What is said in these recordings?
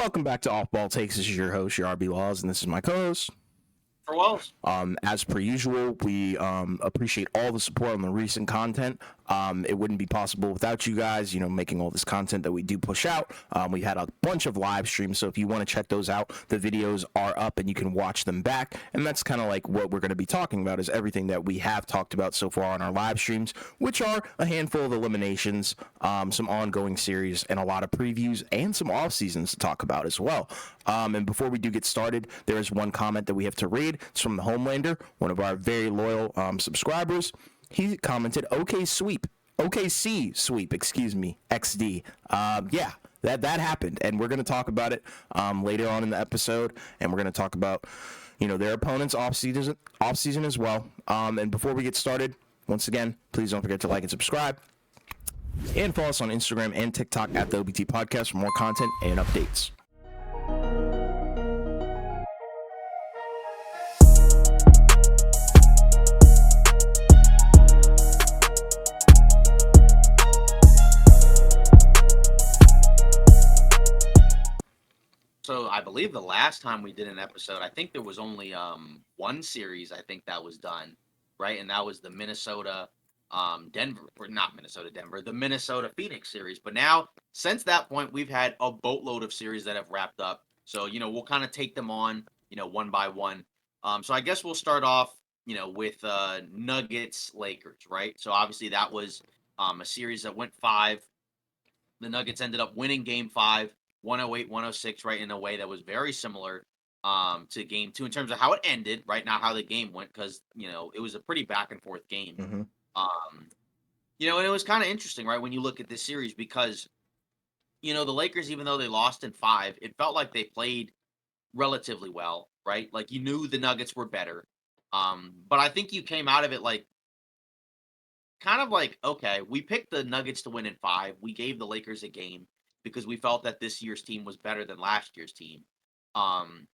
Welcome back to Off Ball Takes. This is your host, your RB Laws, and this is my co-host. For Wells. As per usual, we appreciate all the support on the recent content. It wouldn't be possible without you guys, making all this content that we do push out. We had a bunch of live streams, so if you want to check those out, the videos are up and you can watch them back. And that's kind of like what we're going to be talking about, is everything that we have talked about so far on our live streams, which are a handful of eliminations, some ongoing series, and a lot of previews and some off seasons to talk about as well. And before we do get started, there is one comment that we have to read. It's from the Homelander, one of our very loyal subscribers. He commented, "Okay, sweep, OKC sweep, excuse me, XD." Yeah, that happened, and we're gonna talk about it later on in the episode, and we're gonna talk about their opponents off season as well. And before we get started, once again, please don't forget to like and subscribe, and follow us on Instagram and TikTok at the OBT Podcast for more content and updates. So I believe the last time we did an episode, I think there was only one series I think that was done, right? And that was the Minnesota Denver, or not Minnesota Denver, the Minnesota Phoenix series. But now, since that point, we've had a boatload of series that have wrapped up. So, we'll kind of take them on, one by one. So I guess we'll start off, with Nuggets Lakers, right? So obviously that was a series that went 5. The Nuggets ended up winning game 5, 108-106, right, in a way that was very similar to game 2 in terms of how it ended, right, not how the game went, because, it was a pretty back and forth game. Mm-hmm. And it was kind of interesting, right, when you look at this series because, the Lakers, even though they lost in 5, it felt like they played relatively well, right? Like, you knew the Nuggets were better. But I think you came out of it like, kind of like, okay, we picked the Nuggets to win in 5. We gave the Lakers a game because we felt that this year's team was better than last year's team. Um,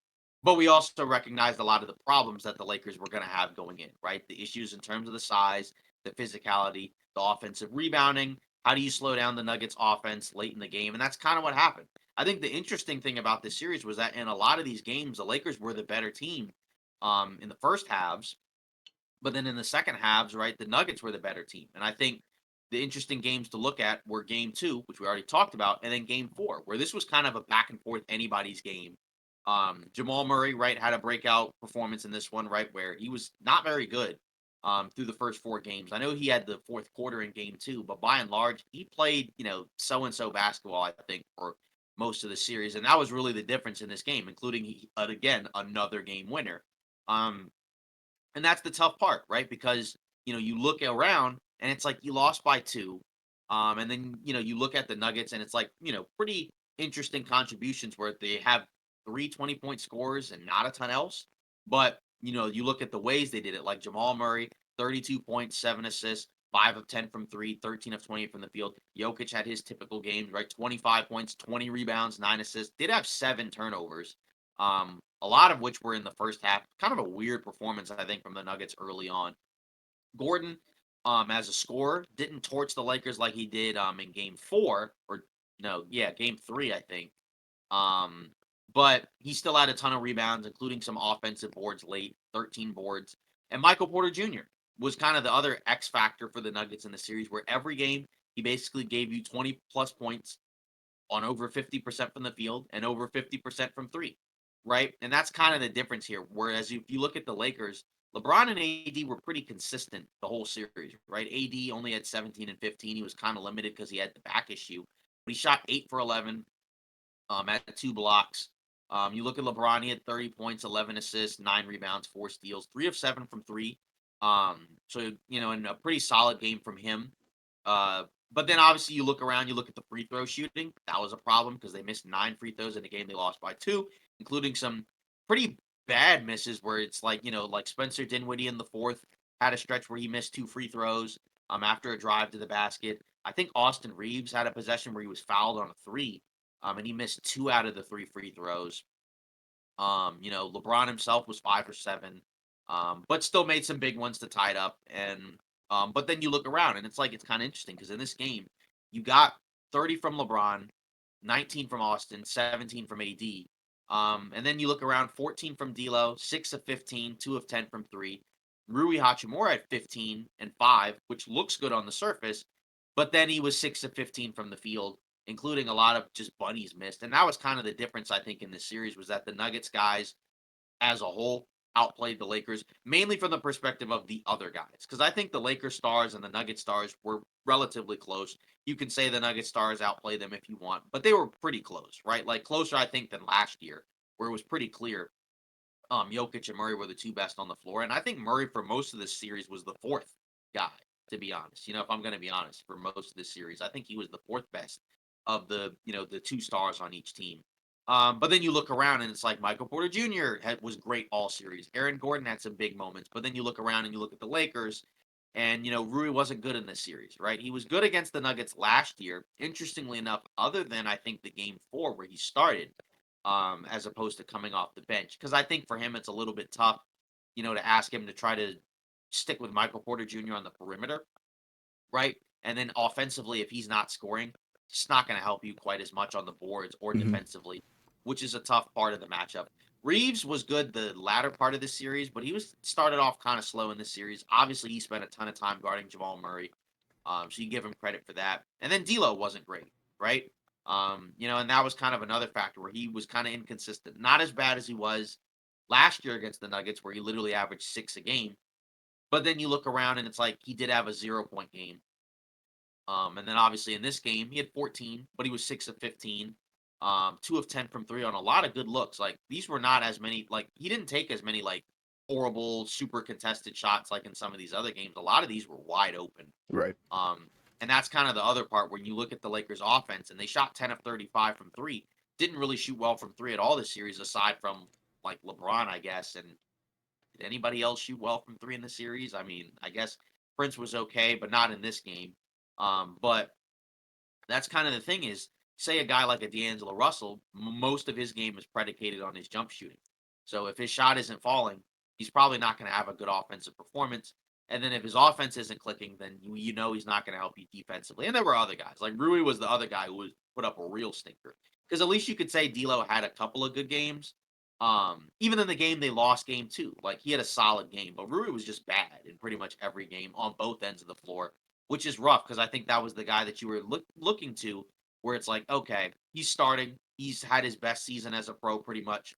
but we also recognized a lot of the problems that the Lakers were going to have going in, right? The issues in terms of the size, the physicality, the offensive rebounding. How do you slow down the Nuggets offense late in the game? And that's kind of what happened. I think the interesting thing about this series was that in a lot of these games, the Lakers were the better team in the first halves, but then in the second halves, right, the Nuggets were the better team. And I think the interesting games to look at were game 2, which we already talked about, and then game 4, where this was kind of a back and forth anybody's game. Jamal Murray, right, had a breakout performance in this one, right, where he was not very good through the first 4 games. I know he had the fourth quarter in game 2, but by and large, he played, so-and-so basketball, I think, for most of the series. And that was really the difference in this game, including, again, another game winner. Um, and that's the tough part, right? Because, you look around and it's like you lost by 2. And then, you look at the Nuggets and it's like, pretty interesting contributions where they have 3 20-point scores and not a ton else. But, you look at the ways they did it, like Jamal Murray, 32 points, 7 assists, 5 of 10 from 3, 13 of 28 from the field. Jokic had his typical games, right? 25 points, 20 rebounds, 9 assists. Did have 7 turnovers. A lot of which were in the first half. Kind of a weird performance, I think, from the Nuggets early on. Gordon, as a scorer, didn't torch the Lakers like he did in game 4, or no, yeah, game 3, I think. Um, but he still had a ton of rebounds, including some offensive boards late, 13 boards. And Michael Porter Jr. was kind of the other X factor for the Nuggets in the series, where every game he basically gave you 20 plus points on over 50% from the field and over 50% from 3, right? And that's kind of the difference here. Whereas if you look at the Lakers, LeBron and AD were pretty consistent the whole series, right? AD only had 17 and 15. He was kind of limited because he had the back issue. But he shot 8 for 11 at 2 blocks. You look at LeBron, he had 30 points, 11 assists, 9 rebounds, 4 steals, 3 of 7 from 3. So, and a pretty solid game from him. But then obviously you look around, you look at the free throw shooting. That was a problem because they missed 9 free throws in a game they lost by 2, including some pretty bad misses where it's like, like Spencer Dinwiddie in the fourth had a stretch where he missed 2 free throws after a drive to the basket. I think Austin Reeves had a possession where he was fouled on a 3, and he missed 2 out of the 3 free throws. LeBron himself was 5 or 7, but still made some big ones to tie it up. And but then you look around and it's like it's kind of interesting because in this game you got 30 from LeBron, 19 from Austin, 17 from AD. And then you look around, 14 from D'Lo, 6 of 15, 2 of 10 from 3. Rui Hachimura at 15 and 5, which looks good on the surface, but then he was 6 of 15 from the field, including a lot of just bunnies missed. And that was kind of the difference, I think, in this series was that the Nuggets guys as a whole outplayed the Lakers, mainly from the perspective of the other guys. Because I think the Lakers stars and the Nugget stars were relatively close. You can say the Nugget stars outplayed them if you want, but they were pretty close, right? Like closer, I think, than last year, where it was pretty clear. Jokic and Murray were the two best on the floor, and I think Murray for most of this series was the fourth guy. To be honest, if I'm going to be honest, for most of this series, I think he was the fourth best of the two stars on each team. But then you look around and it's like Michael Porter Jr. Was great all series. Aaron Gordon had some big moments, but then you look around and you look at the Lakers, and Rui wasn't good in this series, right? He was good against the Nuggets last year. Interestingly enough, other than I think the game 4 where he started, as opposed to coming off the bench, because I think for him it's a little bit tough, to ask him to try to stick with Michael Porter Jr. on the perimeter, right? And then offensively, if he's not scoring, it's not going to help you quite as much on the boards or Hmm. defensively, which is a tough part of the matchup. Reeves was good the latter part of the series, but he was started off kind of slow in this series. Obviously, he spent a ton of time guarding Jamal Murray, so you give him credit for that. And then D'Lo wasn't great, right? And that was kind of another factor where he was kind of inconsistent. Not as bad as he was last year against the Nuggets, where he literally averaged 6 a game. But then you look around and it's like he did have a 0 point game. And then obviously in this game, he had 14, but he was 6 of 15, 2 of 10 from three on a lot of good looks. Like these were not as many, like he didn't take as many like horrible, super contested shots like in some of these other games. A lot of these were wide open. Right. Um, and that's kind of the other part when you look at the Lakers offense and they shot 10 of 35 from three, didn't really shoot well from three at all this series, aside from like LeBron, I guess. And did anybody else shoot well from three in the series? I mean, I guess Prince was okay, but not in this game. But that's kind of the thing is, say a guy like a D'Angelo Russell, most of his game is predicated on his jump shooting. So if his shot isn't falling, he's probably not going to have a good offensive performance. And then if his offense isn't clicking, then he's not going to help you defensively. And there were other guys like Rui was the other guy who was put up a real stinker. Because at least you could say D'Lo had a couple of good games. Even in the game they lost game 2, like he had a solid game, but Rui was just bad in pretty much every game on both ends of the floor, which is rough because I think that was the guy that you were looking to, where it's like, okay, he's starting, he's had his best season as a pro pretty much.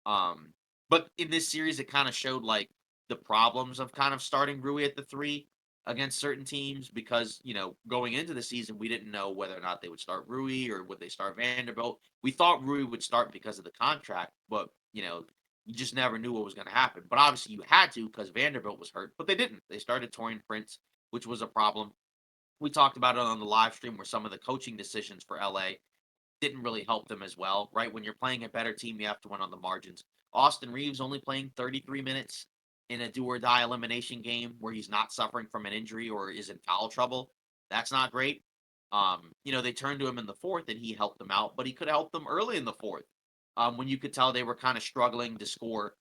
Um, but in this series, it kind of showed like the problems of kind of starting Rui at the 3 against certain teams because going into the season we didn't know whether or not they would start Rui or would they start Vanderbilt. We thought Rui would start because of the contract, but you just never knew what was going to happen. But obviously you had to because Vanderbilt was hurt, but they didn't. They started Torian Prince, which was a problem. We talked about it on the live stream where some of the coaching decisions for LA didn't really help them as well, right? When you're playing a better team, you have to win on the margins. Austin Reeves only playing 33 minutes in a do or die elimination game where he's not suffering from an injury or is in foul trouble. That's not great. They turned to him in the fourth and he helped them out, but he could have helped them early in the fourth. When you could tell they were kind of struggling to score.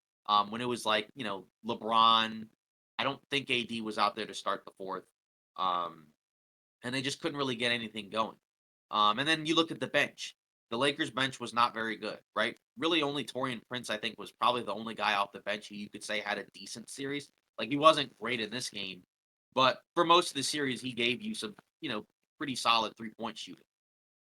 When it was like, LeBron, I don't think AD was out there to start the fourth. Um, and they just couldn't really get anything going. And then you look at the bench. The Lakers bench was not very good, right? Really, only Torian Prince, I think, was probably the only guy off the bench who you could say had a decent series. Like he wasn't great in this game, but for most of the series, he gave you some, pretty solid 3 point shooting.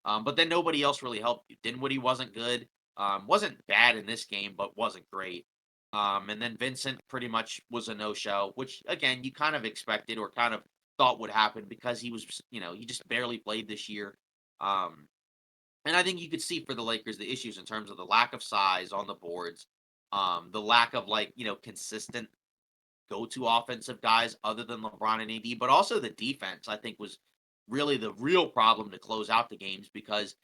But then nobody else really helped you. Dinwiddie wasn't good. Wasn't bad in this game, but wasn't great. And then Vincent pretty much was a no-show, which again you kind of expected or kind of thought would happen because he was, he just barely played this year. Um, and I think you could see for the Lakers the issues in terms of the lack of size on the boards, the lack of like consistent go-to offensive guys other than LeBron and AD, but also the defense, I think, was really the real problem to close out the games because,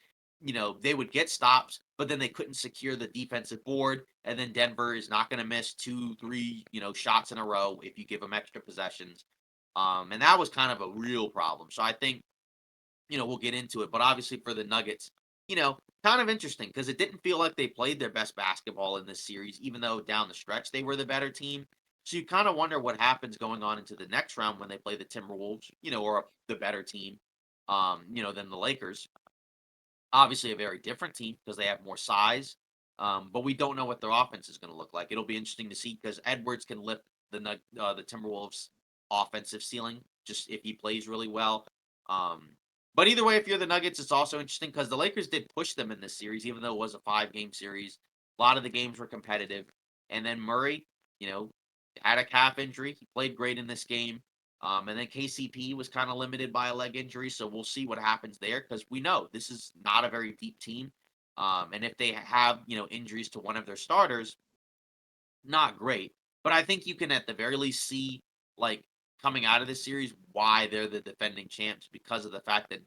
they would get stops, but then they couldn't secure the defensive board. And then Denver is not going to miss 2, 3, shots in a row if you give them extra possessions. And that was kind of a real problem. So I think, we'll get into it. But obviously for the Nuggets, kind of interesting because it didn't feel like they played their best basketball in this series, even though down the stretch they were the better team. So you kind of wonder what happens going on into the next round when they play the Timberwolves, or the better team, than the Lakers. obviously a very different team because they have more size. But we don't know what their offense is going to look like. It'll be interesting to see because Edwards can lift the Timberwolves' offensive ceiling just if he plays really well. Um, but either way, if you're the Nuggets, it's also interesting because the Lakers did push them in this series, even though it was a 5-game series. A lot of the games were competitive, and then Murray, you know, had a calf injury. He played great in this game. And then KCP was kind of limited by a leg injury, so we'll see what happens there because we know this is not a very deep team. And if they have injuries to one of their starters, not great. But I think you can at the very least see like coming out of this series why they're the defending champs because of the fact that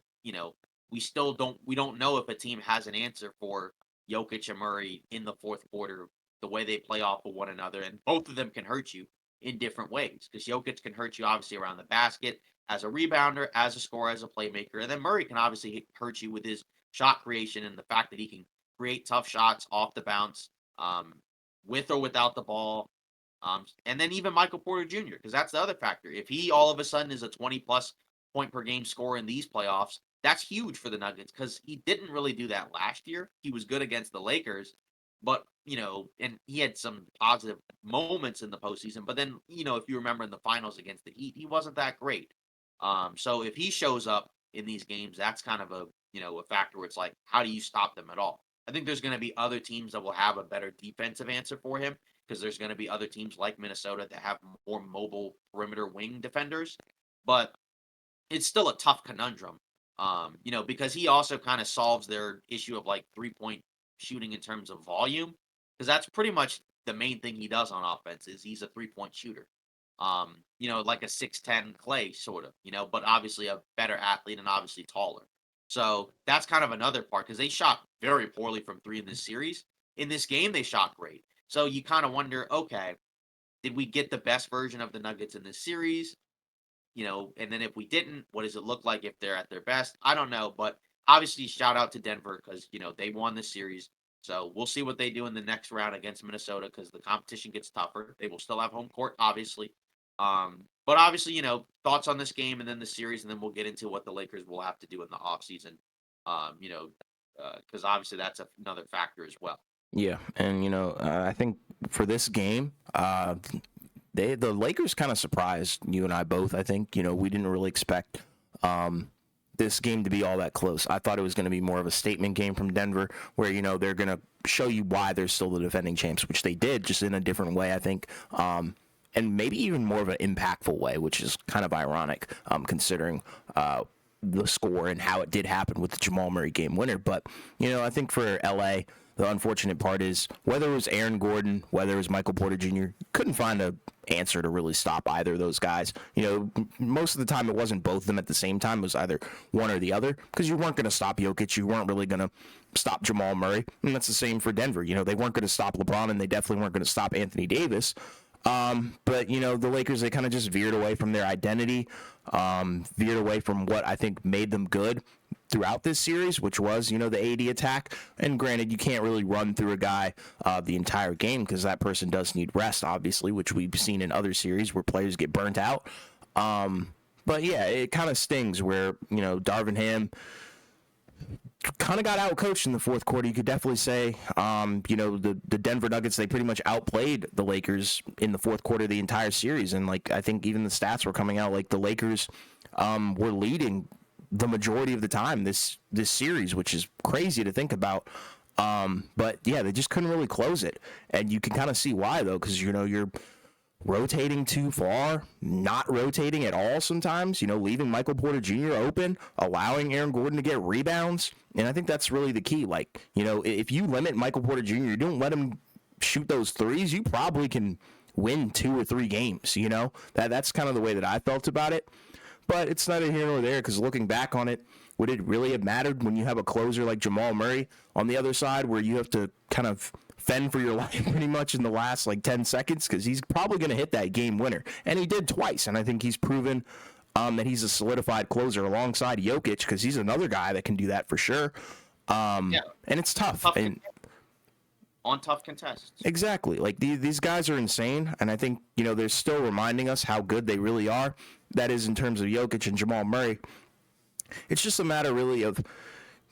we don't know if a team has an answer for Jokic and Murray in the fourth quarter, the way they play off of one another, and both of them can hurt you in different ways. Because Jokic can hurt you obviously around the basket as a rebounder, as a scorer, as a playmaker, and then Murray can obviously hurt you with his shot creation and the fact that he can create tough shots off the bounce, with or without the ball. And then even Michael Porter Jr., because that's the other factor. If he all of a sudden is a 20 plus point per game scorer in these playoffs, that's huge for the Nuggets because he didn't really do that last year. He was good against the Lakers, but and he had some positive moments in the postseason. But then, if you remember in the finals against the Heat, he wasn't that great. So if he shows up in these games, that's kind of a factor where it's like, how do you stop them at all? I think there's going to be other teams that will have a better defensive answer for him because there's going to be other teams like Minnesota that have more mobile perimeter wing defenders. But it's still a tough conundrum, because he also kind of solves their issue of like 3-point shooting in terms of volume, because that's pretty much the main thing he does on offense is he's a 3-point shooter. Like a 6'10" Clay sort of, but obviously a better athlete and obviously taller. So that's kind of another part because they shot very poorly from three in this series. In this game, they shot great. So you kind of wonder, okay, did we get the best version of the Nuggets in this series? And then if we didn't, what does it look like if they're at their best? I don't know, but obviously shout out to Denver because they won the series. So we'll see what they do in the next round against Minnesota because the competition gets tougher. They will still have home court, obviously. But obviously, thoughts on this game and then the series, and then we'll get into what the Lakers will have to do in the offseason. Because obviously that's another factor as well. Yeah, and I think for this game, the Lakers kind of surprised you and I both. I think we didn't really expect this game to be all that close. I thought it was going to be more of a statement game from Denver, where they're going to show you why they're still the defending champs, which they did, just in a different way, I think. And maybe even more of an impactful way, which is kind of ironic, considering the score and how it did happen with the Jamal Murray game winner. But I think for LA, the unfortunate part is whether it was Aaron Gordon, whether it was Michael Porter Jr., couldn't find an answer to really stop either of those guys. Most of the time it wasn't both of them at the same time. It was either one or the other because you weren't going to stop Jokic. You weren't really going to stop Jamal Murray. And that's the same for Denver. They weren't going to stop LeBron, and they definitely weren't going to stop Anthony Davis. But the Lakers, they kind of just veered away from their identity, veered away from what I think made them good throughout this series, which was, the AD attack. And granted, you can't really run through a guy the entire game because that person does need rest, obviously, which we've seen in other series where players get burnt out. But yeah, it kind of stings where, Darvin Ham kind of got outcoached in the fourth quarter. You could definitely say, the Denver Nuggets, they pretty much outplayed the Lakers in the fourth quarter of the entire series. And I think even the stats were coming out the Lakers were leading the majority of the time this series, which is crazy to think about. But yeah, they just couldn't really close it. And you can kind of see why, though, because, you're rotating too far, not rotating at all sometimes, leaving Michael Porter Jr. open, allowing Aaron Gordon to get rebounds. And I think that's really the key. If you limit Michael Porter Jr., you don't let him shoot those threes, you probably can win 2 or 3 games, That's kind of the way that I felt about it. But it's neither here nor there because looking back on it, would it really have mattered when you have a closer like Jamal Murray on the other side where you have to kind of fend for your life pretty much in the last 10 seconds because he's probably going to hit that game winner. And he did twice, and I think he's proven that he's a solidified closer alongside Jokic because he's another guy that can do that for sure. And it's tough. On tough contests. Exactly. These guys are insane, and I think, they're still reminding us how good they really are. That is in terms of Jokic and Jamal Murray. It's just a matter really of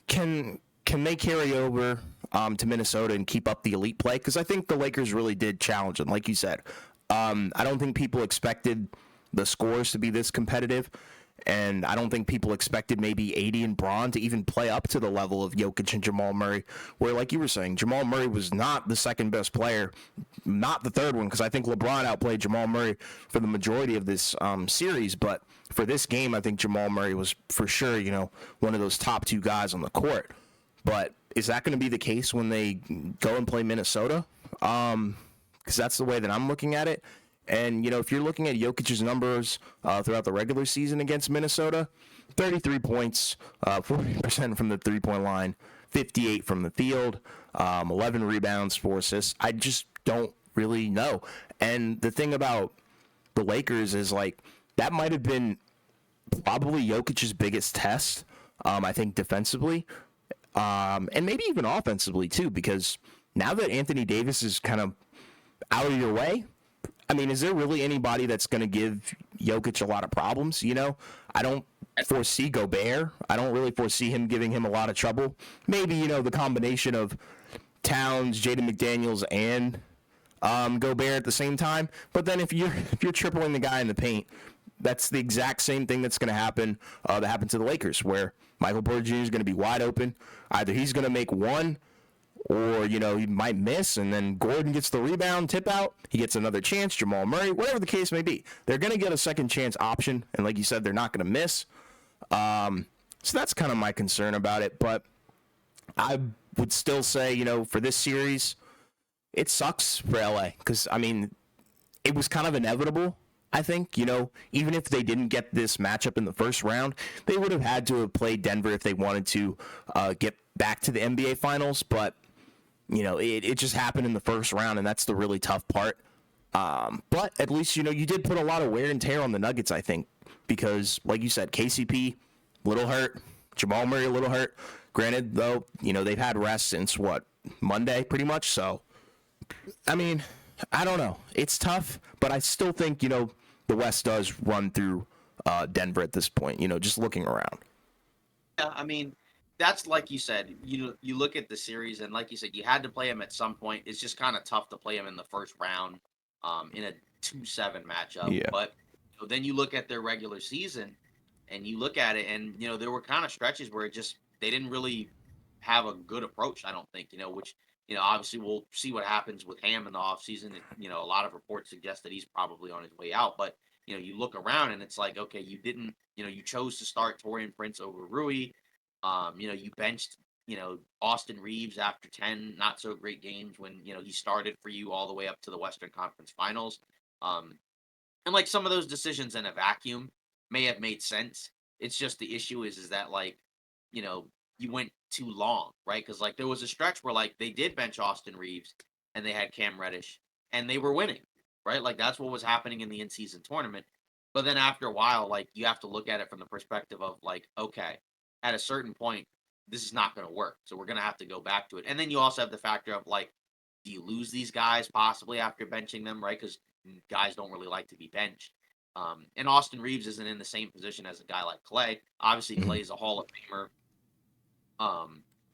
can can they carry over to Minnesota and keep up the elite play? Because I think the Lakers really did challenge them, like you said. I don't think people expected the scores to be this competitive, and I don't think people expected maybe AD and Braun to even play up to the level of Jokic and Jamal Murray, where, like you were saying, Jamal Murray was not the second best player, not the third one, because I think LeBron outplayed Jamal Murray for the majority of this series, but for this game, I think Jamal Murray was for sure, one of those top two guys on the court. But is that going to be the case when they go and play Minnesota? Because that's the way that I'm looking at it. And, if you're looking at Jokic's numbers throughout the regular season against Minnesota, 33 points, 40% from the three-point line, 58 from the field, 11 rebounds, 4 assists. I just don't really know. And the thing about the Lakers is, that might have been probably Jokic's biggest test, I think, defensively. And maybe even offensively, too, because now that Anthony Davis is kind of out of your way, I mean, is there really anybody that's going to give Jokic a lot of problems? I don't foresee Gobert. I don't really foresee him giving him a lot of trouble. Maybe, the combination of Towns, Jaden McDaniels, and Gobert at the same time. But then if you're tripling the guy in the paint, that's the exact same thing that's going to happen that happened to the Lakers, where Michael Porter Jr. is going to be wide open. Either he's going to make one, or, he might miss, and then Gordon gets the rebound, tip out, he gets another chance, Jamal Murray, whatever the case may be. They're going to get a second chance option, and like you said, they're not going to miss. So that's kind of my concern about it, but I would still say, for this series, it sucks for LA, because, I mean, it was kind of inevitable. I think, even if they didn't get this matchup in the first round, they would have had to have played Denver if they wanted to get back to the NBA Finals. But, it just happened in the first round, and that's the really tough part. But at least, you did put a lot of wear and tear on the Nuggets, I think, because, like you said, KCP, little hurt, Jamal Murray, a little hurt. Granted, though, they've had rest since, Monday, pretty much. So, I mean, I don't know. It's tough, but I still think, the West does run through Denver at this point, just looking around. Yeah, I mean, that's like you said, you look at the series, and like you said, you had to play him at some point. It's just kind of tough to play him in the first round in a 2-7 matchup. Yeah. But then you look at their regular season, and you look at it, and there were kind of stretches where they didn't really have a good approach, I don't think, which obviously we'll see what happens with Ham in the offseason. A lot of reports suggest that he's probably on his way out, but you look around and it's like, okay, you didn't, you chose to start Torian Prince over Rui. You benched, Austin Reeves after 10 not so great games when, he started for you all the way up to the Western Conference Finals. And like some of those decisions in a vacuum may have made sense. It's just the issue is that you went too long, right? Because there was a stretch where they did bench Austin Reeves and they had Cam Reddish and they were winning, right? That's what was happening in the in-season tournament. But then after a while, you have to look at it from the perspective of okay, at a certain point, this is not going to work. So we're going to have to go back to it. And then you also have the factor of do you lose these guys possibly after benching them, right? Because guys don't really like to be benched. And Austin Reeves isn't in the same position as a guy like Clay. Obviously, Clay's a Hall of Famer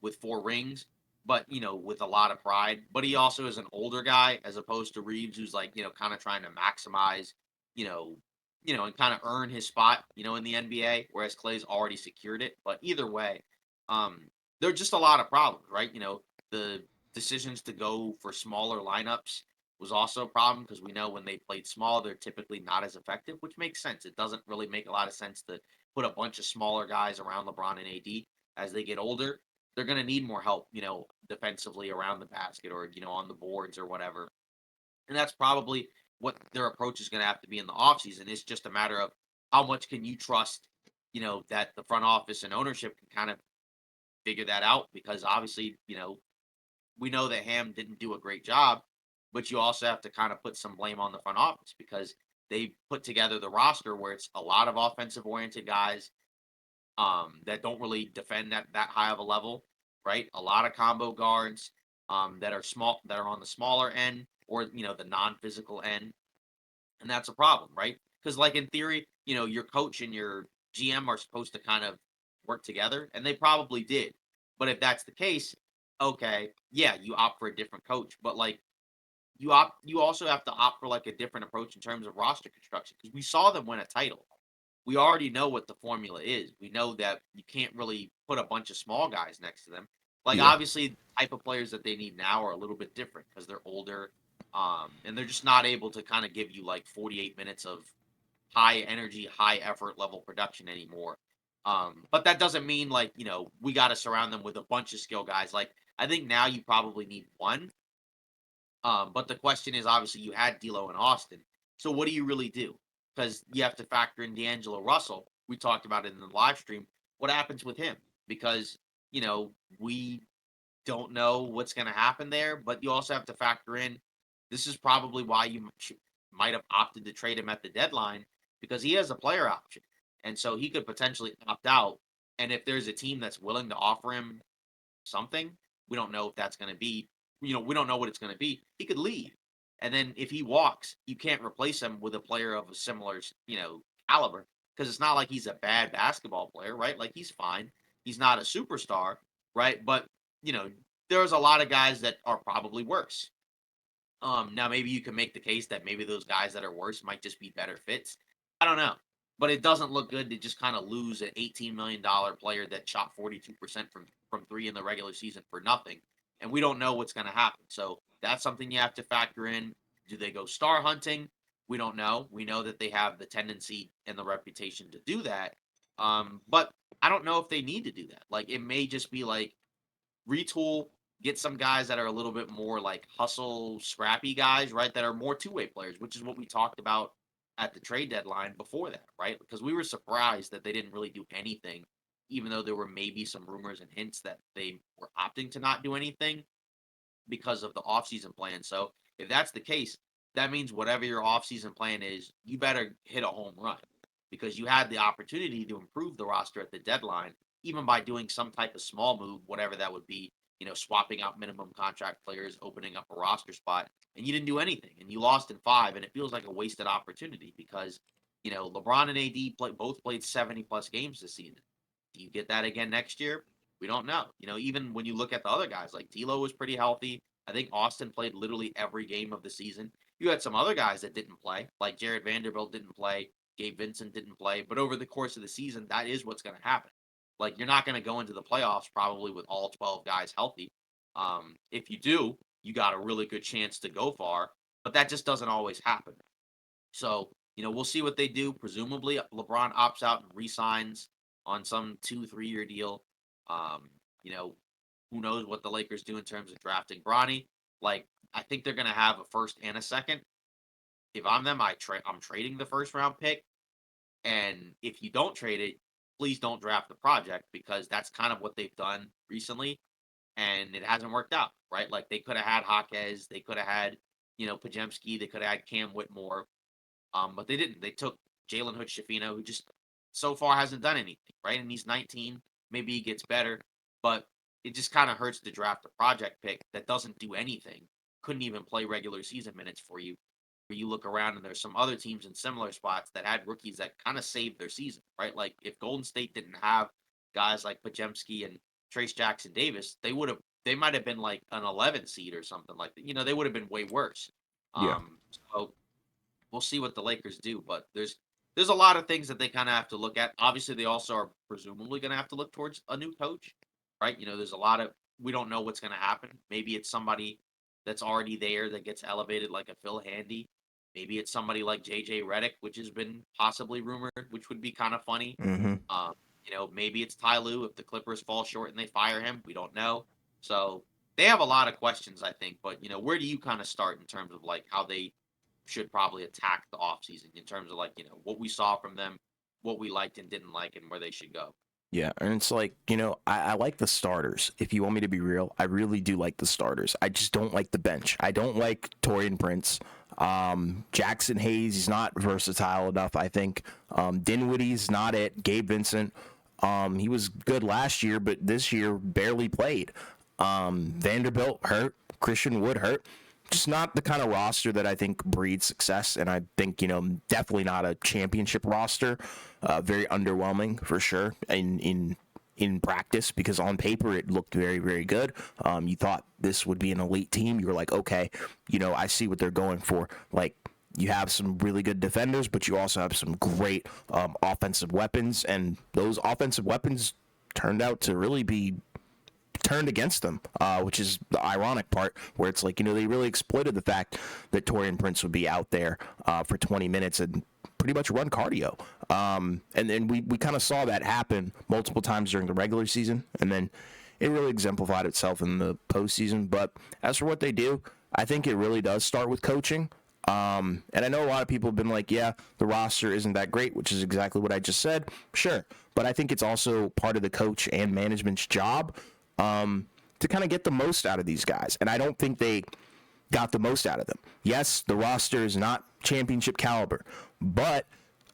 with 4 rings, but with a lot of pride. But he also is an older guy as opposed to Reeves, who's kind of trying to maximize, and kind of earn his spot, in the NBA, whereas Clay's already secured it. But either way, there are just a lot of problems, right? The decisions to go for smaller lineups was also a problem because we know when they played small, they're typically not as effective, which makes sense. It doesn't really make a lot of sense to put a bunch of smaller guys around LeBron and AD. As they get older, they're going to need more help, defensively around the basket or, on the boards or whatever. And that's probably what their approach is going to have to be in the offseason. It's just a matter of how much can you trust, that the front office and ownership can kind of figure that out because obviously, we know that Ham didn't do a great job, but you also have to kind of put some blame on the front office because they put together the roster where it's a lot of offensive oriented guys that don't really defend that high of a level, right? A lot of combo guards that are small, that are on the smaller end or the non-physical end, and that's a problem, right? Because in theory, your coach and your GM are supposed to kind of work together, and they probably did. But if that's the case, okay, yeah, you opt for a different coach. But like you also have to opt for like a different approach in terms of roster construction because we saw them win a title. We already know what the formula is. We know that you can't really put a bunch of small guys next to them. Like Yeah. obviously, the type of players that they need now are a little bit different because they're older, and they're just not able to kind of give you like 48 minutes of high energy, high effort level production anymore. But that doesn't mean like we got to surround them with a bunch of skill guys. Like I think now you probably need one. But the question is, obviously, you had D'Lo and Austin. So what do you really do? Because you have to factor in D'Angelo Russell. We talked about it in the live stream. What happens with him? Because we don't know what's going to happen there. But you also have to factor in this is probably why you might have opted to trade him at the deadline because he has a player option, and so he could potentially opt out. And if there's a team that's willing to offer him something. We don't know if that's going to be, we don't know what it's going to be. He could leave. And then if he walks, you can't replace him with a player of a similar, caliber because it's not like he's a bad basketball player, right? Like he's fine. He's not a superstar, right? But, you know, there's a lot of guys that are probably worse. Now maybe you can make the case that maybe those guys that are worse might just be better fits. I don't know. But it doesn't look good to just kind of lose an $18 million player that shot 42% from three in the regular season for nothing. And we don't know what's going to happen. So that's something you have to factor in. Do they go star hunting? We don't know. We know that they have the tendency and the reputation to do that. But I don't know if they need to do that. Like it may just be like retool, get some guys that are a little bit more like hustle, scrappy guys, right? That are more two-way players, which is what we talked about at the trade deadline before that, right? Because we were surprised that they didn't really do anything, even though there were maybe some rumors and hints that they were opting to not do anything because of the offseason plan. So if that's the case, that means whatever your offseason plan is, you better hit a home run because you had the opportunity to improve the roster at the deadline, even by doing some type of small move, whatever that would be, swapping out minimum contract players, opening up a roster spot, and you didn't do anything and you lost in five. And it feels like a wasted opportunity because, LeBron and AD both played 70 plus games this season. Do you get that again next year? We don't know. Even when you look at the other guys, like D'Lo was pretty healthy. I think Austin played literally every game of the season. You had some other guys that didn't play, like Jared Vanderbilt didn't play, Gabe Vincent didn't play. But over the course of the season, that is what's going to happen. Like you're not going to go into the playoffs probably with all 12 guys healthy. If you do, you got a really good chance to go far, but that just doesn't always happen. So, we'll see what they do. Presumably, LeBron opts out and resigns on some 2, 3 year deal. Um, you know, who knows what the Lakers do in terms of drafting Bronny? Like, I think they're going to have a first and a second. If I'm them, I'm trading the first round pick. And if you don't trade it, please don't draft the project because that's kind of what they've done recently, and it hasn't worked out. Right? Like they could have had Jaquez, they could have had Pajemski, they could have had Cam Whitmore, but they didn't. They took Jalen Hood Shafino, who just so far hasn't done anything, right? And he's 19. Maybe he gets better, but it just kind of hurts to draft a project pick that doesn't do anything. Couldn't even play regular season minutes for you. Where you look around and there's some other teams in similar spots that had rookies that kind of saved their season, right? Like if Golden State didn't have guys like Pajemski and Trace Jackson Davis, they might have been like an 11 seed or something like that. They would have been way worse. Yeah. So we'll see what the Lakers do, but there's a lot of things that they kind of have to look at. Obviously, they also are presumably going to have to look towards a new coach, right? There's a lot of we don't know what's going to happen. Maybe it's somebody that's already there that gets elevated, like a Phil Handy. Maybe it's somebody like JJ Redick, which has been possibly rumored, which would be kind of funny. Mm-hmm. Maybe it's Ty Lue if the Clippers fall short and they fire him. We don't know. So they have a lot of questions, I think. But where do you kind of start in terms of like how they should probably attack the offseason in terms of like, what we saw from them, what we liked and didn't like, and where they should go. Yeah, and it's like, I like the starters. If you want me to be real, I really do like the starters. I just don't like the bench. I don't like Torian Prince. Jackson Hayes, he's not versatile enough, I think. Dinwiddie's not it. Gabe Vincent, he was good last year, but this year barely played. Vanderbilt hurt. Christian Wood hurt. Just not the kind of roster that I think breeds success, and I think definitely not a championship roster. Very underwhelming for sure in in practice, because on paper it looked very, very good. You thought this would be an elite team. You were like, okay, I see what they're going for. Like, you have some really good defenders, but you also have some great offensive weapons, and those offensive weapons turned out to really be turned against them, which is the ironic part, where it's like, they really exploited the fact that Torian Prince would be out there for 20 minutes and pretty much run cardio. And then we kind of saw that happen multiple times during the regular season, and then it really exemplified itself in the postseason. But as for what they do, I think it really does start with coaching. And I know a lot of people have been like, yeah, the roster isn't that great, which is exactly what I just said. Sure. But I think it's also part of the coach and management's job to kind of get the most out of these guys. And I don't think they got the most out of them. Yes, the roster is not championship caliber, but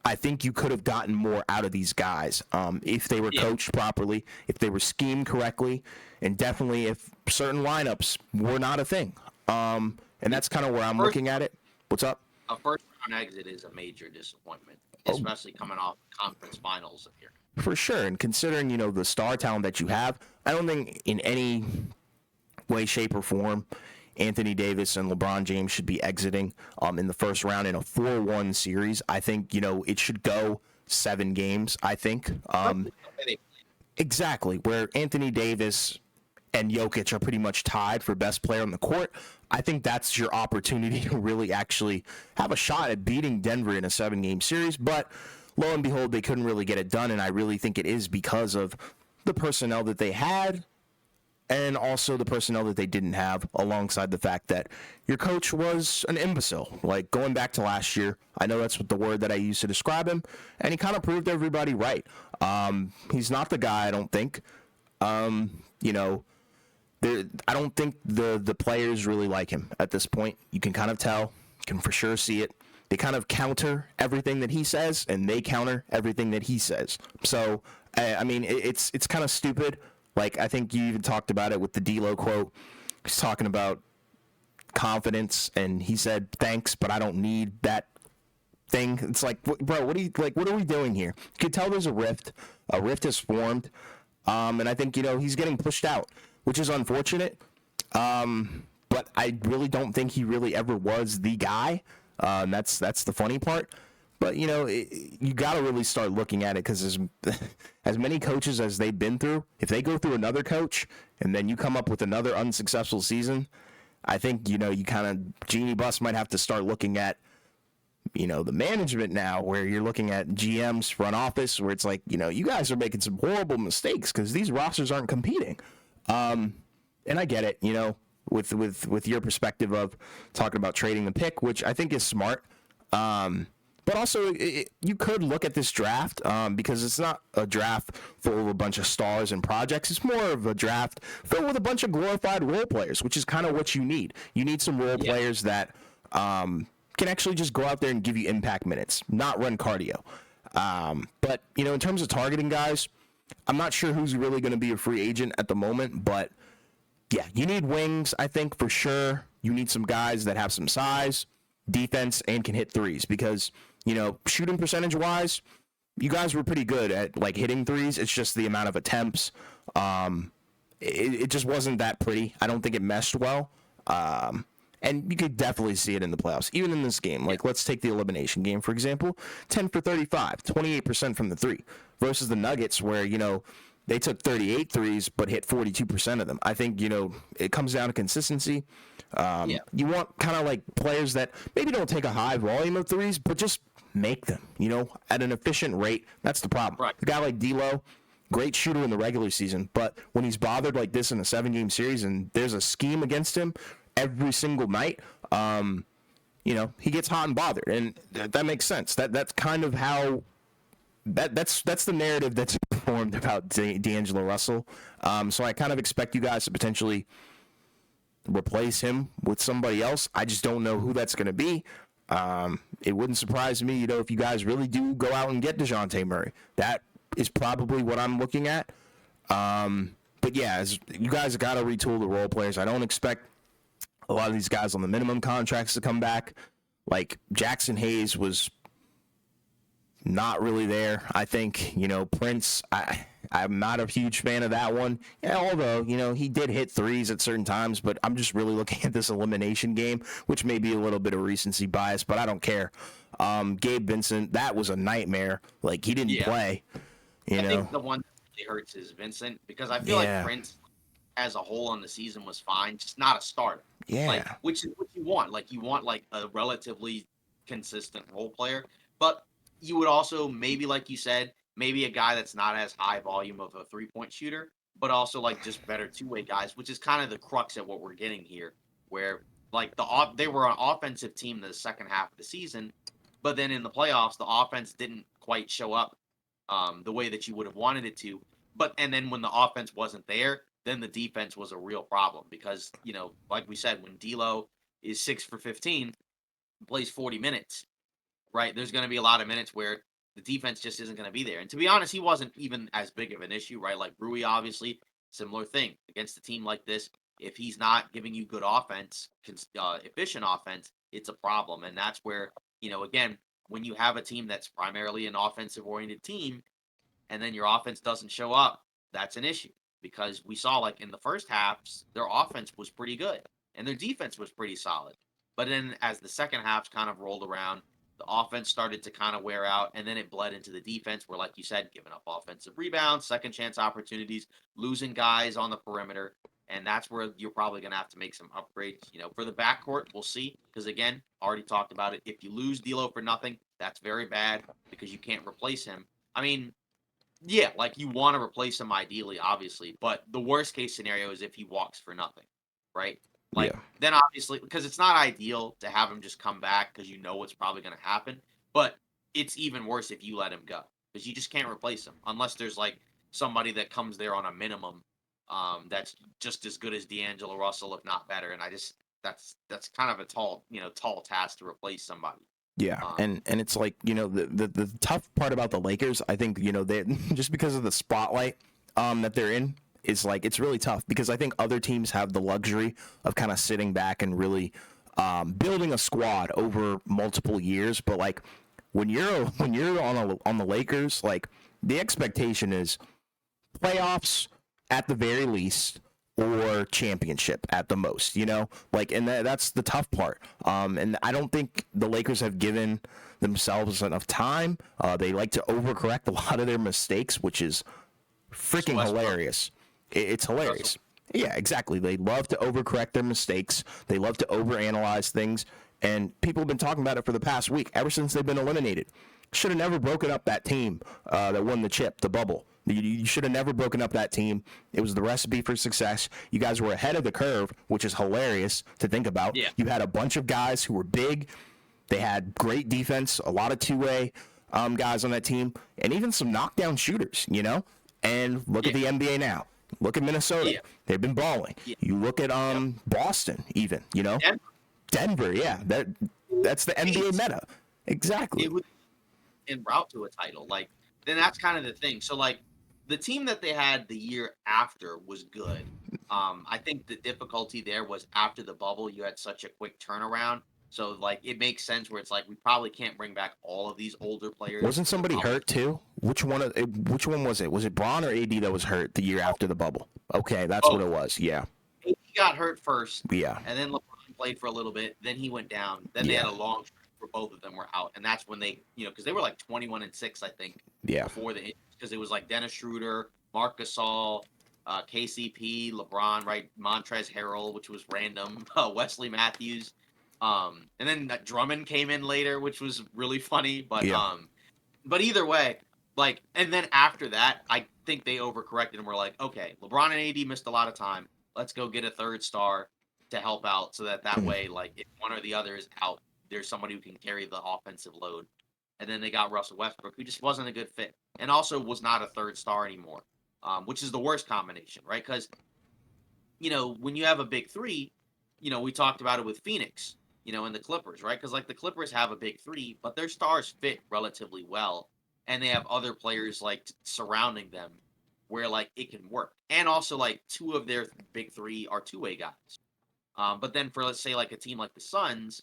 I think you could have gotten more out of these guys if they were coached properly, if they were schemed correctly, and definitely if certain lineups were not a thing. And that's kind of where I'm looking at it. What's up? A first-round exit is a major disappointment, especially coming off conference finals here. For sure, and considering, the star talent that you have, I don't think in any way, shape, or form Anthony Davis and LeBron James should be exiting in the first round in a 4-1 series. I think, it should go 7 games, I think. Exactly, where Anthony Davis and Jokic are pretty much tied for best player on the court. I think that's your opportunity to really actually have a shot at beating Denver in a 7-game series. But lo and behold, they couldn't really get it done, and I really think it is because of the personnel that they had and also the personnel that they didn't have, alongside the fact that your coach was an imbecile. Like, going back to last year, I know that's what the word that I used to describe him, and he kind of proved everybody right. He's not the guy, I don't think. I don't think the players really like him at this point. You can kind of tell. You can for sure see it. They kind of counter everything that he says, and they counter everything that he says. So, I mean, it's kind of stupid. Like, I think you even talked about it with the D'Lo quote. He's talking about confidence, and he said, "Thanks, but I don't need that thing." It's like, bro, what are we doing here? You could tell there's a rift. A rift has formed, and I think he's getting pushed out, which is unfortunate. But I really don't think he really ever was the guy. That's the funny part. But, you got to really start looking at it, because as many coaches as they've been through, if they go through another coach and then you come up with another unsuccessful season, I think, you kind of, Genie Bus might have to start looking at, the management now, where you're looking at GM's front office, where it's like, you guys are making some horrible mistakes because these rosters aren't competing. And I get it, with your perspective of talking about trading the pick, which I think is smart. But also, you could look at this draft, because it's not a draft full of a bunch of stars and projects. It's more of a draft filled with a bunch of glorified role players, which is kind of what you need. You need some role players that can actually just go out there and give you impact minutes, not run cardio. But, in terms of targeting guys, I'm not sure who's really going to be a free agent at the moment. But, yeah, you need wings, I think, for sure. You need some guys that have some size, defense, and can hit threes, because shooting percentage wise, you guys were pretty good at hitting threes. It's just the amount of attempts. It just wasn't that pretty. I don't think it meshed well. And you could definitely see it in the playoffs, even in this game. Like, let's take the elimination game, for example. 10 for 35, 28% from the three, versus the Nuggets, where, they took 38 threes but hit 42% of them. I think, it comes down to consistency. You want kind of like players that maybe don't take a high volume of threes, but just make them, at an efficient rate. That's the problem. Right. A guy like D'Lo, great shooter in the regular season, but when he's bothered like this in a 7-game series and there's a scheme against him every single night, he gets hot and bothered, and that makes sense. That's kind of how that's the narrative that's formed about D'Angelo Russell. So I kind of expect you guys to potentially replace him with somebody else. I just don't know who that's going to be. It wouldn't surprise me, if you guys really do go out and get DeJounte Murray. That is probably what I'm looking at. But yeah, you guys got to retool the role players. I don't expect a lot of these guys on the minimum contracts to come back. Like, Jackson Hayes was not really there. I think, Prince, I'm not a huge fan of that one. Yeah, although, he did hit threes at certain times, but I'm just really looking at this elimination game, which may be a little bit of recency bias, but I don't care. Gabe Vincent, that was a nightmare. Like, he didn't Yeah, play, you I know? think the one that really hurts is Vincent because I feel like Yeah. Prince as a whole on the season was fine, just not a starter. Like, Yeah. which is what you want. Like, you want like a relatively consistent role player, but you would also maybe, like you said, maybe a guy that's not as high volume of a 3-point shooter, but also like just better two-way guys, which is kind of the crux of what we're getting here, where like they were an offensive team the second half of the season, but then in the playoffs the offense didn't quite show up the way that you would have wanted it to. But and then when the offense wasn't there, then the defense was a real problem because like we said, when D'Lo is 6 for 15, plays 40 minutes, right? There's going to be a lot of minutes where the defense just isn't going to be there. And to be honest, he wasn't even as big of an issue, right? Like Rui, obviously, similar thing against a team like this. If he's not giving you good offense, efficient offense, it's a problem. And that's where, again, when you have a team that's primarily an offensive oriented team, and then your offense doesn't show up, that's an issue because we saw like in the first halves, their offense was pretty good and their defense was pretty solid. But then as the second halves kind of rolled around, the offense started to kind of wear out and then it bled into the defense where, like you said, giving up offensive rebounds, second chance opportunities, losing guys on the perimeter. And that's where you're probably going to have to make some upgrades. For the backcourt, we'll see. Because again, already talked about it. If you lose D'Lo for nothing, that's very bad because you can't replace him. I mean, yeah, like you want to replace him ideally, obviously, but the worst case scenario is if he walks for nothing, right? Yeah. Like then obviously because it's not ideal to have him just come back because you know what's probably going to happen, but it's even worse if you let him go because you just can't replace him unless there's like somebody that comes there on a minimum that's just as good as D'Angelo Russell if not better, and I just that's kind of a tall task to replace somebody. Yeah, Um, and it's like, the tough part about the Lakers, I think, they just because of the spotlight that they're in, is like it's really tough because I think other teams have the luxury of kind of sitting back and really building a squad over multiple years, but like when you're on the Lakers, like the expectation is playoffs at the very least or championship at the most, like, and that's the tough part. And I don't think the Lakers have given themselves enough time. They like to overcorrect a lot of their mistakes, which is Russell freaking Westbrook, hilarious. It's Russell, hilarious. Yeah, exactly. They love to overcorrect their mistakes. They love to overanalyze things. And people have been talking about it for the past week, ever since they've been eliminated. Should have never broken up that team that won the chip, the bubble. You should have never broken up that team. It was the recipe for success. You guys were ahead of the curve, which is hilarious to think about. yeah, You had a bunch of guys who were big. They had great defense, a lot of two-way guys on that team, and even some knockdown shooters, And look at yeah, the NBA now. Look at Minnesota. yeah, They've been balling. yeah. You look at Yep. Boston, even, Denver, Denver, yeah. That's the NBA Phoenix, meta. Exactly. it was en route to a title. Like, then that's kind of the thing. So, like, the team that they had the year after was good. I think the difficulty there was after the bubble, you had such a quick turnaround. So, like, it makes sense where it's like we probably can't bring back all of these older players. Wasn't We're somebody probably hurt too? Which one was it? Was it Braun or AD that was hurt the year after the bubble? Okay, that's what both. it was. Yeah. He got hurt first, Yeah. and then LeBron played for a little bit. Then he went down. Then they had Yeah. a long stretch where both of them were out, and that's when they, because they were like 21-6, I think, Yeah. before the because it was like Dennis Schroeder, Marc Gasol, KCP, LeBron, right, Montrezl Harrell, which was random, Wesley Matthews, and then Drummond came in later, which was really funny, Yeah. but either way, like, and then after that, I think they overcorrected and were like, okay, LeBron and AD missed a lot of time. Let's go get a third star to help out so that Mhm. way, like, if one or the other is out, there's somebody who can carry the offensive load. And then they got Russell Westbrook, who just wasn't a good fit and also was not a third star anymore, which is the worst combination, right? Because, when you have a big three, we talked about it with Phoenix, and the Clippers, right? Because like the Clippers have a big three, but their stars fit relatively well, and they have other players like surrounding them where like it can work. And also like two of their big three are two-way guys. But then for let's say like a team like the Suns,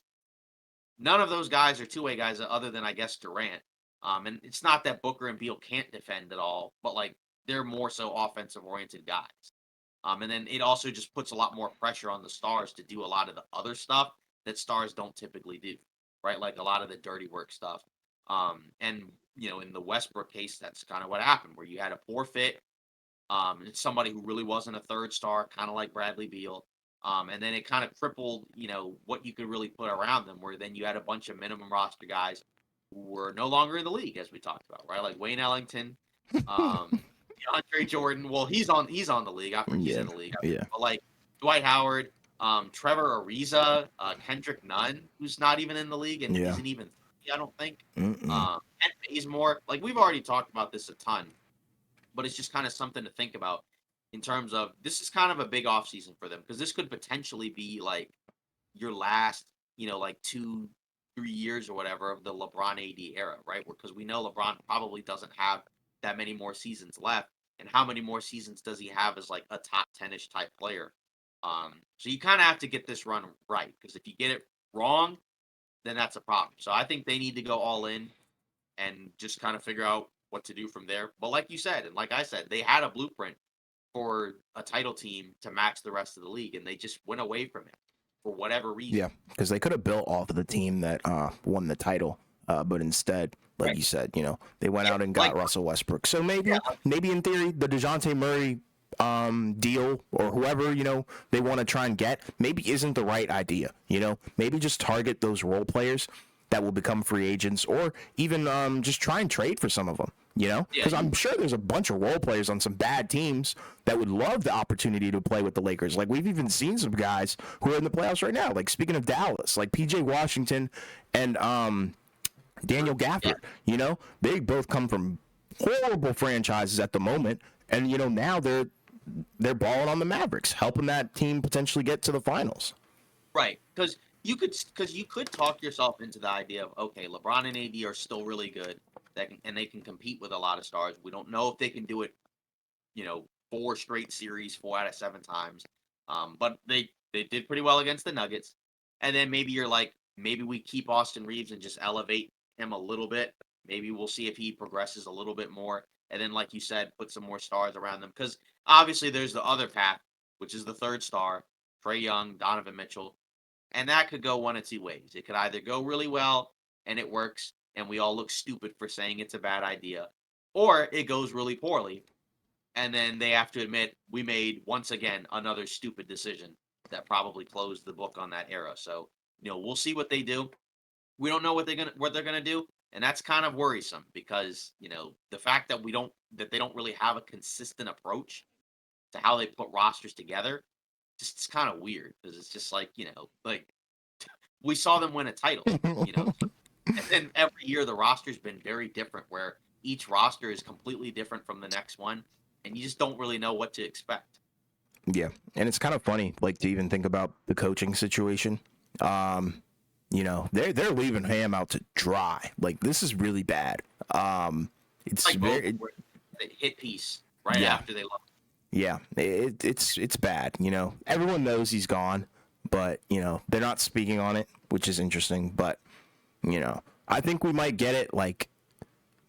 none of those guys are two-way guys other than I guess Durant. And it's not that Booker and Beal can't defend at all, but like they're more so offensive oriented guys. And then it also just puts a lot more pressure on the stars to do a lot of the other stuff that stars don't typically do, right? Like a lot of the dirty work stuff. And in the Westbrook case, that's kind of what happened, where you had a poor fit. It's somebody who really wasn't a third star, kind of like Bradley Beal. And then it kind of crippled, what you could really put around them, where then you had a bunch of minimum roster guys who were no longer in the league, as we talked about, right? Like Wayne Ellington, Andre Jordan. Well, he's on the league. He's Yeah, in the league. yeah, But like Dwight Howard, Trevor Ariza, Kendrick Nunn, who's not even in the league and yeah. isn't even, I don't think. Mm-mm. Kent Bazemore. Like we've already talked about this a ton, but it's just kind of something to think about in terms of this is kind of a big offseason for them because this could potentially be like your last, like 2, 3 years or whatever of the LeBron AD era, right? Because we know LeBron probably doesn't have that many more seasons left. And how many more seasons does he have as like a top 10-ish type player? So you kind of have to get this run right because if you get it wrong, then that's a problem. So I think they need to go all in and just kind of figure out what to do from there. But like you said, and like I said, they had a blueprint for a title team to match the rest of the league, and they just went away from it for whatever reason. Yeah, because they could have built off of the team that won the title, but instead, like Right. you said, they went Yeah. out and got Like, Russell Westbrook. So yeah, maybe in theory, the DeJounte Murray deal or whoever they want to try and get maybe isn't the right idea. Maybe just target those role players that will become free agents, or even just try and trade for some of them. yeah, Because I'm sure there's a bunch of role players on some bad teams that would love the opportunity to play with the Lakers. Like we've even seen some guys who are in the playoffs right now. Like speaking of Dallas, like PJ Washington and Daniel yeah, Gafford. They both come from horrible franchises at the moment, and now they're balling on the Mavericks, helping that team potentially get to the finals. right. Because you could talk yourself into the idea of okay, LeBron and AD are still really good, and they can compete with a lot of stars. We don't know if they can do it, 4 straight series, 4 out of 7 times. But they did pretty well against the Nuggets. And then maybe you're like, maybe we keep Austin Reeves and just elevate him a little bit. Maybe we'll see if he progresses a little bit more. And then, like you said, put some more stars around them. Because obviously there's the other path, which is the third star, Trey Young, Donovan Mitchell. And that could go one of two ways. It could either go really well and it works, and we all look stupid for saying it's a bad idea, or it goes really poorly and then they have to admit we made once again another stupid decision that probably closed the book on that era. So we'll see what they do. We don't know what they're gonna do, and that's kind of worrisome because the fact that they don't really have a consistent approach to how they put rosters together just it's kind of weird because it's just like we saw them win a title, and then every year the roster's been very different where each roster is completely different from the next one and you just don't really know what to expect. Yeah, and it's kind of funny, like to even think about the coaching situation. They're leaving Ham out to dry. Like this is really bad. It's Like both very were the hit piece right yeah. after they left. Yeah, it's bad. Everyone knows he's gone, but they're not speaking on it, which is interesting. But I think we might get it like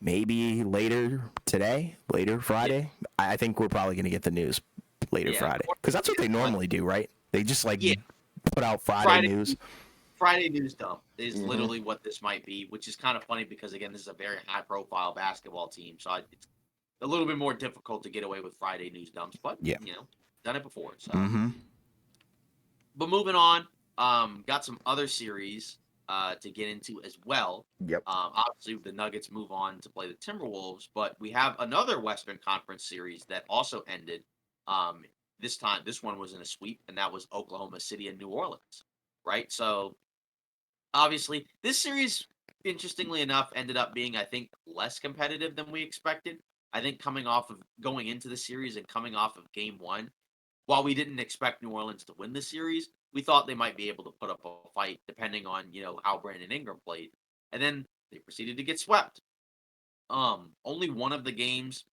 maybe later today, later Yeah, Friday. I think we're probably gonna get the news later yeah, Friday because that's what yeah, they normally do, right? They just like yeah. put out Friday Friday news. Friday news dump is Hmm. literally what this might be, which is kind of funny because again, this is a very high profile basketball team, so it's a little bit more difficult to get away with Friday news dumps, but Yeah. done it before. So, Hmm. but moving on, got some other series to get into as well. Yep. Obviously, the Nuggets move on to play the Timberwolves, but we have another Western Conference series that also ended. Um, this time, this one was in a sweep, and that was Oklahoma City and New Orleans, right? So obviously, this series, interestingly enough, ended up being, I think, less competitive than we expected. I think coming off of going into the series and coming off of game one, while we didn't expect New Orleans to win the series, we thought they might be able to put up a fight depending on, how Brandon Ingram played. And then they proceeded to get swept. Only one of the games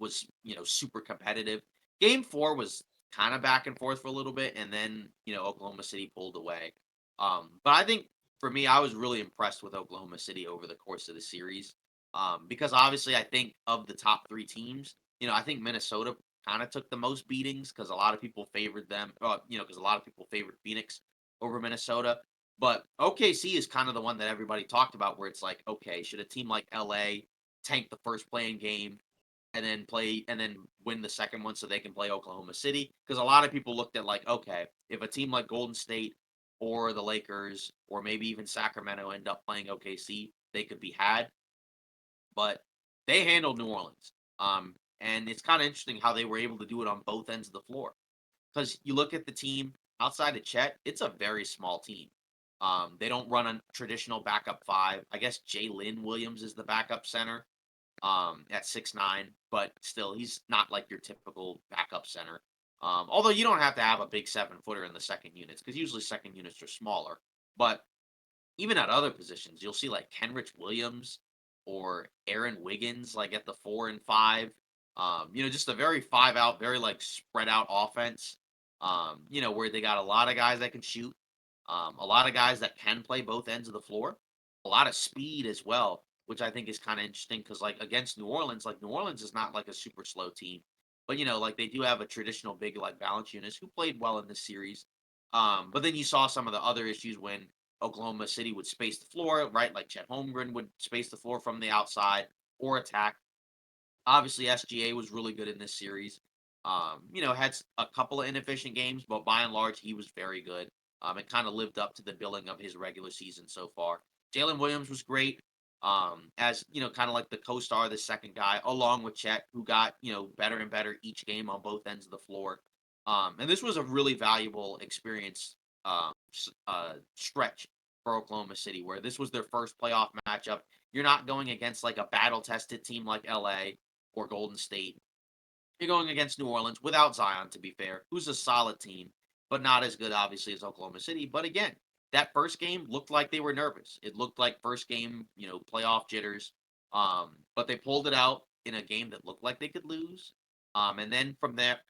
was, super competitive. Game 4 was kind of back and forth for a little bit and then, Oklahoma City pulled away. But I think for me I was really impressed with Oklahoma City over the course of the series. Because obviously I think of the top 3 teams, I think Minnesota kind of took the most beatings because a lot of people favored them. Because a lot of people favored Phoenix over Minnesota. But OKC is kind of the one that everybody talked about, where it's like, okay, should a team like LA tank the first playing game and then win the second one so they can play Oklahoma City? Because a lot of people looked at like, okay, if a team like Golden State or the Lakers or maybe even Sacramento end up playing OKC, they could be had. But they handled New Orleans. And it's kind of interesting how they were able to do it on both ends of the floor. Because you look at the team outside of Chet, it's a very small team. They don't run a traditional backup five. I guess Jalen Williams is the backup center at 6'9", but still, he's not like your typical backup center. Although you don't have to have a big 7-footer in the second units because usually second units are smaller. But even at other positions, you'll see like Kenrich Williams or Aaron Wiggins like at the 4 and 5. Just a very 5 out, very like spread out offense. Where they got a lot of guys that can shoot, a lot of guys that can play both ends of the floor, a lot of speed as well, which I think is kind of interesting because like against New Orleans, like New Orleans is not like a super slow team, but like they do have a traditional big like Valanciunas who played well in this series. But then you saw some of the other issues when Oklahoma City would space the floor, right? Like Chet Holmgren would space the floor from the outside or attack. Obviously, SGA was really good in this series. Had a couple of inefficient games, but by and large, he was very good. It kind of lived up to the billing of his regular season so far. Jalen Williams was great. As kind of like the co-star, the second guy, along with Chet, who got better and better each game on both ends of the floor. And this was a really valuable experience stretch for Oklahoma City, where this was their first playoff matchup. You're not going against like a battle-tested team like LA or Golden State. You're going against New Orleans without Zion, to be fair, who's a solid team, but not as good, obviously, as Oklahoma City. But again, that first game looked like they were nervous. It looked like first game, playoff jitters. But they pulled it out in a game that looked like they could lose. And then from that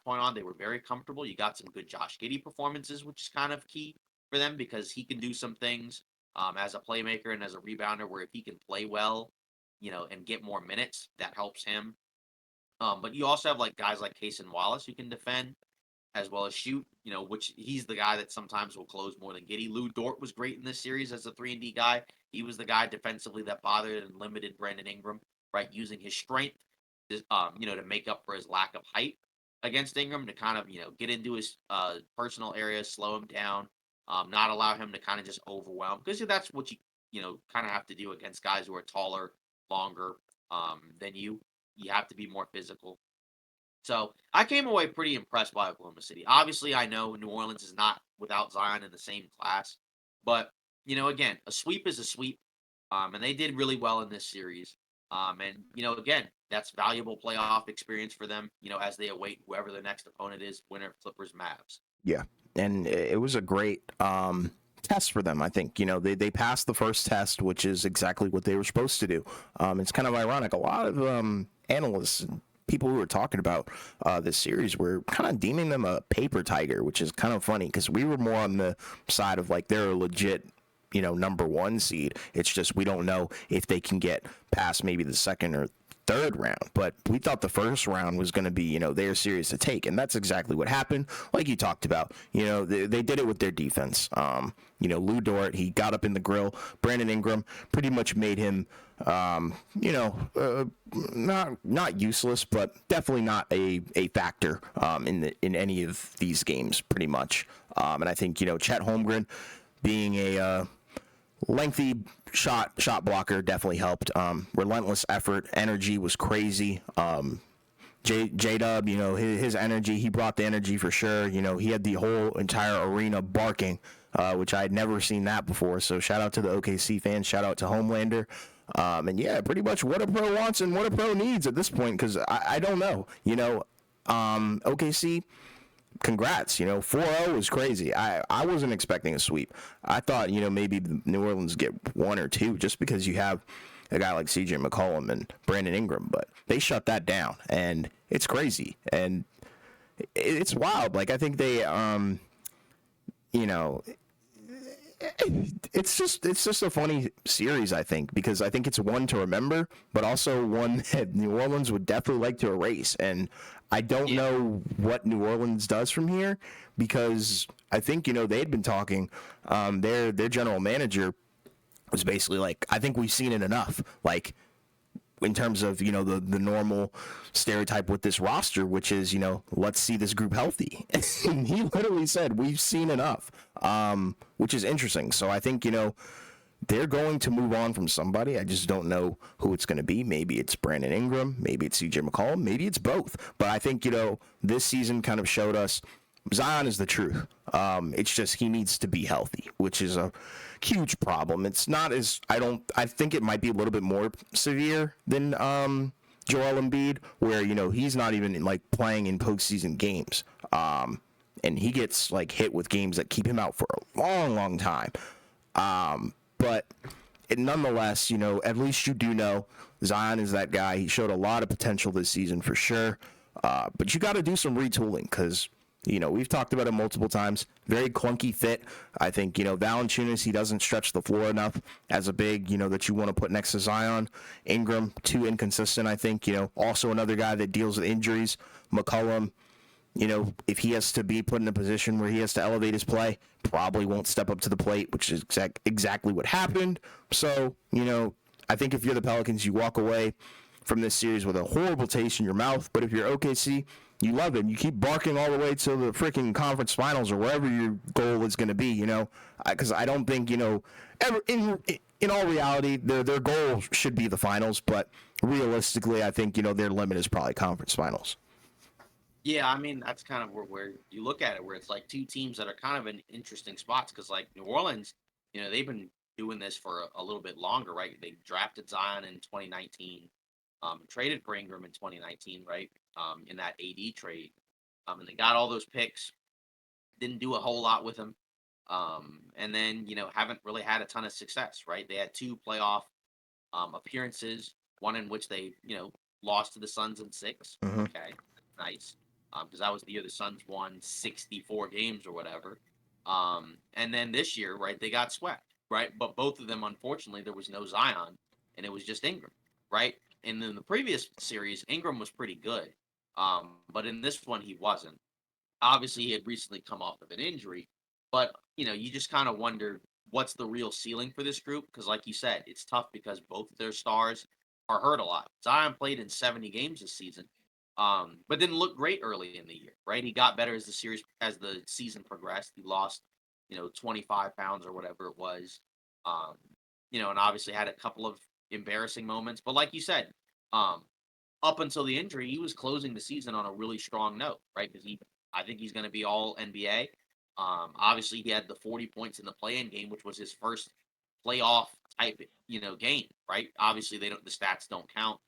point on, they were very comfortable. You got some good Josh Giddey performances, which is kind of key for them because he can do some things as a playmaker and as a rebounder where if he can play well, and get more minutes, that helps him. But you also have like guys like Cason Wallace who can defend as well as shoot, which he's the guy that sometimes will close more than Giddey. Lou Dort was great in this series as a 3-and-D guy. He was the guy defensively that bothered and limited Brandon Ingram, right? Using his strength, to make up for his lack of height against Ingram to kind of, get into his personal areas, slow him down, not allow him to kind of just overwhelm. Because that's what kind of have to do against guys who are taller, longer than you. You have to be more physical. So I came away pretty impressed by Oklahoma City. Obviously, I know New Orleans is not without Zion in the same class, but again, a sweep is a sweep, and they did really well in this series. And again, that's valuable playoff experience for them. As they await whoever their next opponent is, winner Clippers, Mavs. Yeah, and it was a great test for them. I think they passed the first test, which is exactly what they were supposed to do. It's kind of ironic. A lot of analysts and people who were talking about this series were kind of deeming them a paper tiger, which is kind of funny because we were more on the side of like they're a legit number one seed. It's just we don't know if they can get past maybe the second or third round, but we thought the first round was going to be their series to take, and that's exactly what happened. Like you talked about, they did it with their defense. Lou Dort, he got up in the grill. Brandon Ingram pretty much made him not useless, but definitely not a factor in any of these games pretty much. And I think Chet Holmgren being a lengthy shot blocker definitely helped. Relentless effort, energy was crazy. J Dub, his energy, he brought the energy for sure. He had the whole entire arena barking, which I had never seen that before. So shout out to the OKC fans, shout out to Homelander. And yeah, pretty much what a pro wants and what a pro needs at this point, because I don't know. OKC, congrats. 4-0 was crazy. I wasn't expecting a sweep. I thought, maybe New Orleans get one or two just because you have a guy like CJ McCollum and Brandon Ingram, but they shut that down, and it's crazy. And it's wild. Like, I think they, it's just a funny series, I think, because I think it's one to remember, but also one that New Orleans would definitely like to erase. And I don't Yeah. know what New Orleans does from here, because I think they had been talking. Their general manager was basically like, I think we've seen it enough. Like, in terms of the normal stereotype with this roster, which is let's see this group healthy. And he literally said we've seen enough, which is interesting. So I think they're going to move on from somebody. I just don't know who it's going to be. Maybe it's Brandon Ingram, maybe it's CJ McCollum, maybe it's both. But I think this season kind of showed us Zion is the truth. It's just he needs to be healthy, which is a huge problem. It's not as I think it might be a little bit more severe than Joel Embiid, where he's not even like playing in postseason games, and he gets like hit with games that keep him out for a long, long time. But nonetheless, at least you do know Zion is that guy. He showed a lot of potential this season for sure. But you got to do some retooling because we've talked about it multiple times. Very clunky fit. I think, Valanciunas, he doesn't stretch the floor enough as a big, that you want to put next to Zion. Ingram, too inconsistent, I think. Also another guy that deals with injuries. McCollum, if he has to be put in a position where he has to elevate his play, probably won't step up to the plate, which is exactly what happened. So, I think if you're the Pelicans, you walk away from this series with a horrible taste in your mouth. But if you're OKC, you love it. You keep barking all the way to the freaking conference finals or wherever your goal is going to be, because I don't think, ever in all reality, their goal should be the finals. But realistically, I think, their limit is probably conference finals. Yeah, I mean that's kind of where you look at it, where it's like two teams that are kind of in interesting spots because like New Orleans, they've been doing this for a little bit longer, right? They drafted Zion in 2019, traded for Ingram in 2019, right? In that AD trade, and they got all those picks. Didn't do a whole lot with them, and then haven't really had a ton of success, right? They had two playoff appearances, one in which they lost to the Suns in six. Mm-hmm. Okay, nice. Because that was the year the Suns won 64 games or whatever. And then this year, right, they got swept, right? But both of them, unfortunately, there was no Zion, and it was just Ingram, right? And in the previous series, Ingram was pretty good, but in this one, he wasn't. Obviously, he had recently come off of an injury, but you just kind of wonder what's the real ceiling for this group because, like you said, it's tough because both of their stars are hurt a lot. Zion played in 70 games this season, but didn't look great early in the year, right? He got better as the season progressed. He lost, 25 pounds or whatever it was, um, and obviously had a couple of embarrassing moments. But like you said, um, up until the injury, he was closing the season on a really strong note, right? Because I think he's going to be all NBA. Obviously, he had the 40 points in the play-in game, which was his first playoff type, game, right? Obviously, the stats don't count,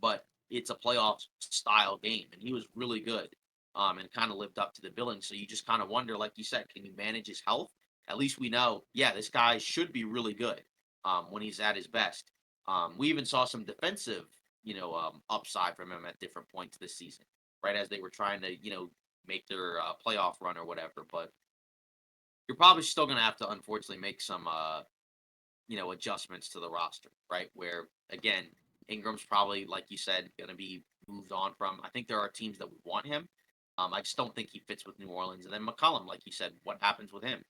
but it's a playoff style game, and he was really good, and kind of lived up to the billing. So you just kind of wonder, like you said, can he manage his health? At least we know, yeah, this guy should be really good when he's at his best. We even saw some defensive, upside from him at different points this season, right as they were trying to, make their playoff run or whatever. But you're probably still going to have to, unfortunately, make some, adjustments to the roster, right? Where again, Ingram's probably, like you said, going to be moved on from. I think there are teams that would want him. I just don't think he fits with New Orleans. And then McCollum, like you said, what happens with him?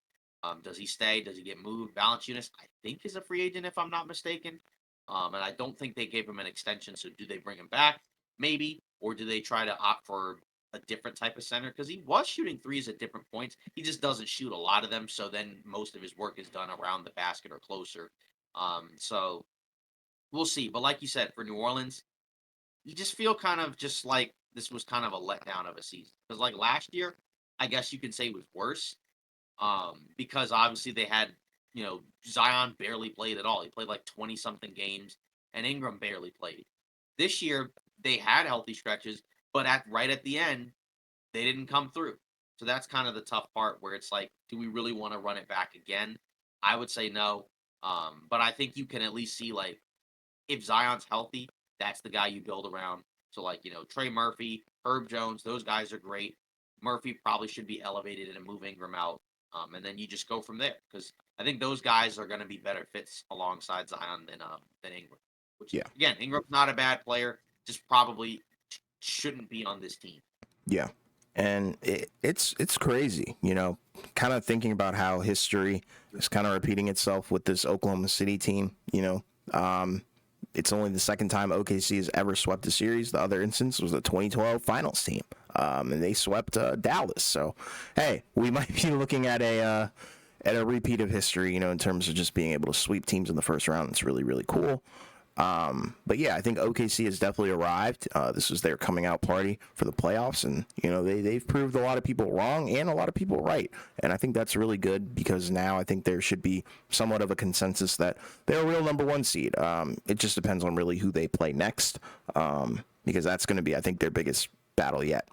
Does he stay? Does he get moved? Valanciunas, I think, is a free agent if I'm not mistaken. And I don't think they gave him an extension. So do they bring him back? Maybe, or do they try to opt for a different type of center? Because he was shooting threes at different points. He just doesn't shoot a lot of them. So then most of his work is done around the basket or closer. So we'll see. But like you said, for New Orleans, you just feel kind of just like this was kind of a letdown of a season. Because like last year, I guess you can say was worse. Because obviously they had, Zion barely played at all. He played like 20 something games, and Ingram barely played. This year they had healthy stretches, but right at the end, they didn't come through. So that's kind of the tough part where it's like, do we really want to run it back again? I would say no. But I think you can at least see like if Zion's healthy, that's the guy you build around. So like, Trey Murphy, Herb Jones, those guys are great. Murphy probably should be elevated and move Ingram out. And then you just go from there. Because I think those guys are going to be better fits alongside Zion than Ingram. Which Yeah. again, Ingram's not a bad player, just probably shouldn't be on this team. Yeah. And it's crazy, kind of thinking about how history is kind of repeating itself with this Oklahoma City team. It's only the second time OKC has ever swept a series. The other instance was the 2012 Finals team, and they swept Dallas. So, hey, we might be looking at a repeat of history, in terms of just being able to sweep teams in the first round. It's really, really cool. But yeah, I think OKC has definitely arrived. This was their coming out party for the playoffs, and they've proved a lot of people wrong and a lot of people right. And I think that's really good because now I think there should be somewhat of a consensus that they're a real number one seed. It just depends on really who they play next, because that's going to be, I think, their biggest battle yet.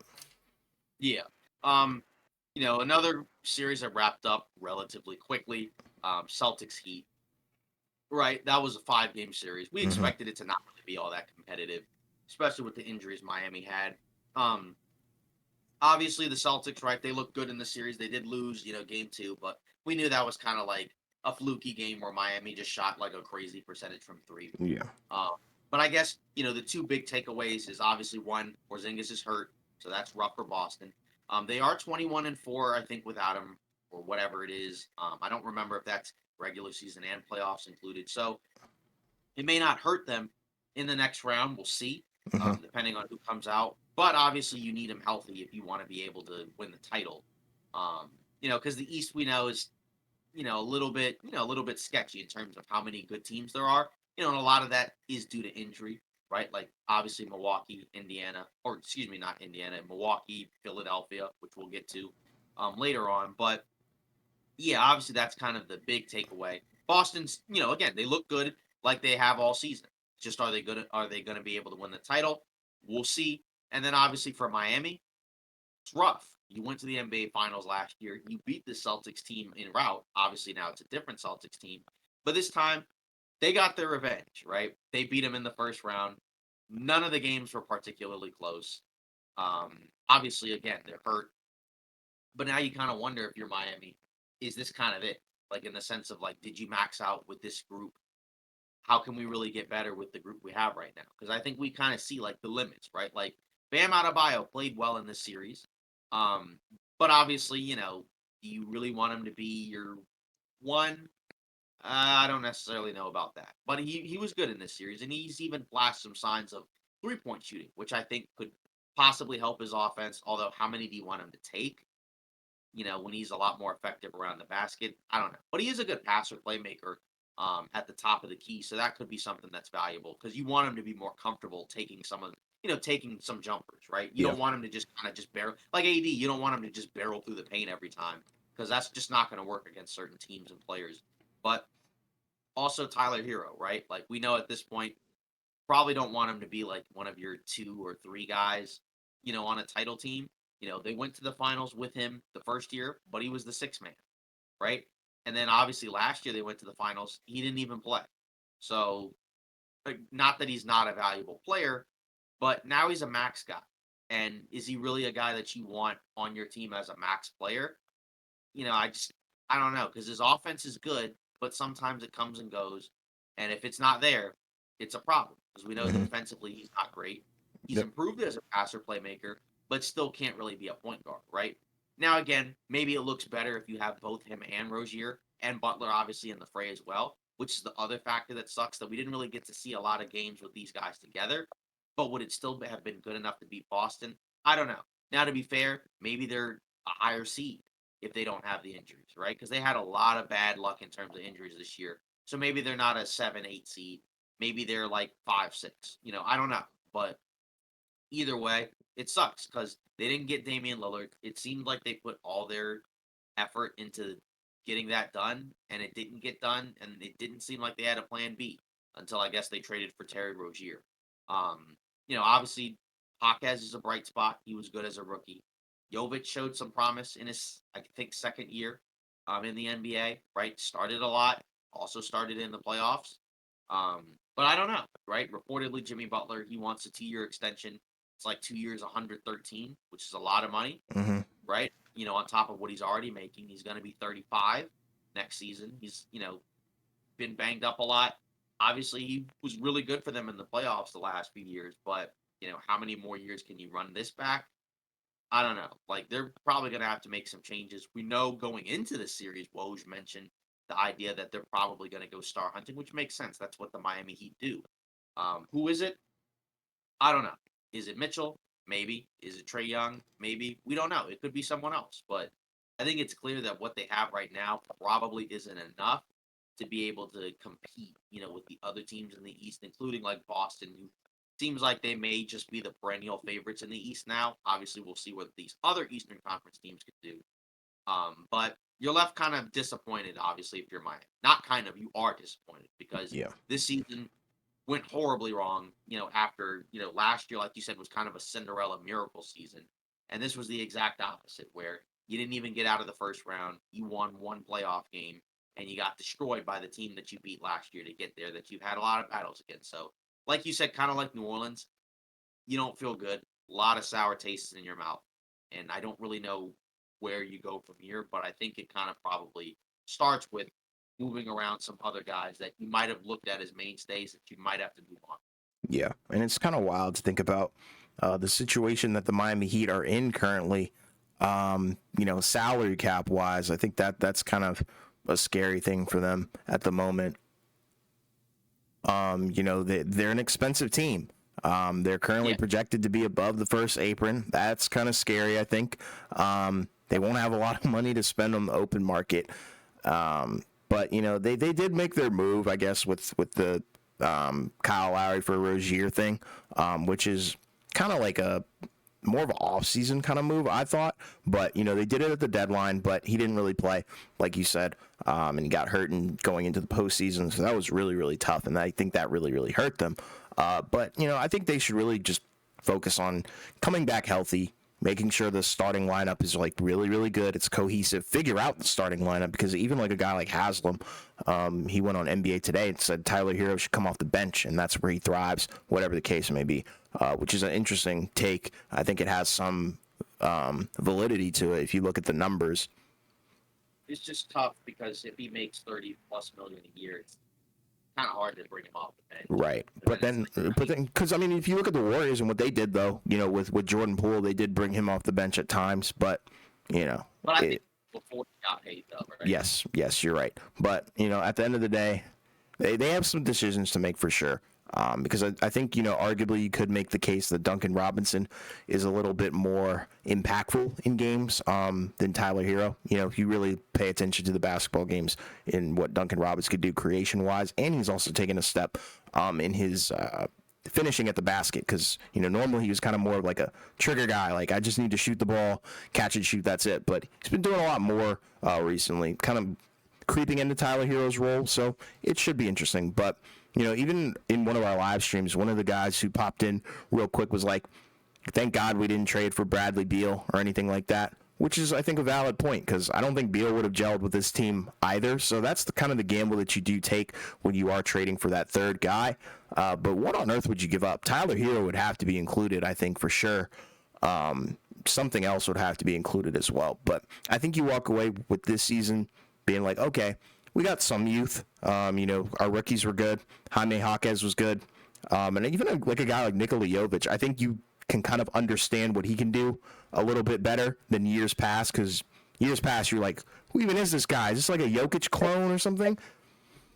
Yeah. Another series that wrapped up relatively quickly. Celtics Heat. Right, that was a 5-game series. We Mm-hmm. expected it to not really be all that competitive, especially with the injuries Miami had. Um, Obviously the Celtics, right? They looked good in the series. They did lose, game 2, but we knew that was kind of like a fluky game where Miami just shot like a crazy percentage from 3. Yeah. Um, but I guess the two big takeaways is obviously one, Porzingis is hurt, so that's rough for Boston. They are 21-4, I think, without him or whatever it is. I don't remember if that's regular season and playoffs included. So it may not hurt them in the next round. We'll see, Mm-hmm. depending on who comes out. But obviously, you need him healthy if you want to be able to win the title. Because the East we know is a little bit sketchy in terms of how many good teams there are. And a lot of that is due to injury, right? Like obviously Milwaukee, Indiana, or excuse me, not Indiana, Milwaukee, Philadelphia, which we'll get to later on. But yeah, obviously that's kind of the big takeaway. Boston's, again, they look good like they have all season. Just are they gonna be able to win the title? We'll see. And then obviously for Miami, it's rough. You went to the NBA Finals last year. You beat the Celtics team in route. Obviously now it's a different Celtics team, but this time they got their revenge, right? They beat them in the first round. None of the games were particularly close. Obviously, again, they're hurt, but now you kind of wonder if you're Miami, is this kind of it? Like in the sense of like, did you max out with this group? How can we really get better with the group we have right now? Because I think we kind of see like the limits, right? Like Bam Adebayo played well in this series, um, but obviously, do you really want him to be your one? I don't necessarily know about that, but he was good in this series, and he's even flashed some signs of 3-point shooting, which I think could possibly help his offense. Although, how many do you want him to take? When he's a lot more effective around the basket. I don't know. But he is a good passer, playmaker at the top of the key. So that could be something that's valuable because you want him to be more comfortable taking taking some jumpers, right? You Yeah. don't want him to just kind of just barrel like AD. You don't want him to just barrel through the paint every time because that's just not going to work against certain teams and players. But also Tyler Hero, right? Like we know at this point, probably don't want him to be like one of your 2 or 3 guys, on a title team. They went to the finals with him the first year, but he was the 6th man, right? And then obviously last year they went to the finals. He didn't even play. So, like, not that he's not a valuable player, but now he's a max guy. And is he really a guy that you want on your team as a max player? I don't know because his offense is good, but sometimes it comes and goes. And if it's not there, it's a problem because we know Mm-hmm. defensively he's not great. He's Yep. improved as a passer playmaker, but still can't really be a point guard, right? Now, again, maybe it looks better if you have both him and Rozier and Butler obviously in the fray as well, which is the other factor that sucks that we didn't really get to see a lot of games with these guys together. But would it still have been good enough to beat Boston? I don't know. Now, to be fair, maybe they're a higher seed if they don't have the injuries, right? Because they had a lot of bad luck in terms of injuries this year. So maybe they're not a 7, 8 seed. Maybe they're like 5, 6. I don't know. But either way, it sucks because they didn't get Damian Lillard. It seemed like they put all their effort into getting that done, and it didn't get done, and it didn't seem like they had a plan B until I guess they traded for Terry Rozier. Obviously, Hawkes is a bright spot. He was good as a rookie. Jovic showed some promise in his, I think, second year in the NBA, right? Started a lot, also started in the playoffs. But I don't know, right? Reportedly, Jimmy Butler, he wants a 2-year extension. It's like 2 years, 113, which is a lot of money, Mm-hmm. right? On top of what he's already making, he's going to be 35. next season. He's, been banged up a lot. Obviously, he was really good for them in the playoffs the last few years, but how many more years can you run this back? I don't know. Like they're probably going to have to make some changes. We know going into the series, Woj mentioned the idea that they're probably going to go star hunting, which makes sense. That's what the Miami Heat do. Who is it? I don't know. Is it Mitchell? Maybe. Is it Trey Young? Maybe. We don't know. It could be someone else. But I think it's clear that what they have right now probably isn't enough to be able to compete, with the other teams in the East, including like Boston, who seems like they may just be the perennial favorites in the East now. Obviously, we'll see what these other Eastern Conference teams could do. But you're left kind of disappointed, obviously, if you're Miami. Not kind of, you are disappointed because Yeah. this season went horribly wrong, after, last year, like you said, was kind of a Cinderella miracle season. And this was the exact opposite, where you didn't even get out of the first round. You won one playoff game, and you got destroyed by the team that you beat last year to get there, that you've had a lot of battles against. So, like you said, kind of like New Orleans, you don't feel good. A lot of sour tastes in your mouth. And I don't really know where you go from here, but I think it kind of probably starts with moving around some other guys that you might have looked at as mainstays that you might have to move on. Yeah, and it's kind of wild to think about the situation that the Miami Heat are in currently. Salary cap wise, I think that's kind of a scary thing for them at the moment. They're an expensive team. They're currently projected to be above the first apron. That's kind of scary, I think. They won't have a lot of money to spend on the open market. But they did make their move, I guess, with the Kyle Lowry for Rozier thing, which is kind of like a more of an off-season kind of move, I thought. But they did it at the deadline, but he didn't really play, like you said, and he got hurt and going into the postseason. So that was really, really tough, and I think that really, really hurt them. But I think they should really just focus on coming back healthy, making sure the starting lineup is like really, really good. It's cohesive. Figure out the starting lineup, because even like a guy like Haslam, he went on NBA Today and said Tyler Hero should come off the bench, and that's where he thrives, whatever the case may be, which is an interesting take. I think it has some validity to it if you look at the numbers. It's just tough because if he makes 30 plus million a year, it's kind of hard to bring him off the bench. Right. But then, because I mean, if you look at the Warriors and what they did, though, with Jordan Poole, they did bring him off the bench at times. But But I think before he got paid, though, right? Yes, you're right. But at the end of the day, they have some decisions to make for sure. Because I think, arguably you could make the case that Duncan Robinson is a little bit more impactful in games than Tyler Hero. If you really pay attention to the basketball games in what Duncan Robinson could do creation-wise, and he's also taken a step in his finishing at the basket, because, normally he was kind of more like a trigger guy. Like, I just need to shoot the ball, catch it, shoot, that's it. But he's been doing a lot more recently, kind of creeping into Tyler Hero's role, so it should be interesting. But even in one of our live streams, one of the guys who popped in real quick was like, thank God we didn't trade for Bradley Beal or anything like that, which is, I think, a valid point, because I don't think Beal would have gelled with this team either. So that's the kind of the gamble that you do take when you are trading for that third guy. But what on earth would you give up? Tyler Hero would have to be included, I think, for sure. Something else would have to be included as well. But I think you walk away with this season being like, okay, we got some youth. Our rookies were good. Jaime Jaquez was good. And even like a guy like Nikola Jovic, I think you can kind of understand what he can do a little bit better than years past, because years past you're like, who even is this guy? Is this like a Jokic clone or something?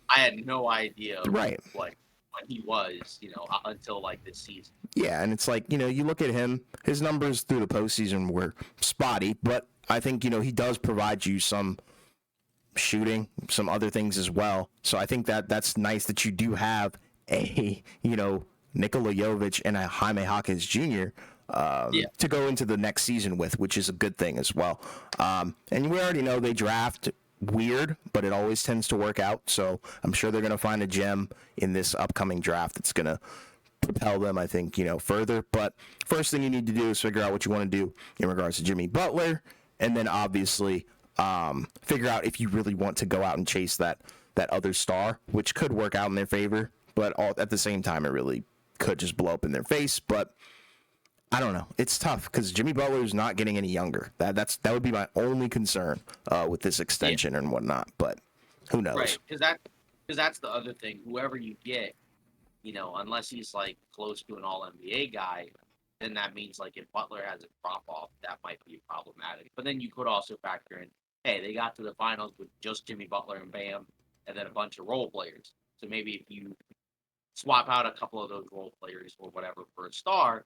I had no idea right. what he was, until like this season. Yeah, and it's like, you look at him, his numbers through the postseason were spotty, but I think, he does provide you some shooting, some other things as well. So I think that's nice that you do have a Nikola Jovic and a Jaime Jaquez Jr. To go into the next season with, which is a good thing as well. And we already know they draft weird, but it always tends to work out. So I'm sure they're going to find a gem in this upcoming draft that's going to propel them, I think, further. But first thing you need to do is figure out what you want to do in regards to Jimmy Butler, and then obviously figure out if you really want to go out and chase that other star, which could work out in their favor, but at the same time, it really could just blow up in their face. But I don't know. It's tough because Jimmy Butler is not getting any younger. That would be my only concern with this extension and whatnot. But Who knows? Right, because that's the other thing. Whoever you get, unless he's like close to an All NBA guy, then that means like if Butler has a drop off, that might be problematic. But then you could also factor in, hey, they got to the finals with just Jimmy Butler and Bam, and then a bunch of role players. So maybe if you swap out a couple of those role players or whatever for a star,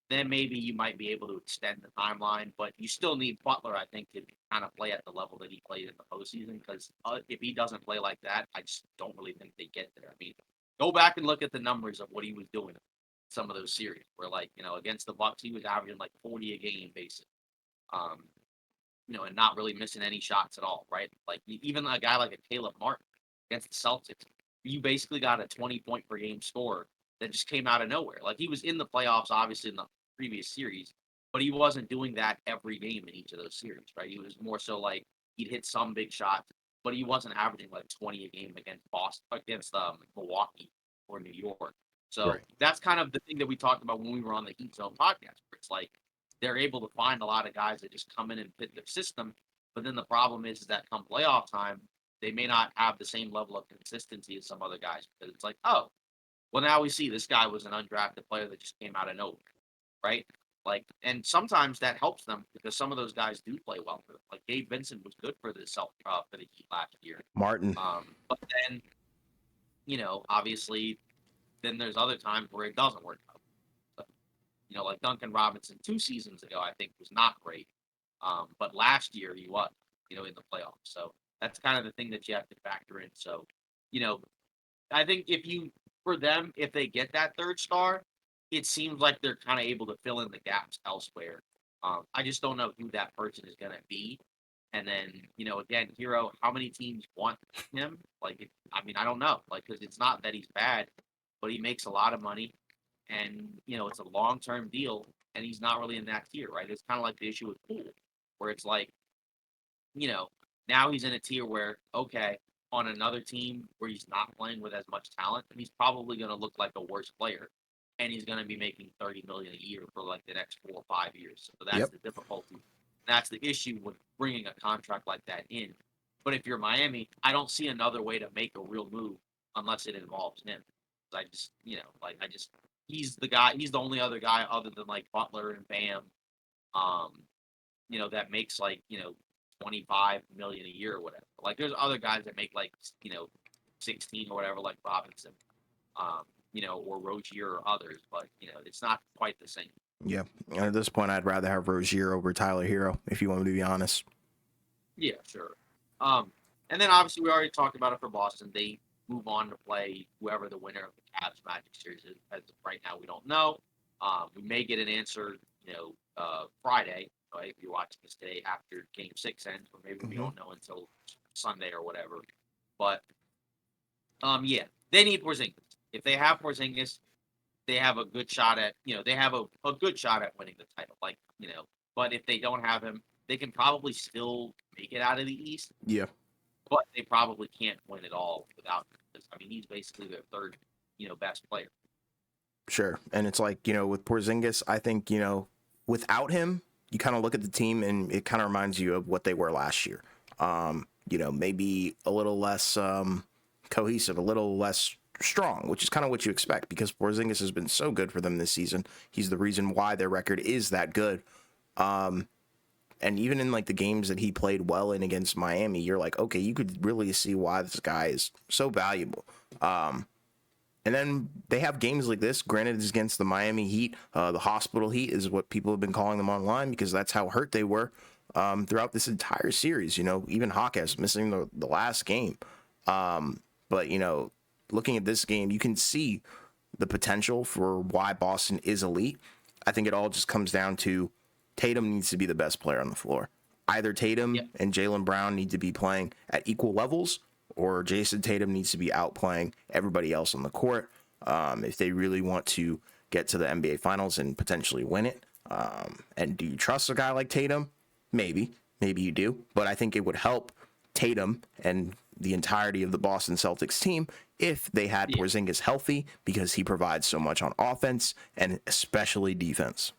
then maybe you might be able to extend the timeline. But you still need Butler, I think, to kind of play at the level that he played in the postseason. Because if he doesn't play like that, I just don't really think they get there. I mean, go back and look at the numbers of what he was doing in some of those series. Where like against the Bucks, he was averaging like 40 a game, basically. Um, and not really missing any shots at all, right? Like even a guy like a Caleb Martin against the Celtics, you basically got a 20-point per game scorer that just came out of nowhere. Like he was in the playoffs, obviously in the previous series, but he wasn't doing that every game in each of those series, right? He was more so like he'd hit some big shots, but he wasn't averaging like 20 a game against Boston, against Milwaukee or New York. So Right. that's kind of the thing that we talked about when we were on the Heat Zone podcast, where it's like they're able to find a lot of guys that just come in and fit their system. But then the problem is that come playoff time, they may not have the same level of consistency as some other guys because it's like, oh, well, now we see this guy was an undrafted player that just came out of nowhere, right? Like, and sometimes that helps them because some of those guys do play well for them. Like Gabe Vincent was good for for the Heat last year. Martin. But then, obviously, then there's other times where it doesn't work out. Like Duncan Robinson 2 seasons ago, I think was not great. But last year he was, in the playoffs. So that's kind of the thing that you have to factor in. So, you know, I think for them, if they get that third star, it seems like they're kind of able to fill in the gaps elsewhere. I just don't know who that person is going to be. And then, again, Hero, how many teams want him? Like, I mean, I don't know. Like, because it's not that he's bad, but he makes a lot of money, and it's a long-term deal, and he's not really in that tier, right? It's kind of like the issue with Poole, where it's like, you know, now he's in a tier where, okay, on another team where he's not playing with as much talent, he's probably going to look like a worse player, and he's going to be making 30 million a year for like the next 4 or 5 years. So that's Yep. the difficulty. That's the issue with bringing a contract like that in. But if you're Miami, I don't see another way to make a real move unless it involves him. I just, he's the guy. He's the only other guy other than like Butler and Bam, um, that makes like 25 million a year or whatever. Like there's other guys that make like 16 or whatever, like Robinson, or Rozier or others, but it's not quite the same. Yeah. And at this point, I'd rather have Rozier over Tyler Hero, if you want me to be honest. Yeah, sure. And then obviously we already talked about it for Boston. They move on to play whoever the winner of the Cavs Magic series is. As of right now, we don't know. We may get an answer, Friday. Right? If you're watching this today after Game 6 ends, or maybe we don't know until Sunday or whatever. But yeah, they need Porzingis. If they have Porzingis, they have a good shot at they have a good shot at winning the title. Like but if they don't have him, they can probably still make it out of the East, Yeah. but they probably can't win it all without him. Because, I mean, he's basically their third best player. Sure. And it's like, with Porzingis, I think, without him, you kind of look at the team and it kind of reminds you of what they were last year. Maybe a little less cohesive, a little less strong, which is kind of what you expect because Porzingis has been so good for them this season. He's the reason why their record is that good. And even in like the games that he played well in against Miami, you're like, okay, you could really see why this guy is so valuable. And then they have games like this. Granted, it's against the Miami Heat. The hospital Heat is what people have been calling them online because that's how hurt they were throughout this entire series. Even Hawkes missing the last game. But, looking at this game, you can see the potential for why Boston is elite. I think it all just comes down to Tatum needs to be the best player on the floor. Either Tatum and Jaylen Brown need to be playing at equal levels, or Jason Tatum needs to be outplaying everybody else on the court if they really want to get to the NBA Finals and potentially win it. And do you trust a guy like Tatum? Maybe you do. But I think it would help Tatum and the entirety of the Boston Celtics team if they had Porzingis healthy because he provides so much on offense and especially defense.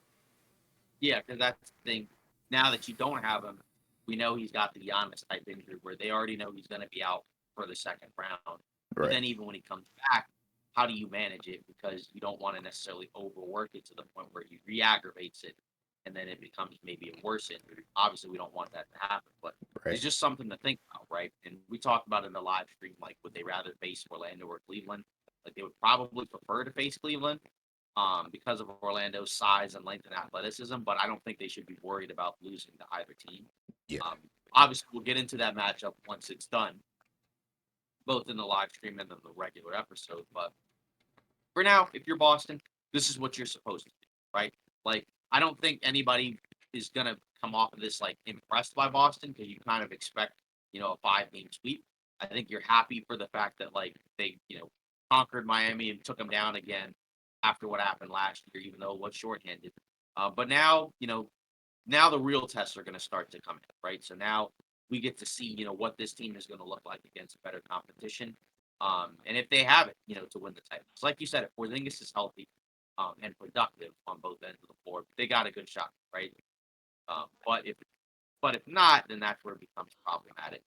Yeah, because that's the thing. Now that you don't have him, we know he's got the Giannis type injury where they already know he's going to be out for the second round. But Right. then even when he comes back, how do you manage it? Because you don't want to necessarily overwork it to the point where he re-aggravates it and then it becomes maybe a worse injury. Obviously, we don't want that to happen, but Right. it's just something to think about, right? And we talked about in the live stream, like, would they rather face Orlando or Cleveland? Like, they would probably prefer to face Cleveland because of Orlando's size and length and athleticism, but I don't think they should be worried about losing to either team. Yeah. Um, Obviously, we'll get into that matchup once it's done, both in the live stream and in the regular episode. But for now, if you're Boston, this is what you're supposed to do, right? Like, I don't think anybody is gonna come off of this like impressed by Boston because you kind of expect, a 5-game sweep. I think you're happy for the fact that like they, conquered Miami and took them down again after what happened last year, even though it was shorthanded. But now, now the real tests are going to start to come in, right? So now we get to see, what this team is going to look like against better competition. And if they have it, to win the titles. Like you said, if Porzingis is healthy and productive on both ends of the floor, they got a good shot, right? But if not, then that's where it becomes problematic.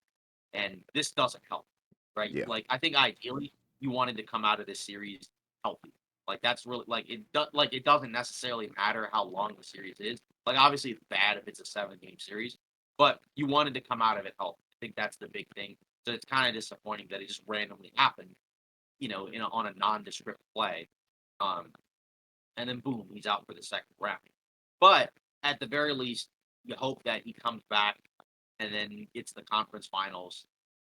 And this doesn't help, right? Yeah. Like I think ideally you wanted to come out of this series healthy. Like that's really like it doesn't necessarily matter how long the series is. Like obviously it's bad if it's a 7-game series, but you wanted to come out of it healthy. I think that's the big thing. So it's kind of disappointing that it just randomly happened, on a nondescript play. Um, and then boom, he's out for the second round. But at the very least, you hope that he comes back and then it's the conference finals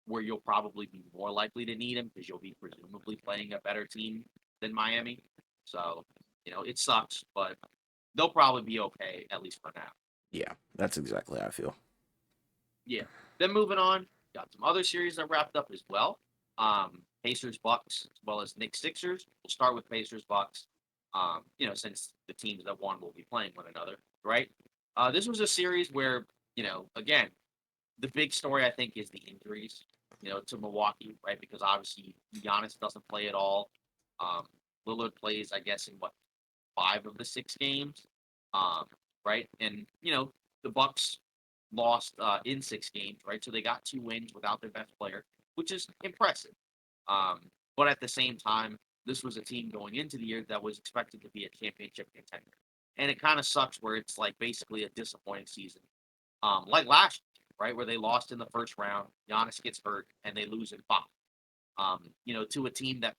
where you'll probably be more likely to need him because you'll be presumably playing a better team than Miami. So, it sucks, but they'll probably be okay, at least for now. Yeah. That's exactly how I feel. Yeah. Then moving on, got some other series that wrapped up as well. Pacers Bucks as well as Knicks Sixers. We'll start with Pacers Bucks. Since the teams that won will be playing one another, right? This was a series where, again, the big story I think is the injuries, to Milwaukee, right? Because obviously Giannis doesn't play at all. Um, Lillard plays, I guess, in what 5 of the 6 games, um, right? And the Bucks lost in 6 games, right? So they got 2 wins without their best player, which is impressive. Um, but at the same time, this was a team going into the year that was expected to be a championship contender, and it kind of sucks where it's like basically a disappointing season, like last year, right, where they lost in the first round. Giannis gets hurt, and they lose in 5. To a team that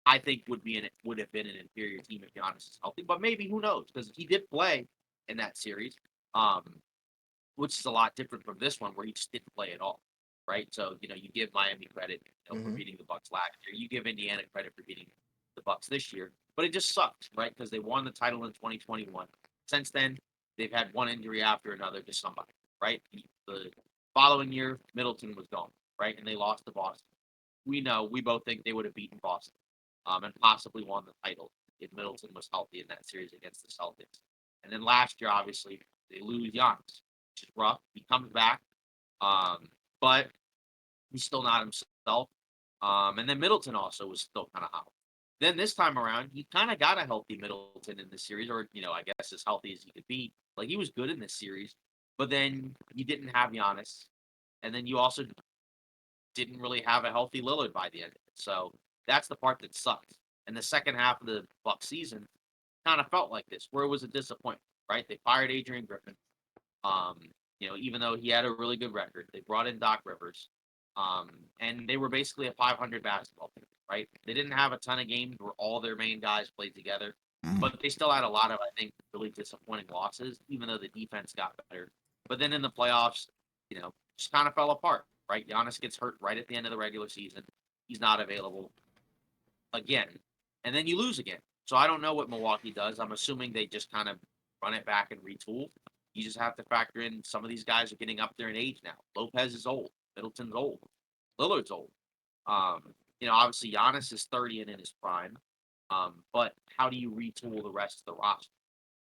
I think would have been an inferior team if Giannis is healthy, but maybe who knows? Because he did play in that series, um, which is a lot different from this one where he just didn't play at all, right? So you give Miami credit, for Hmm. beating the Bucks last year. You give Indiana credit for beating the Bucks this year, but it just sucks, right? Because they won the title in 2021. Since then, they've had one injury after another to somebody, right? The following year, Middleton was gone, right, and they lost to Boston. We both think they would have beaten Boston, and possibly won the title if Middleton was healthy in that series against the Celtics. And then last year, obviously, they lose Giannis, which is rough. He comes back, but he's still not himself. And then Middleton also was still kind of out. Then this time around, he kind of got a healthy Middleton in this series, or I guess as healthy as he could be. Like he was good in this series, but then you didn't have Giannis, and then you also didn't really have a healthy Lillard by the end of it. So that's the part that sucked. And the second half of the Bucks season kind of felt like this, where it was a disappointment, right? They fired Adrian Griffin. Um, even though he had a really good record, they brought in Doc Rivers. And they were basically a 500 basketball team, right? They didn't have a ton of games where all their main guys played together, Hmm. but they still had a lot of, I think, really disappointing losses, even though the defense got better. But then in the playoffs, just kind of fell apart, right? Giannis gets hurt right at the end of the regular season. He's not available again. And then you lose again. So I don't know what Milwaukee does. I'm assuming they just kind of run it back and retool. You just have to factor in some of these guys are getting up there in age now. Lopez is old. Middleton's old. Lillard's old. Obviously Giannis is 30 and in his prime. But how do you retool the rest of the roster?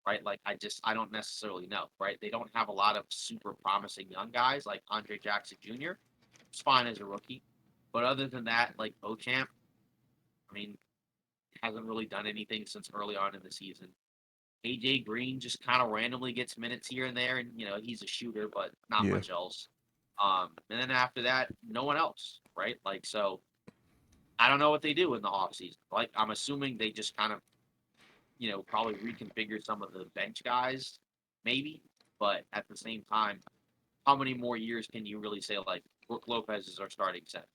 Right? Like I don't necessarily know, right? They don't have a lot of super promising young guys like Andre Jackson Jr. It's fine as a rookie. But other than that, like Beauchamp, I mean, hasn't really done anything since early on in the season. AJ Green just kind of randomly gets minutes here and there, and he's a shooter, but not Yeah. much else. And then after that, no one else. right? Like, so I don't know what they do in the offseason. Like, I'm assuming they just kind of, probably reconfigure some of the bench guys, maybe. But at the same time, how many more years can you really say, like, Brook Lopez is our starting center?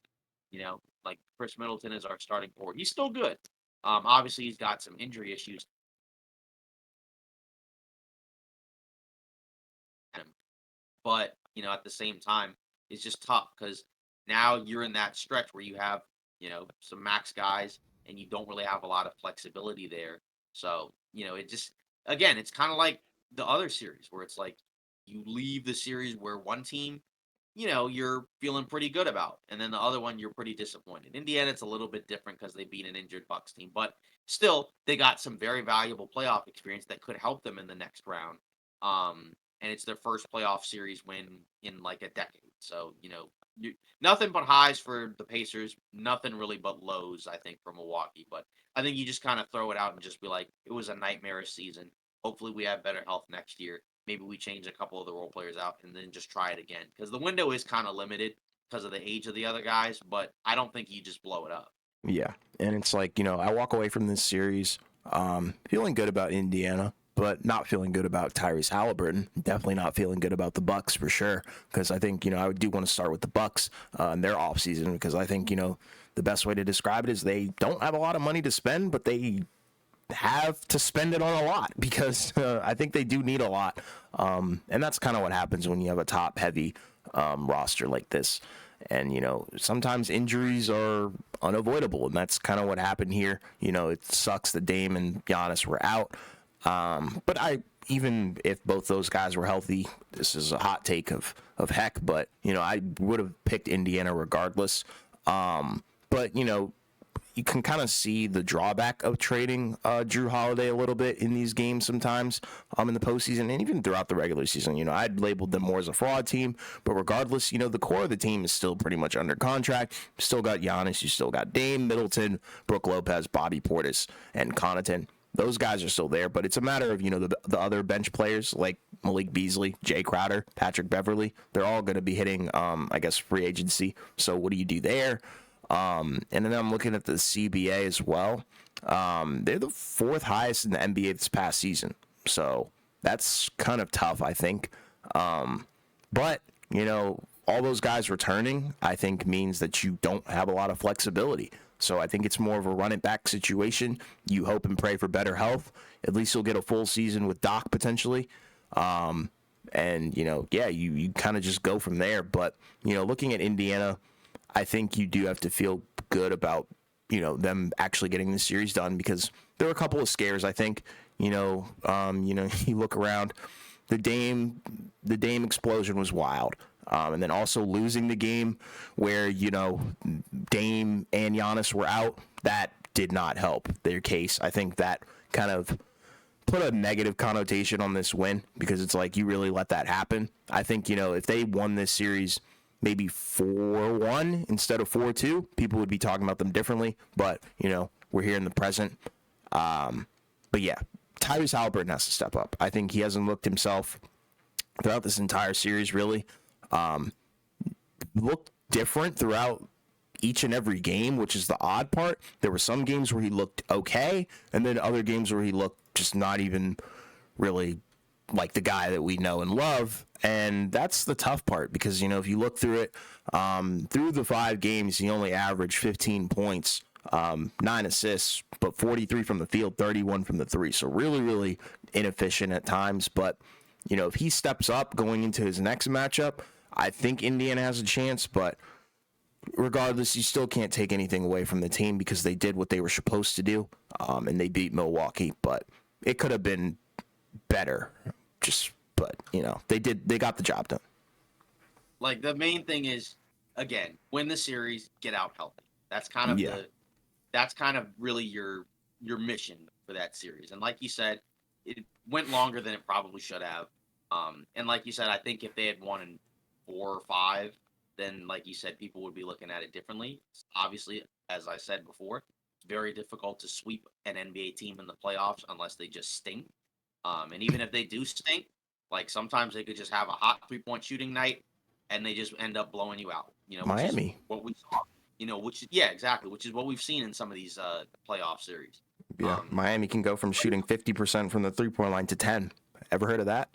Like Chris Middleton is our starting forward. He's still good. Obviously, he's got some injury issues. But, at the same time, it's just tough because now you're in that stretch where you have, some max guys and you don't really have a lot of flexibility there. So, it just, again, it's kind of like the other series where it's like you leave the series where one team, you're feeling pretty good about, and then the other one you're pretty disappointed. Indiana, it's a little bit different because they beat an injured Bucks team, but still, they got some very valuable playoff experience that could help them in the next round. And it's their first playoff series win in like a decade. So, nothing but highs for the Pacers, nothing really but lows, I think, for Milwaukee. But I think you just kind of throw it out and just be like, it was a nightmarish season. Hopefully, we have better health next year. Maybe we change a couple of the role players out and then just try it again. Because the window is kind of limited because of the age of the other guys, but I don't think you just blow it up. Yeah, and it's like, I walk away from this series feeling good about Indiana, but not feeling good about Tyrese Halliburton. Definitely not feeling good about the Bucks for sure, because I think, I do want to start with the Bucks in their offseason, because I think, the best way to describe it is they don't have a lot of money to spend, but they have to spend it on a lot, because I think they do need a lot. And that's kind of what happens when you have a top heavy roster like this. And, sometimes injuries are unavoidable, and that's kind of what happened here. It sucks that Dame and Giannis were out. But even if both those guys were healthy, this is a hot take of heck, but, I would have picked Indiana regardless. But, you can kind of see the drawback of trading Drew Holiday a little bit in these games sometimes in the postseason and even throughout the regular season. I'd labeled them more as a fraud team, but regardless, the core of the team is still pretty much under contract. You still got Giannis, you still got Dame, Middleton, Brook Lopez, Bobby Portis, and Connaughton. Those guys are still there, but it's a matter of, the other bench players like Malik Beasley, Jay Crowder, Patrick Beverly. They're all going to be hitting, I guess, free agency. So what do you do there? And then I'm looking at the CBA as well. They're the fourth highest in the NBA this past season. So that's kind of tough, I think. But, all those guys returning, I think, means that you don't have a lot of flexibility. So I think it's more of a run it back situation. You hope and pray for better health. At least you'll get a full season with Doc potentially. And, you kind of just go from there. But, looking at Indiana, I think you do have to feel good about, them actually getting the series done, because there were a couple of scares, I think. You look around, the Dame explosion was wild. And then also losing the game where, Dame and Giannis were out, that did not help their case. I think that kind of put a negative connotation on this win, because it's like you really let that happen. I think, if they won this series maybe 4-1 instead of 4-2, people would be talking about them differently. But, we're here in the present. But yeah, Tyrese Halliburton has to step up. I think he hasn't looked himself throughout this entire series, really. Looked different throughout each and every game, which is the odd part. There were some games where he looked okay, and then other games where he looked just not even really like the guy that we know and love. And that's the tough part, because, if you look through it, through the 5 games, he only averaged 15 points, 9 assists, but 43 from the field, 31 from the 3. So really, really inefficient at times. But, if he steps up going into his next matchup, I think Indiana has a chance. But regardless, you still can't take anything away from the team, because they did what they were supposed to do, and they beat Milwaukee. But it could have been better. But they got the job done. Like, the main thing is, again, win the series, get out healthy. That's kind of that's kind of really your mission for that series. And like you said, it went longer than it probably should have. And like you said, I think if they had won in 4 or 5, then like you said, people would be looking at it differently. Obviously, as I said before, it's very difficult to sweep an NBA team in the playoffs unless they just stink. And even if they do stink, like sometimes they could just have a hot 3-point shooting night and they just end up blowing you out. which is Miami. what we saw. Yeah, exactly, which is what we've seen in some of these playoff series. Yeah, Um, Miami can go from shooting 50% from the 3-point line to 10. Ever heard of that?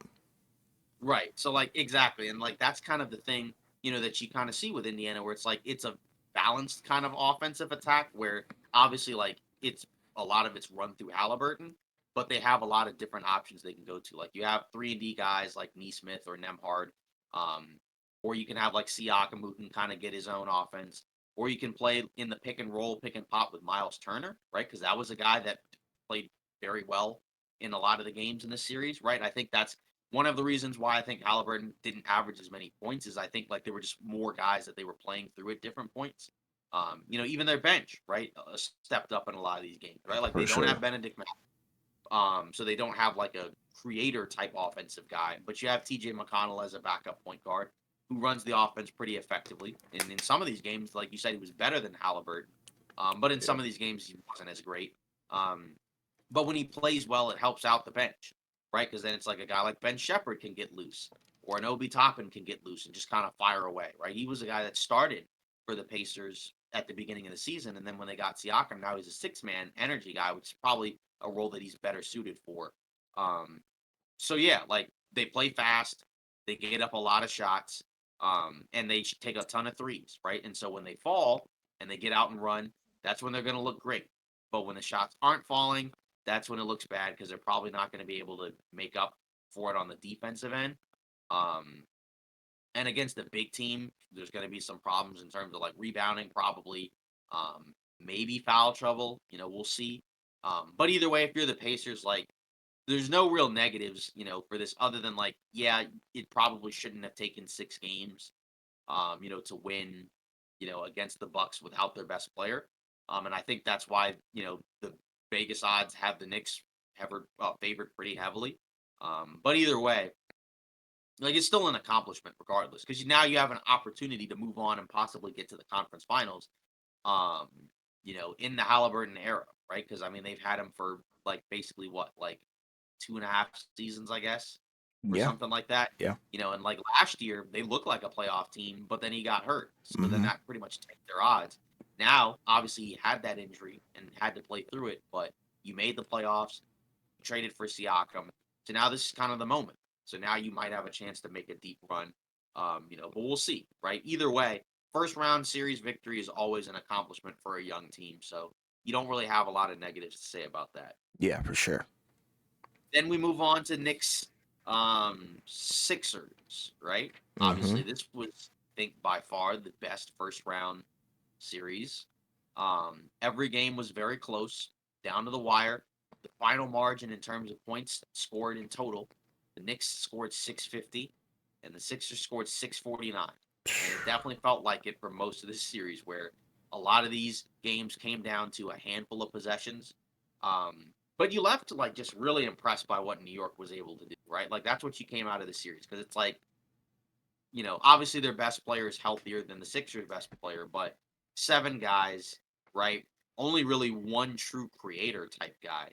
right. So like exactly, and like that's kind of the thing, that you kind of see with Indiana, where it's like it's a balanced kind of offensive attack, where obviously like it's a lot of it's run through Halliburton, but they have a lot of different options they can go to. Like you have 3-and-D guys like Neesmith or Nemhard, um, or you can have like Siakam who can kind of get his own offense, or you can play in the pick and roll, pick and pop with Miles Turner, right? Because that was a guy that played very well in a lot of the games in this series, right? And I think that's one of the reasons why I think Halliburton didn't average as many points is I think like there were just more guys that they were playing through at different points. Even their bench, right, stepped up in a lot of these games, right? Like For they don't sure. have Benedict, so they don't have like a creator type offensive guy, but you have T.J. McConnell as a backup point guard who runs the offense pretty effectively. And in some of these games, like you said, he was better than Halliburton, but in some of these games he wasn't as great. Um, but when he plays well, it helps out the bench, right? Because then it's like a guy like Ben Shepherd can get loose, or an Obi Toppin can get loose and just kind of fire away, right? He was a guy that started for the Pacers at the beginning of the season, and then when they got Siakam, now he's a six-man energy guy, which is probably a role that he's better suited for. Um, so yeah, like they play fast, they get up a lot of shots, and they take a ton of threes, right? And so when they fall and they get out and run, that's when they're going to look great. But when the shots aren't falling, that's when it looks bad because they're probably not going to be able to make up for it on the defensive end. Um, and against the big team, there's going to be some problems in terms of like rebounding, probably, maybe foul trouble. We'll see. But either way, if you're the Pacers, like there's no real negatives, for this other than like, yeah, it probably shouldn't have taken 6 games, to win, against the Bucks without their best player. And I think that's why, the Vegas odds have the Knicks favored pretty heavily. But either way, like it's still an accomplishment regardless, because now you have an opportunity to move on and possibly get to the conference finals. Um, in the Halliburton era, right? Because I mean they've had him for like basically what, like 2.5 seasons, I guess, or Yeah. something like that. Yeah. And like last year they looked like a playoff team, but then he got hurt, so then Mm-hmm. that pretty much tanked their odds. Now, obviously, he had that injury and had to play through it, but you made the playoffs, traded for Siakam, so now this is kind of the moment. So now you might have a chance to make a deep run, but we'll see, right? Either way, first round series victory is always an accomplishment for a young team, so you don't really have a lot of negatives to say about that. Yeah, for sure. Then we move on to Knicks Sixers, right? Mm-hmm. Obviously, this was I think by far the best first round series. Every game was very close, down to the wire. The final margin in terms of points scored in total, the Knicks scored 650 and the Sixers scored 649. And it definitely felt like it for most of this series, where a lot of these games came down to a handful of possessions. But you left like just really impressed by what New York was able to do, right? Like that's what you came out of the series, because it's like, obviously their best player is healthier than the Sixers' best player, but 7 guys, right? Only really one true creator type guy.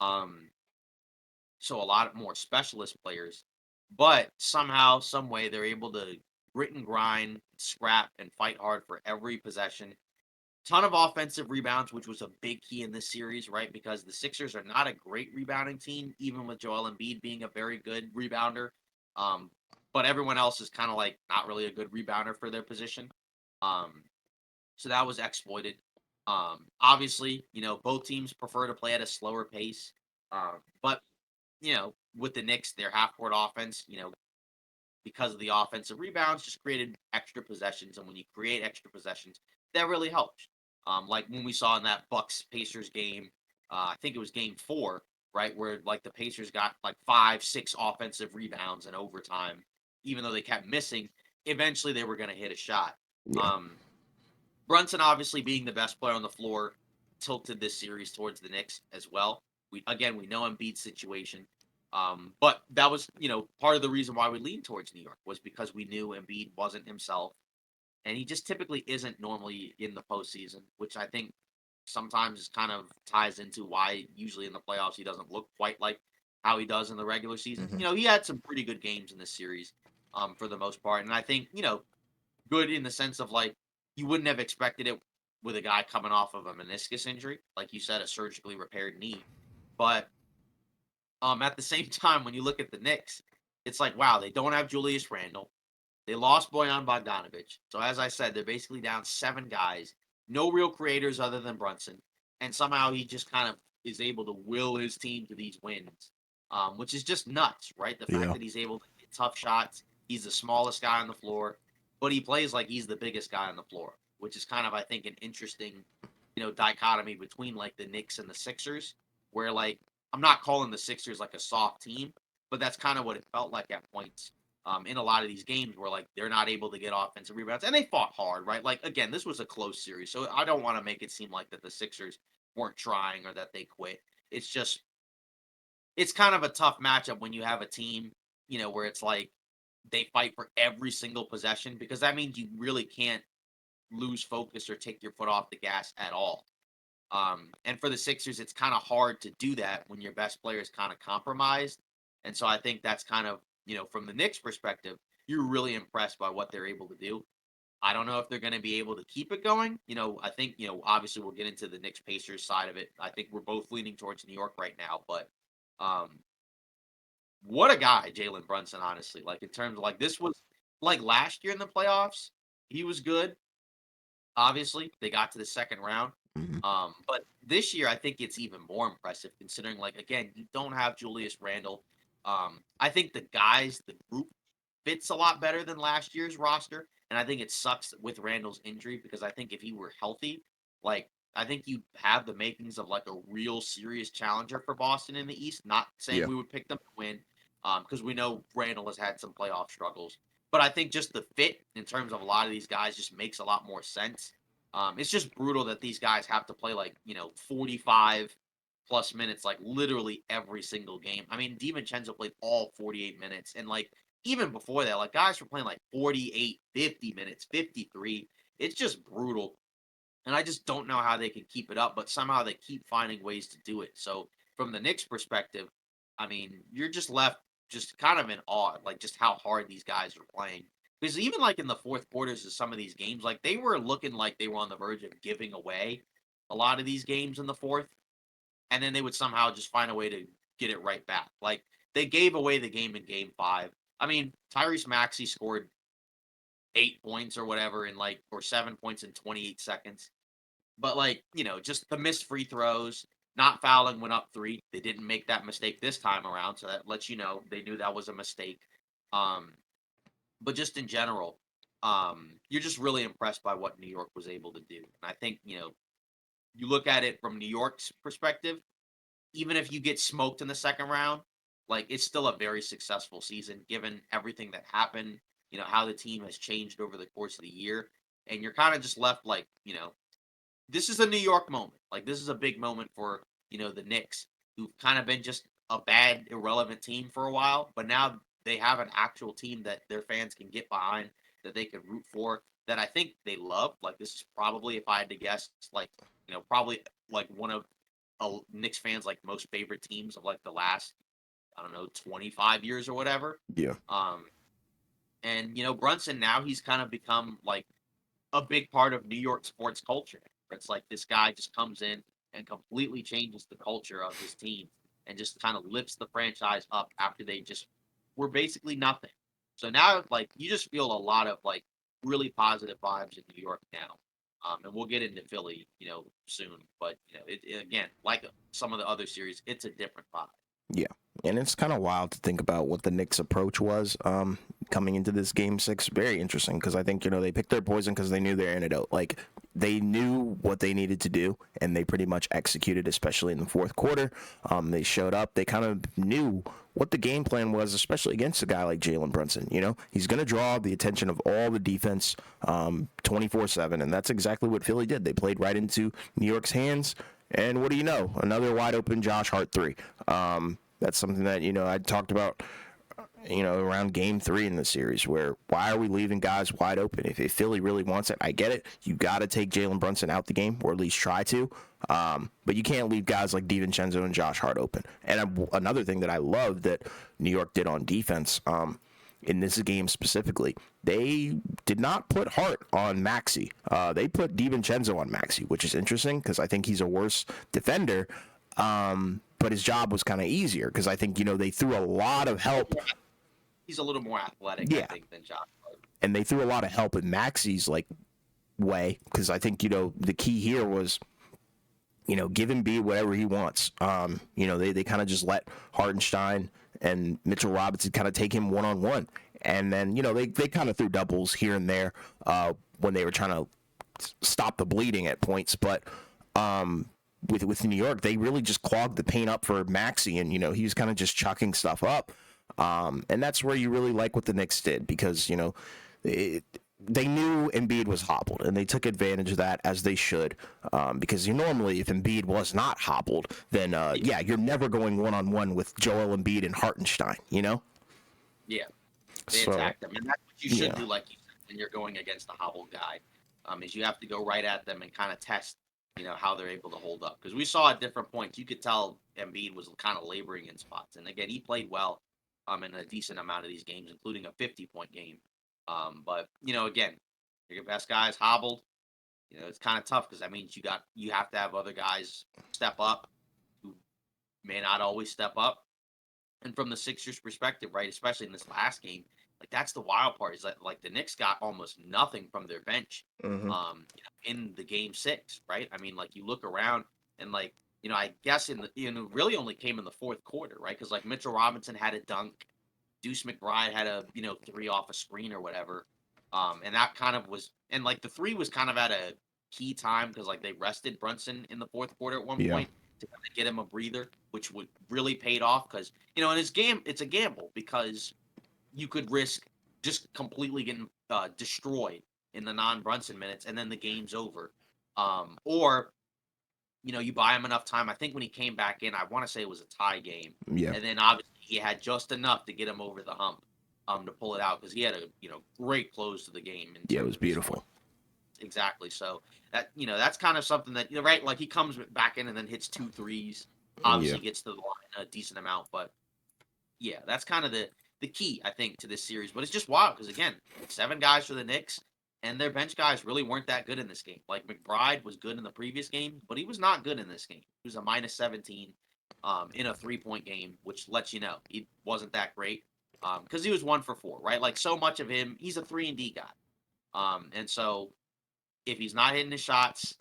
Um, so a lot more specialist players, but somehow, some way, they're able to grit and grind, scrap, and fight hard for every possession. Ton of offensive rebounds, which was a big key in this series, right? Because the Sixers are not a great rebounding team, even with Joel Embiid being a very good rebounder. Um, but everyone else is kind of like not really a good rebounder for their position. Um, so that was exploited. Obviously, both teams prefer to play at a slower pace. But with the Knicks, their half court offense, because of the offensive rebounds, just created extra possessions. And when you create extra possessions, that really helps. Like when we saw in that Bucks Pacers game, I think it was game 4, right, where like the Pacers got like 5, 6 offensive rebounds in overtime, even though they kept missing. Eventually, they were going to hit a shot. Yeah. Um, Brunson, obviously being the best player on the floor, tilted this series towards the Knicks as well. We know Embiid's situation, but that was part of the reason why we leaned towards New York, was because we knew Embiid wasn't himself, and he just typically isn't normally in the postseason, which I think sometimes kind of ties into why usually in the playoffs he doesn't look quite like how he does in the regular season. Mm-hmm. He had some pretty good games in this series, for the most part, and I think good in the sense of like you wouldn't have expected it with a guy coming off of a meniscus injury, like you said, a surgically repaired knee. But at the same time, when you look at the Knicks, it's like, wow, they don't have Julius Randle. They lost Bojan Bogdanovic. So as I said, they're basically down 7 guys, no real creators other than Brunson, and somehow he just kind of is able to will his team to these wins, which is just nuts, right? The fact Yeah. that he's able to hit tough shots. He's the smallest guy on the floor, but he plays like he's the biggest guy on the floor, which is kind of, I think, an interesting, dichotomy between like the Knicks and the Sixers, where like I'm not calling the Sixers like a soft team, but that's kind of what it felt like at points in a lot of these games where like they're not able to get offensive rebounds, and they fought hard, right? Like again, this was a close series, so I don't want to make it seem like that the Sixers weren't trying or that they quit. It's just it's kind of a tough matchup when you have a team, where it's like they fight for every single possession because that means you really can't lose focus or take your foot off the gas at all. And for the Sixers, it's kind of hard to do that when your best player is kind of compromised. And so I think that's kind of, from the Knicks perspective, you're really impressed by what they're able to do. I don't know if they're going to be able to keep it going. I think, obviously we'll get into the Knicks Pacers side of it. I think we're both leaning towards New York right now, but um, what a guy, Jalen Brunson, honestly. Like in terms of like this was like last year in the playoffs, he was good. Obviously, they got to the second round. Mhm. But this year, I think it's even more impressive considering, like, again, you don't have Julius Randle. I think the group fits a lot better than last year's roster. And I think it sucks with Randall's injury because I think if he were healthy, like, I think you have the makings of like a real serious challenger for Boston in the East. Not saying Yeah. we would pick them to win, because we know Randall has had some playoff struggles. But I think just the fit in terms of a lot of these guys just makes a lot more sense. It's just brutal that these guys have to play like 45 plus minutes, like literally every single game. I mean, DiVincenzo played all 48 minutes, and like even before that, like guys were playing like 48, 50 minutes, 53. It's just brutal, and I just don't know how they can keep it up, but somehow they keep finding ways to do it. So from the Knicks' perspective, I mean, you're just left just kind of in awe, like just how hard these guys are playing. Because even like in the fourth quarters of some of these games, like they were looking like they were on the verge of giving away a lot of these games in the fourth, and then they would somehow just find a way to get it right back. Like they gave away the game in game five. I mean, Tyrese Maxey scored 8 points or whatever in like or 7 points in 28 seconds. But like, just the missed free throws, not fouling when up three. They didn't make that mistake this time around, so that lets you know they knew that was a mistake. Um, but just in general, you're just really impressed by what New York was able to do. And I think, you look at it from New York's perspective, even if you get smoked in the second round, like it's still a very successful season given everything that happened, how the team has changed over the course of the year. And you're kind of just left like, this is a New York moment. Like this is a big moment for, the Knicks, who've kind of been just a bad, irrelevant team for a while, but now they have an actual team that their fans can get behind, that they can root for, that I think they love. Like this is probably, if I had to guess, like, probably like one of Knicks fans like most favorite teams of like the last, I don't know, 25 years or whatever. Yeah. Um, and Brunson now he's kind of become like a big part of New York sports culture. It's like this guy just comes in and completely changes the culture of his team and just kind of lifts the franchise up after they just were basically nothing. So now, like, you just feel a lot of like really positive vibes in New York now. And we'll get into Philly, soon. But again, like some of the other series, it's a different vibe. Yeah. And it's kind of wild to think about what the Knicks' approach was coming into this game six. Very interesting because I think, they picked their poison because they knew their antidote. Like, they knew what they needed to do, and they pretty much executed, especially in the fourth quarter. They showed up. They kind of knew what the game plan was, especially against a guy like Jalen Brunson. He's going to draw the attention of all the defense 24/7, and that's exactly what Philly did. They played right into New York's hands, and what do you know? Another wide open Josh Hart three. That's something that, I talked about, around game three in the series, where why are we leaving guys wide open? If Philly really wants it, I get it. You got to take Jalen Brunson out the game, or at least try to. But you can't leave guys like DiVincenzo and Josh Hart open. And another thing that I love that New York did on defense, in this game specifically, they did not put Hart on Maxi. They put DiVincenzo on Maxi, which is interesting because I think he's a worse defender. But his job was kind of easier because I think, they threw a lot of help. He's a little more athletic, I Yeah. think, than Josh Hart. And they threw a lot of help in Maxi's way because I think, the key here was, give Embiid whatever he wants. They kind of just let Hartenstein and Mitchell Robinson kind of take him one-on-one. And then, they kind of threw doubles here and there when they were trying to stop the bleeding at points. But with New York, they really just clogged the paint up for Maxey, and, he was kind of just chucking stuff up. And that's where you really like what the Knicks did because, they knew Embiid was hobbled, and they took advantage of that as they should. Because normally, if Embiid was not hobbled, then you're never going one-on-one with Joel Embiid and Hartenstein. Yeah, they So, attack them, and that's what you should yeah. do, like you said, when you're going against a hobbled guy. Is you have to go right at them and kind of test, how they're able to hold up. Because we saw at different points, you could tell Embiid was kind of laboring in spots, and again, he played well, in a decent amount of these games, including a 50-point game. But again, your best guy is hobbled. It's kind of tough because that means you have to have other guys step up who may not always step up. And from the Sixers' perspective, right, especially in this last game, like that's the wild part is that like the Knicks got almost nothing from their bench, Mm-hmm. in the game six, right? I mean, like you look around and like I guess in the really only came in the fourth quarter, right? Because like Mitchell Robinson had a dunk, Deuce McBride had a three off a screen or whatever, and that kind of was and like the three was kind of at a key time because like they rested Brunson in the fourth quarter at one Yeah. point to kind of get him a breather, which would really paid off because in his game it's a gamble because you could risk just completely getting destroyed in the non-Brunson minutes and then the game's over, or you buy him enough time. I think when he came back in, I want to say it was a tie game, Yeah. and then obviously he had just enough to get him over the hump, to pull it out because he had a great close to the game in Yeah, it terms was of his scoring. beautiful. Exactly. So that that's kind of something that right, like he comes back in and then hits two threes. Yeah. Obviously gets to the line a decent amount, but yeah, that's kind of the key I think to this series. But it's just wild because again, 7 guys for the Knicks, and their bench guys really weren't that good in this game. Like McBride was good in the previous game, but he was not good in this game. He was a minus 17 in a 3-point game, which lets you know he wasn't that great because he was 1 for 4, right? Like so much of him, he's a 3-and-D guy, and so if he's not hitting his shots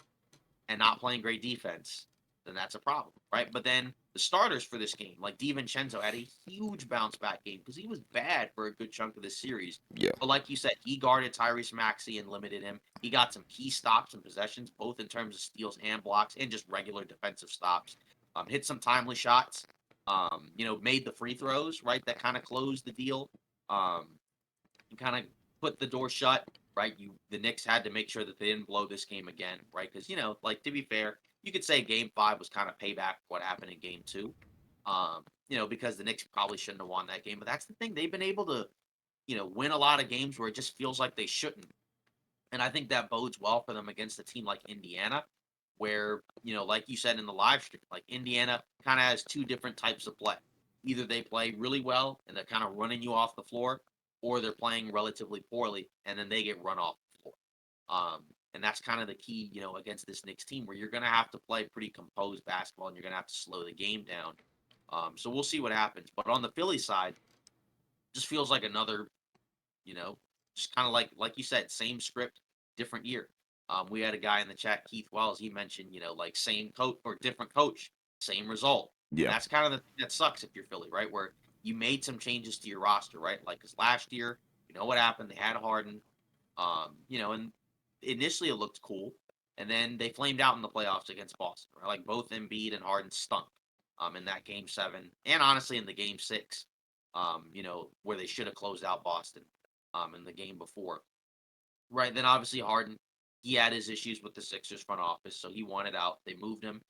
and not playing great defense, then that's a problem, right? But then the starters for this game, like DiVincenzo, had a huge bounce back game because he was bad for a good chunk of this series. Yeah. But like you said, he guarded Tyrese Maxey and limited him. He got some key stops and possessions, both in terms of steals and blocks, and just regular defensive stops. Hit some timely shots. Made the free throws, right? That kind of closed the deal. Um, and kind of put the door shut, right? The Knicks had to make sure that they didn't blow this game again, right? Because like to be fair, you could say Game 5 was kind of payback for what happened in Game 2, because the Knicks probably shouldn't have won that game. But that's the thing; they've been able to, win a lot of games where it just feels like they shouldn't, and I think that bodes well for them against a team like Indiana, where like you said in the live stream, like Indiana kind of has two different types of play. Either they play really well and they're kind of running you off the floor, or they're playing relatively poorly and then they get run off the floor. And that's kind of the key, against this Knicks team where you're going to have to play pretty composed basketball and you're going to have to slow the game down. So we'll see what happens. But on the Philly side, just feels like another, you know, just kind of like you said, same script, different year. We had a guy in the chat, Keith Wells. He mentioned, like same coach or different coach, same result. And Yeah. that's kind of the thing that sucks if you're Philly, right? Where you made some changes to your roster, right? Like because last year, what happened? They had Harden, and initially it looked cool, and then they flamed out in the playoffs against Boston. Right? Like both Embiid and Harden stunk, in that Game 7, and honestly in the Game 6, where they should have closed out Boston, in the game before. Right then, obviously Harden, he had his issues with the Sixers front office, so he wanted out. They moved him,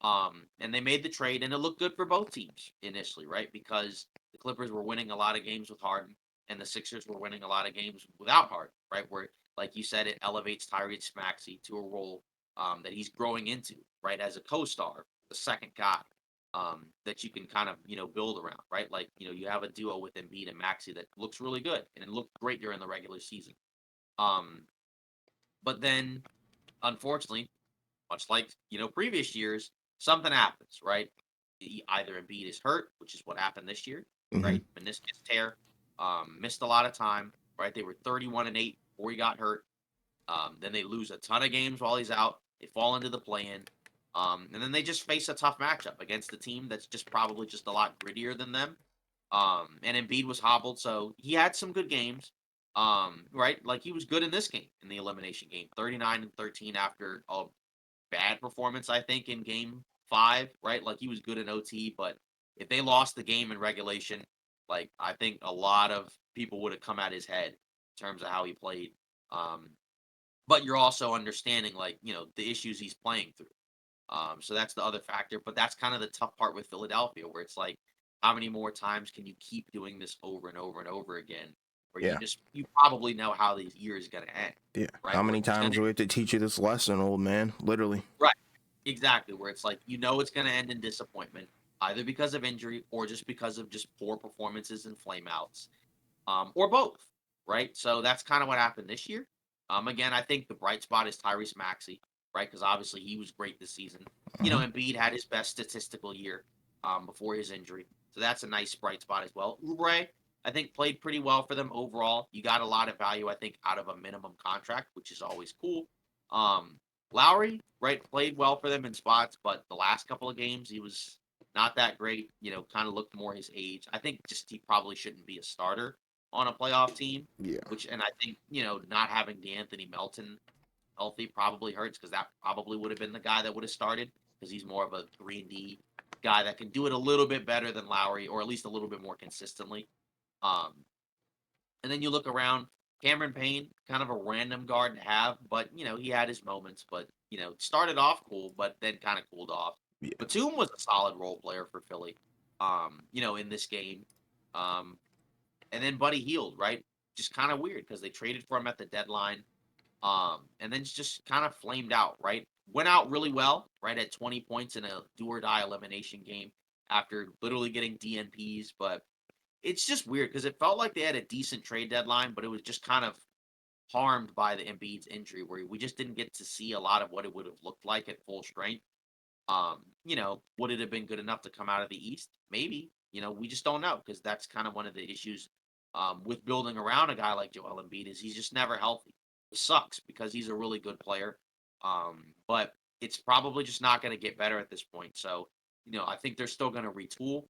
and they made the trade, and it looked good for both teams initially, right? Because the Clippers were winning a lot of games with Harden, and the Sixers were winning a lot of games without Harden, right? Where, like you said, it elevates Tyrese Maxey to a role, that he's growing into, right, as a co-star, the second guy. that you can kind of build around, right? Like you have a duo with Embiid and Maxi that looks really good and it looked great during the regular season. Um, but then unfortunately, much like previous years, something happens, right? Either Embiid is hurt, which is what happened this year, Hmm. right? Meniscus tear, missed a lot of time, right? They were 31-8 before he got hurt. Then they lose a ton of games while he's out. They fall into the play-in, and then they just face a tough matchup against a team that's just probably just a lot grittier than them. And Embiid was hobbled, so he had some good games. Right, like he was good in this game, in the elimination game, 39-13 after a bad performance, I think, in game 5, right? Like he was good in OT, but if they lost the game in regulation, like I think a lot of people would have come at his head in terms of how he played. Um, but you're also understanding like, the issues he's playing through. So that's the other factor. But that's kind of the tough part with Philadelphia, where it's like, how many more times can you keep doing this over and over and over again? Where Yeah. you probably know how these years gonna end, Yeah. right? How Where many it's gonna times do we have to teach you this lesson, old man? Literally. right. Exactly, where it's like, it's gonna end in disappointment, either because of injury or just because of just poor performances and flameouts, or both, right? So that's kind of what happened this year. Again, I think the bright spot is Tyrese Maxey, right? Because obviously he was great this season. Hmm. Embiid had his best statistical year before his injury, so that's a nice bright spot as well. Oubre, I think, played pretty well for them overall. You got a lot of value, I think, out of a minimum contract, which is always cool. Um, Lowry, right, played well for them in spots, but the last couple of games he was not that great. Kind of looked more his age. I think just he probably shouldn't be a starter on a playoff team. Yeah. And I think not having DeAnthony Melton healthy probably hurts because that probably would have been the guy that would have started because he's more of a 3-and-D guy that can do it a little bit better than Lowry or at least a little bit more consistently. Um, and then you look around, Cameron Payne, kind of a random guard to have, but he had his moments. But started off cool, but then kind of cooled off. Yeah. Batum was a solid role player for Philly. In this game. Um, and then Buddy Hield, right? Just kind of weird because they traded for him at the deadline. And then just kind of flamed out, right? Went out really well, right? At 20 points in a do or die elimination game after literally getting DNPs. But it's just weird because it felt like they had a decent trade deadline, but it was just kind of harmed by the Embiid's injury, where we just didn't get to see a lot of what it would have looked like at full strength. Would it have been good enough to come out of the East? Maybe. We just don't know because that's kind of one of the issues with building around a guy like Joel Embiid is he's just never healthy. It sucks because he's a really good player, but it's probably just not going to get better at this point. So, I think they're still going to retool.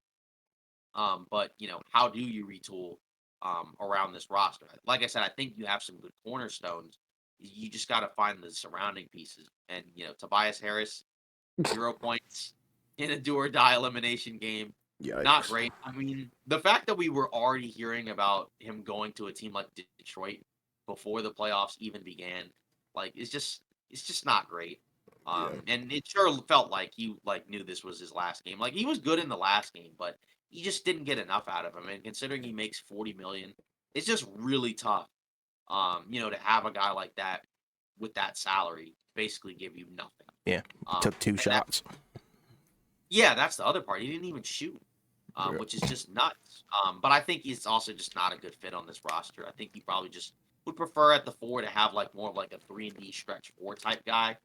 But how do you retool around this roster? Like I said, I think you have some good cornerstones. You just got to find the surrounding pieces. And Tobias Harris, 0 points in a do or die elimination game. Not Yikes. great. I mean, the fact that we were already hearing about him going to a team like Detroit before the playoffs even began, like, it's just not great. Yeah. And it sure felt like he like knew this was his last game. Like he was good in the last game, but he just didn't get enough out of him. And considering he makes 40 million, it's just really tough. To have a guy like that with that salary basically give you nothing. Yeah. Um, Took two and that shots. yeah, that's the other part. He didn't even shoot, Yeah. which is just nuts. But I think he's also just not a good fit on this roster. I think he probably just would prefer at the 4 to have like more of like a 3-and-D stretch 4 type guy,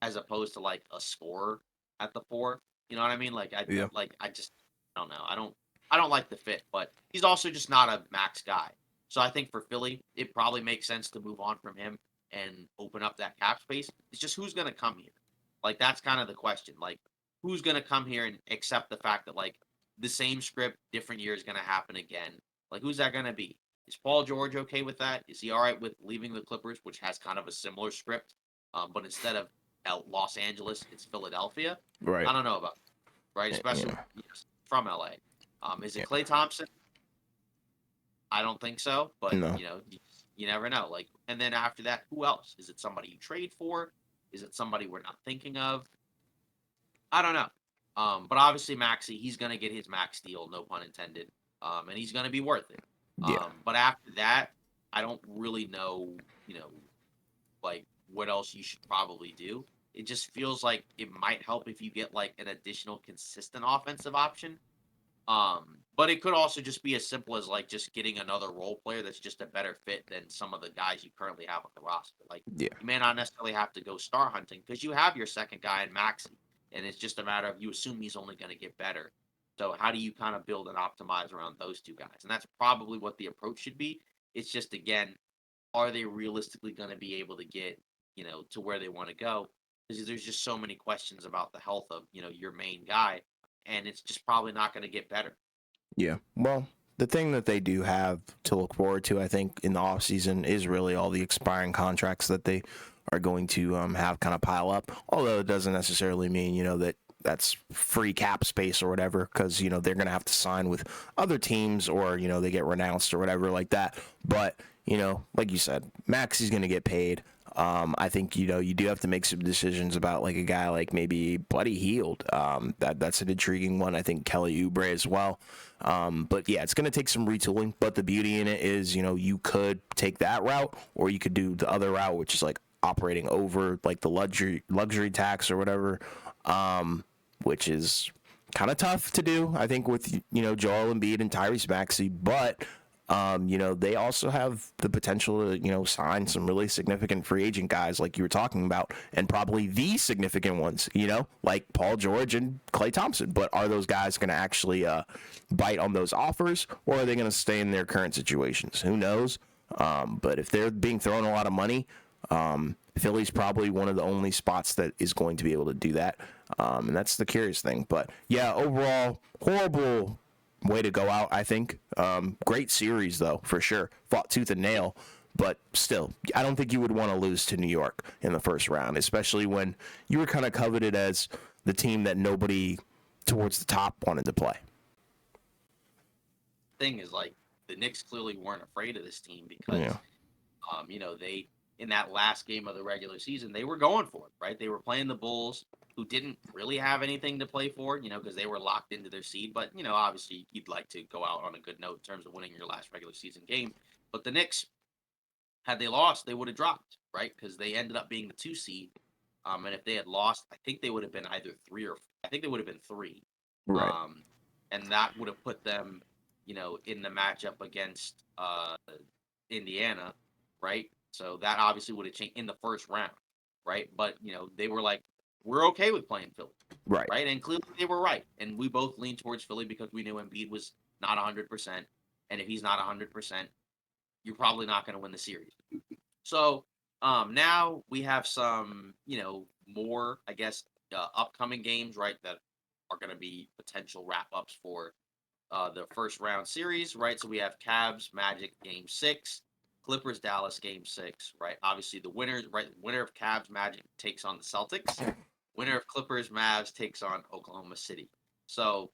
as opposed to like a scorer at the 4. You know what I mean? Yeah. I just don't know. I don't like the fit, but he's also just not a max guy. So I think for Philly, it probably makes sense to move on from him and open up that cap space. It's just who's going to come here. Like that's kind of the question. Like who's going to come here and accept the fact that like the same script, different year is going to happen again? Like who's that going to be? Is Paul George okay with that? Is he all right with leaving the Clippers, which has kind of a similar script, but instead of Los Angeles, it's Philadelphia? Right. I don't know about right, especially Yeah. from LA. Is it Yeah. Clay Thompson? I don't think so, but No. you never know. Like, and then after that, who else? Is it somebody you trade for? Is it somebody we're not thinking of? I don't know. But obviously Maxi, he's gonna get his max deal, no pun intended. And he's gonna be worth it. Yeah. But after that, I don't really know, like what else you should probably do. it just feels like it might help if you get like an additional consistent offensive option. But it could also just be as simple as like just getting another role player that's just a better fit than some of the guys you currently have on the roster. Like Yeah. you may not necessarily have to go star hunting because you have your second guy in Maxi, and it's just a matter of you assume he's only going to get better. So how do you kind of build and optimize around those two guys? And that's probably what the approach should be. It's just again, are they realistically going to be able to get to where they want to go? Because there's just so many questions about the health of your main guy, and it's just probably not going to get better. Yeah. Well, the thing that they do have to look forward to, I think, in the offseason is really all the expiring contracts that they are going to have kind of pile up. Although it doesn't necessarily mean, that that's free cap space or whatever, because, they're going to have to sign with other teams or, they get renounced or whatever like that. But, like you said, Maxi's going to get paid. I think you do have to make some decisions about like a guy like maybe Buddy Hield. That's an intriguing one. I think Kelly Oubre as well. But yeah, it's going to take some retooling. But the beauty in it is, you could take that route, or you could do the other route, which is like operating over like the luxury tax or whatever, which is kind of tough to do. I think with Joel Embiid and Tyrese Maxey, but they also have the potential to, sign some really significant free agent guys like you were talking about, and probably the significant ones, like Paul George and Klay Thompson. But are those guys going to actually bite on those offers, or are they going to stay in their current situations? Who knows? But if they're being thrown a lot of money, Philly's probably one of the only spots that is going to be able to do that. And that's the curious thing. But yeah, overall, horrible way to go out, I think. Great series, though, for sure. Fought tooth and nail, but still, I don't think you would want to lose to New York in the first round, especially when you were kind of coveted as the team that nobody towards the top wanted to play. Thing is, like, the Knicks clearly weren't afraid of this team because, Yeah. they in that last game of the regular season they were going for it, right? They were playing the Bulls, who didn't really have anything to play for, because they were locked into their seed. But obviously, you'd like to go out on a good note in terms of winning your last regular season game. But the Knicks, had they lost, they would have dropped, right? Because they ended up being the 2 seed. And if they had lost, I think they would have been either three or I think they would have been three. Right. And that would have put them, in the matchup against Indiana, right? So that obviously would have changed in the first round, right? But they were like, we're okay with playing Philly, Right. right? And clearly they were right, and we both leaned towards Philly because we knew Embiid was not 100%, and if he's not 100%, you're probably not going to win the series. So now we have some, more, I guess, upcoming games, right, that are going to be potential wrap ups for the first round series, right? So we have Cavs Magic Game 6, Clippers Dallas Game 6, right? Obviously the winner, right? Winner of Cavs Magic takes on the Celtics. Winner of Clippers Mavs takes on Oklahoma City. So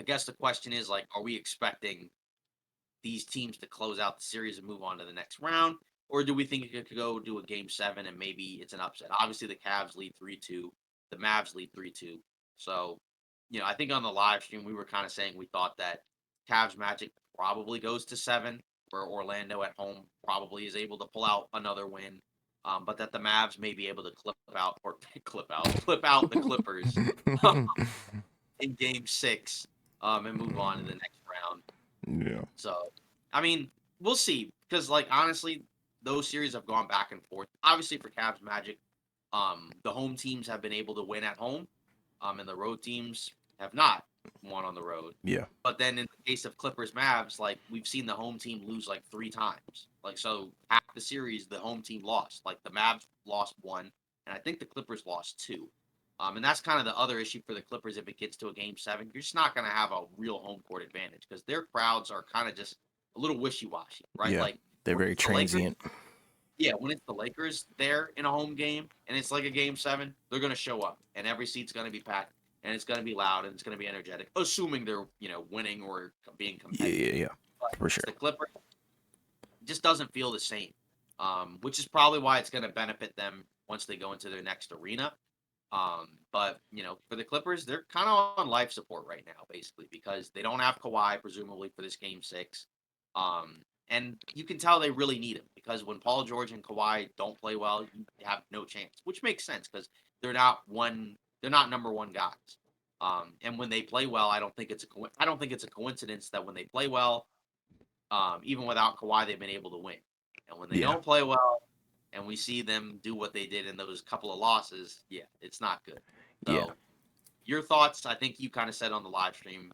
I guess the question is, like, are we expecting these teams to close out the series and move on to the next round? Or do we think it could go do a game 7 and maybe it's an upset? Obviously the Cavs lead 3-2, the Mavs lead 3-2. So, I think on the live stream we were kind of saying we thought that Cavs Magic probably goes to 7, where Orlando at home probably is able to pull out another win. But that the Mavs may be able to clip out the Clippers in game 6, and move on to the next round. Yeah. So, I mean, we'll see. Because, like, honestly, those series have gone back and forth. Obviously, for Cavs Magic, the home teams have been able to win at home, and the road teams have not won on the road. Yeah. But then in the case of Clippers Mavs, like, we've seen the home team lose like 3 times. Like, so half the series, the home team lost. Like, the Mavs lost 1, and I think the Clippers lost 2. And that's kind of the other issue for the Clippers. If it gets to a game 7, you're just not going to have a real home court advantage because their crowds are kind of just a little wishy-washy, right? Yeah. Like, They're when very it's the Lakers, transient. yeah, when it's the Lakers there in a home game and it's like a game 7, they're going to show up and every seat's going to be packed and it's going to be loud and it's going to be energetic, assuming they're winning or being Yeah. competitive. Yeah. But For it's sure. the Clippers, it just doesn't feel the same, which is probably why it's going to benefit them once they go into their next arena. But for the Clippers, they're kind of on life support right now, basically, because they don't have Kawhi, presumably for this game 6. And you can tell they really need him because when Paul George and Kawhi don't play well, you have no chance, which makes sense because they're not number one guys. And when they play well, I don't think it's a coincidence that when they play well, even without Kawhi, they've been able to win. And when they Yeah. don't play well, and we see them do what they did in those couple of losses, yeah, it's not good. Yeah. So your thoughts? I think you kind of said on the live stream,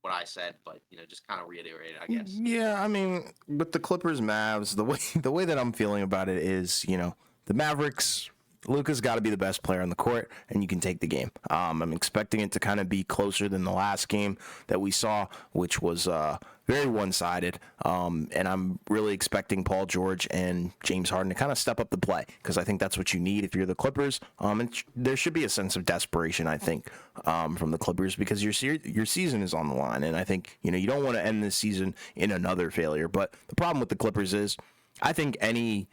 what I said, but just kind of reiterate, I guess. Yeah, I mean, with the Clippers Mavs, the way that I'm feeling about it is, the Mavericks, Luka's got to be the best player on the court, and you can take the game. I'm expecting it to kind of be closer than the last game that we saw, which was very one-sided. And I'm really expecting Paul George and James Harden to kind of step up the play because I think that's what you need if you're the Clippers. And there should be a sense of desperation, I think, from the Clippers because your season is on the line, and I think you don't want to end this season in another failure. But the problem with the Clippers is, I think any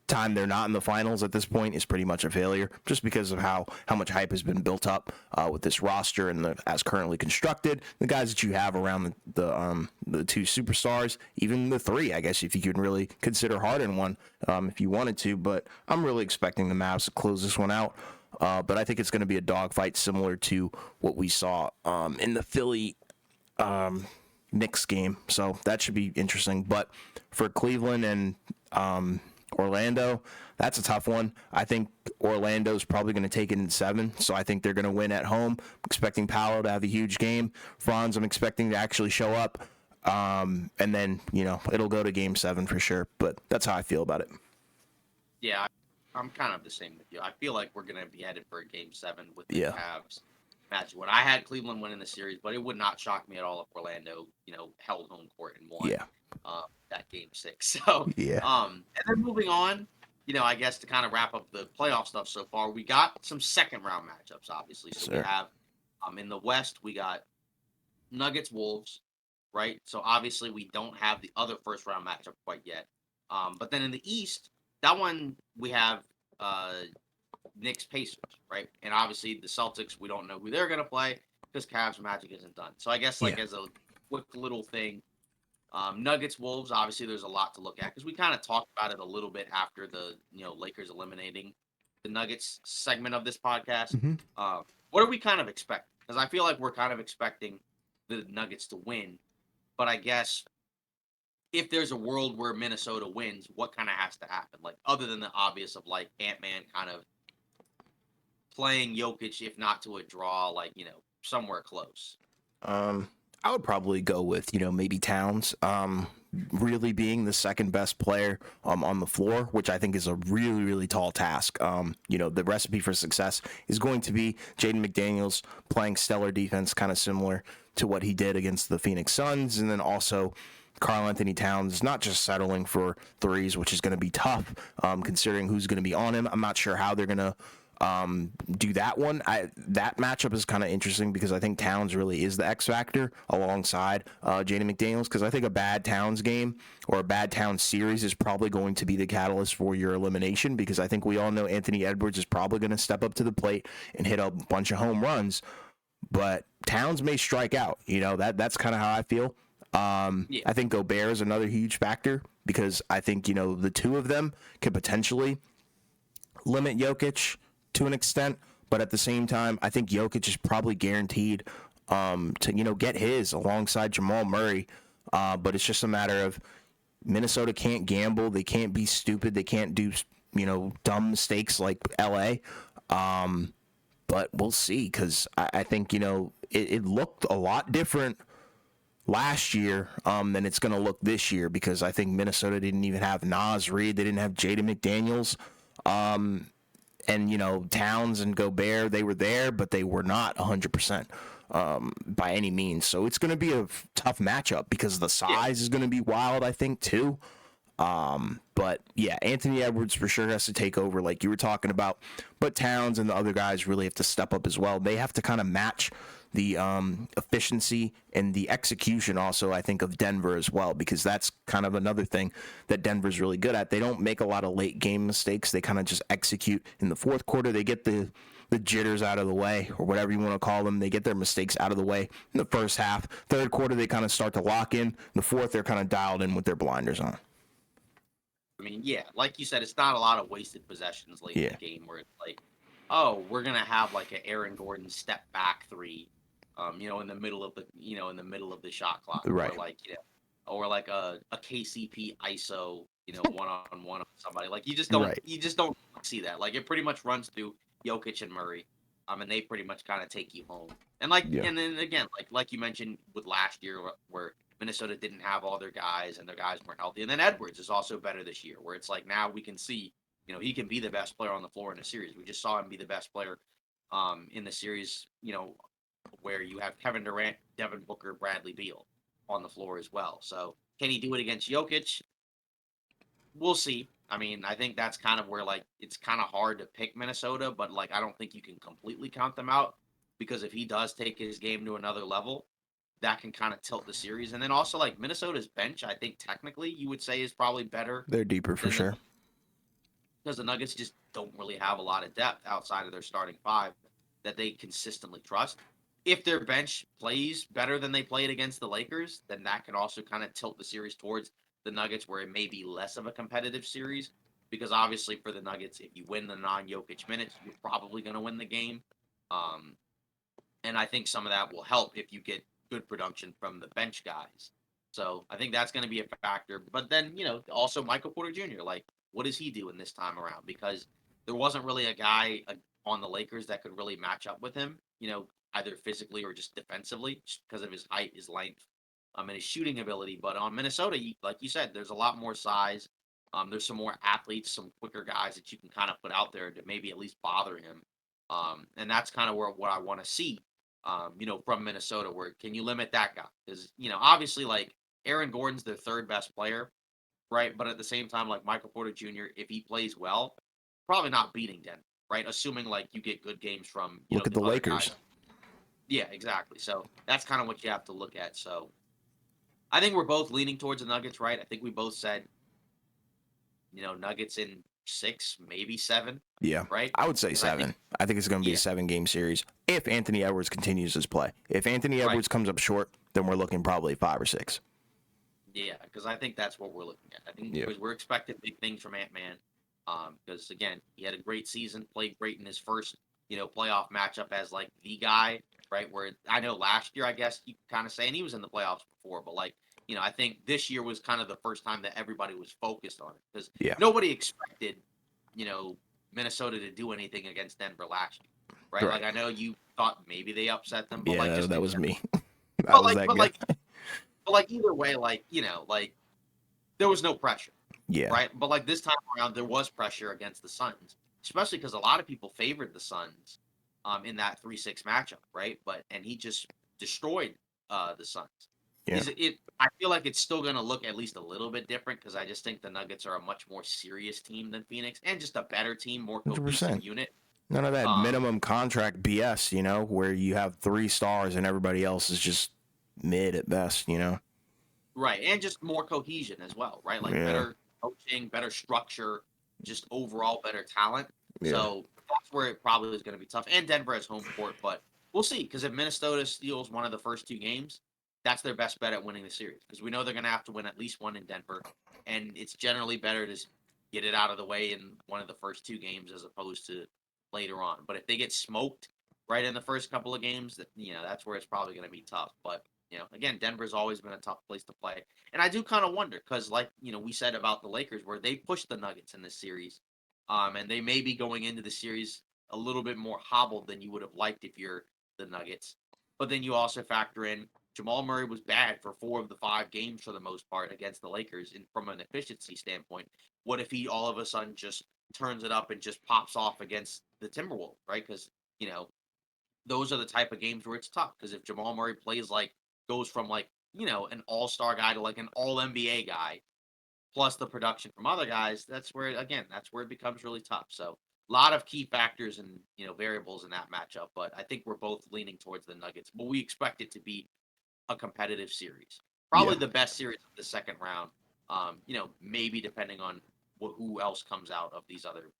time they're not in the finals at this point is pretty much a failure just because of how much hype has been built up with this roster and as currently constructed, the guys that you have around the two superstars, even the three, I guess, if you can really consider Harden one if you wanted to. But I'm really expecting the Mavs to close this one out. But I think it's going to be a dogfight similar to what we saw in the Philly Knicks game. So that should be interesting. But for Cleveland and Orlando, that's a tough one. I think Orlando's probably going to take it in 7, so I think they're going to win at home. I'm expecting Paolo to have a huge game. Franz, I'm expecting to actually show up, and then it'll go to Game 7 for sure. But that's how I feel about it. Yeah, I'm kind of the same with you. I feel like we're going to be headed for a Game 7 with the Cavs match. When I had Cleveland winning the series, but it would not shock me at all if Orlando, held home court and won. Yeah. That Game 6. So yeah. And then moving on, I guess to kind of wrap up the playoff stuff so far, we got some second round matchups, obviously. So we have in the West, we got Nuggets Wolves, right? So obviously we don't have the other first round matchup quite yet. But then in the East, that one we have Knicks Pacers, right? And obviously the Celtics, we don't know who they're gonna play because Cavs Magic isn't done. So I guess as a quick little thing, Nuggets Wolves, obviously there's a lot to look at because we kind of talked about it a little bit after the Lakers eliminating the Nuggets segment of this podcast. Mm-hmm. What are we kind of expecting? Because I feel like we're kind of expecting the Nuggets to win, but I guess if there's a world where Minnesota wins, what kind of has to happen? Like other than the obvious of like Ant-Man kind of playing Jokic, if not to a draw, like somewhere close. I would probably go with, maybe Towns really being the second best player on the floor, which I think is a really, really tall task. The recipe for success is going to be Jaden McDaniels playing stellar defense, kind of similar to what he did against the Phoenix Suns. And then also Karl Anthony Towns not just settling for threes, which is going to be tough considering who's going to be on him. I'm not sure how they're going to do that one. That matchup is kind of interesting because I think Towns really is the X factor alongside Jaden McDaniels, because I think a bad Towns game or a bad Towns series is probably going to be the catalyst for your elimination, because I think we all know Anthony Edwards is probably going to step up to the plate and hit a bunch of home runs, but Towns may strike out. That's kind of how I feel. I think Gobert is another huge factor because I think the two of them could potentially limit Jokic to an extent, but at the same time, I think Jokic is probably guaranteed to get his alongside Jamal Murray. But it's just a matter of Minnesota can't gamble, they can't be stupid, they can't do dumb mistakes like LA. But we'll see, because I think it looked a lot different last year than it's going to look this year, because I think Minnesota didn't even have Naz Reid, they didn't have Jaden McDaniels. And, Towns and Gobert, they were there, but they were not 100% by any means. So it's going to be a tough matchup because the size is going to be wild, I think, too. But, yeah, Anthony Edwards for sure has to take over like you were talking about. But Towns and the other guys really have to step up as well. They have to kind of match the efficiency and the execution also, I think, of Denver as well, because that's kind of another thing that Denver's really good at. They don't make a lot of late game mistakes. They kind of just execute in the fourth quarter. They get the the jitters out of the way, or whatever you want to call them. They get their mistakes out of the way in the first half. Third quarter, they kind of start to lock in. In the fourth, they're kind of dialed in with their blinders on. I mean, yeah, like you said, it's not a lot of wasted possessions late in Yeah. the game where it's like, oh, we're gonna have like an Aaron Gordon step back three, in the middle of the shot clock, or Right. like or like a KCP ISO, one on one on somebody. Like Right. you just don't see that. Like it pretty much runs through Jokic and Murray, and they pretty much kind of take you home. Yeah. And then again, like you mentioned with last year where Minnesota didn't have all their guys and their guys weren't healthy. And then Edwards is also better this year, where it's like now we can see, he can be the best player on the floor in the series. We just saw him be the best player in the series, where you have Kevin Durant, Devin Booker, Bradley Beal on the floor as well. So can he do it against Jokic? We'll see. I mean, I think that's kind of where like it's kind of hard to pick Minnesota, but like I don't think you can completely count them out because if he does take his game to another level, that can kind of tilt the series. And then also like Minnesota's bench, I think technically you would say is probably better They're deeper for than sure. because the Nuggets just don't really have a lot of depth outside of their starting five that they consistently trust. If their bench plays better than they played against the Lakers, then that can also kind of tilt the series towards the Nuggets, where it may be less of a competitive series. Because obviously, for the Nuggets, if you win the non-Jokic minutes, you're probably going to win the game. Um, and I think some of that will help if you get good production from the bench guys. So I think that's going to be a factor. But then, also Michael Porter Jr., like, what is he doing this time around? Because there wasn't really a guy on the Lakers that could really match up with him, either physically or just defensively, just because of his height, his length, and his shooting ability. But on Minnesota, like you said, there's a lot more size. There's some more athletes, some quicker guys that you can kind of put out there to maybe at least bother him. And that's kind of what I want to see from Minnesota, where can you limit that guy? Because, obviously, like Aaron Gordon's their third best player, right? But at the same time, like Michael Porter Jr., if he plays well, probably not beating Denver, right? Assuming like you get good games from, Look at the the other guys. Lakers. Yeah, exactly. So that's kind of what you have to look at. So I think we're both leaning towards the Nuggets, right? I think we both said, Nuggets in 6, maybe 7, Yeah, right? I would say Because I think, 7. I think it's going to be a yeah, 7-game series if Anthony Edwards continues his play. If Anthony right. Edwards comes up short, then we're looking probably 5 or 6. Yeah, because I think that's what we're looking at. I think Yeah. because we're expecting big things from Ant-Man. Because again, he had a great season, played great in his first, playoff matchup as like the guy, right? Where I know last year, I guess you kind of say, and he was in the playoffs before, but like, I think this year was kind of the first time that everybody was focused on it because Yeah. nobody expected, you know, Minnesota to do anything against Denver last year, right? Right. Like I know you thought maybe they upset them, but like Yeah, just that in was general, me. I but was like, that but guy. like, but like either way, like like there was no pressure, Yeah. right? But like this time around, there was pressure against the Suns, especially because a lot of people favored the Suns in that 3-6 matchup, right? And he just destroyed the Suns. Yeah. Is it? I feel like it's still going to look at least a little bit different because I just think the Nuggets are a much more serious team than Phoenix and just a better team, more cohesive 100%. unit. None of that Um, minimum contract BS, where you have 3 stars and everybody else is just mid at best. Right, and just more cohesion as well, right? Like Yeah. better coaching, better structure, just overall better talent. Yeah. So that's where it probably is going to be tough. And Denver has home court, but we'll see. Because if Minnesota steals one of the first 2 games, that's their best bet at winning the series. Because we know they're going to have to win at least one in Denver, and it's generally better to get it out of the way in one of the first 2 games as opposed to later on. But if they get smoked right in the first couple of games, that's where it's probably going to be tough. But again, Denver's always been a tough place to play. And I do kind of wonder because, like, we said about the Lakers, where they pushed the Nuggets in this series, and they may be going into the series a little bit more hobbled than you would have liked if you're the Nuggets. But then you also factor in Jamal Murray was bad for 4 of the 5 games for the most part against the Lakers, and from an efficiency standpoint, what if he all of a sudden just turns it up and just pops off against the Timberwolves, right? Because those are the type of games where it's tough. Because if Jamal Murray plays like goes from like an all-star guy to like an all NBA guy, plus the production from other guys, that's where it becomes really tough. So a lot of key factors and variables in that matchup. But I think we're both leaning towards the Nuggets. But we expect it to be a competitive series, Yeah. probably the best series of the second round. Maybe depending on who else comes out of these other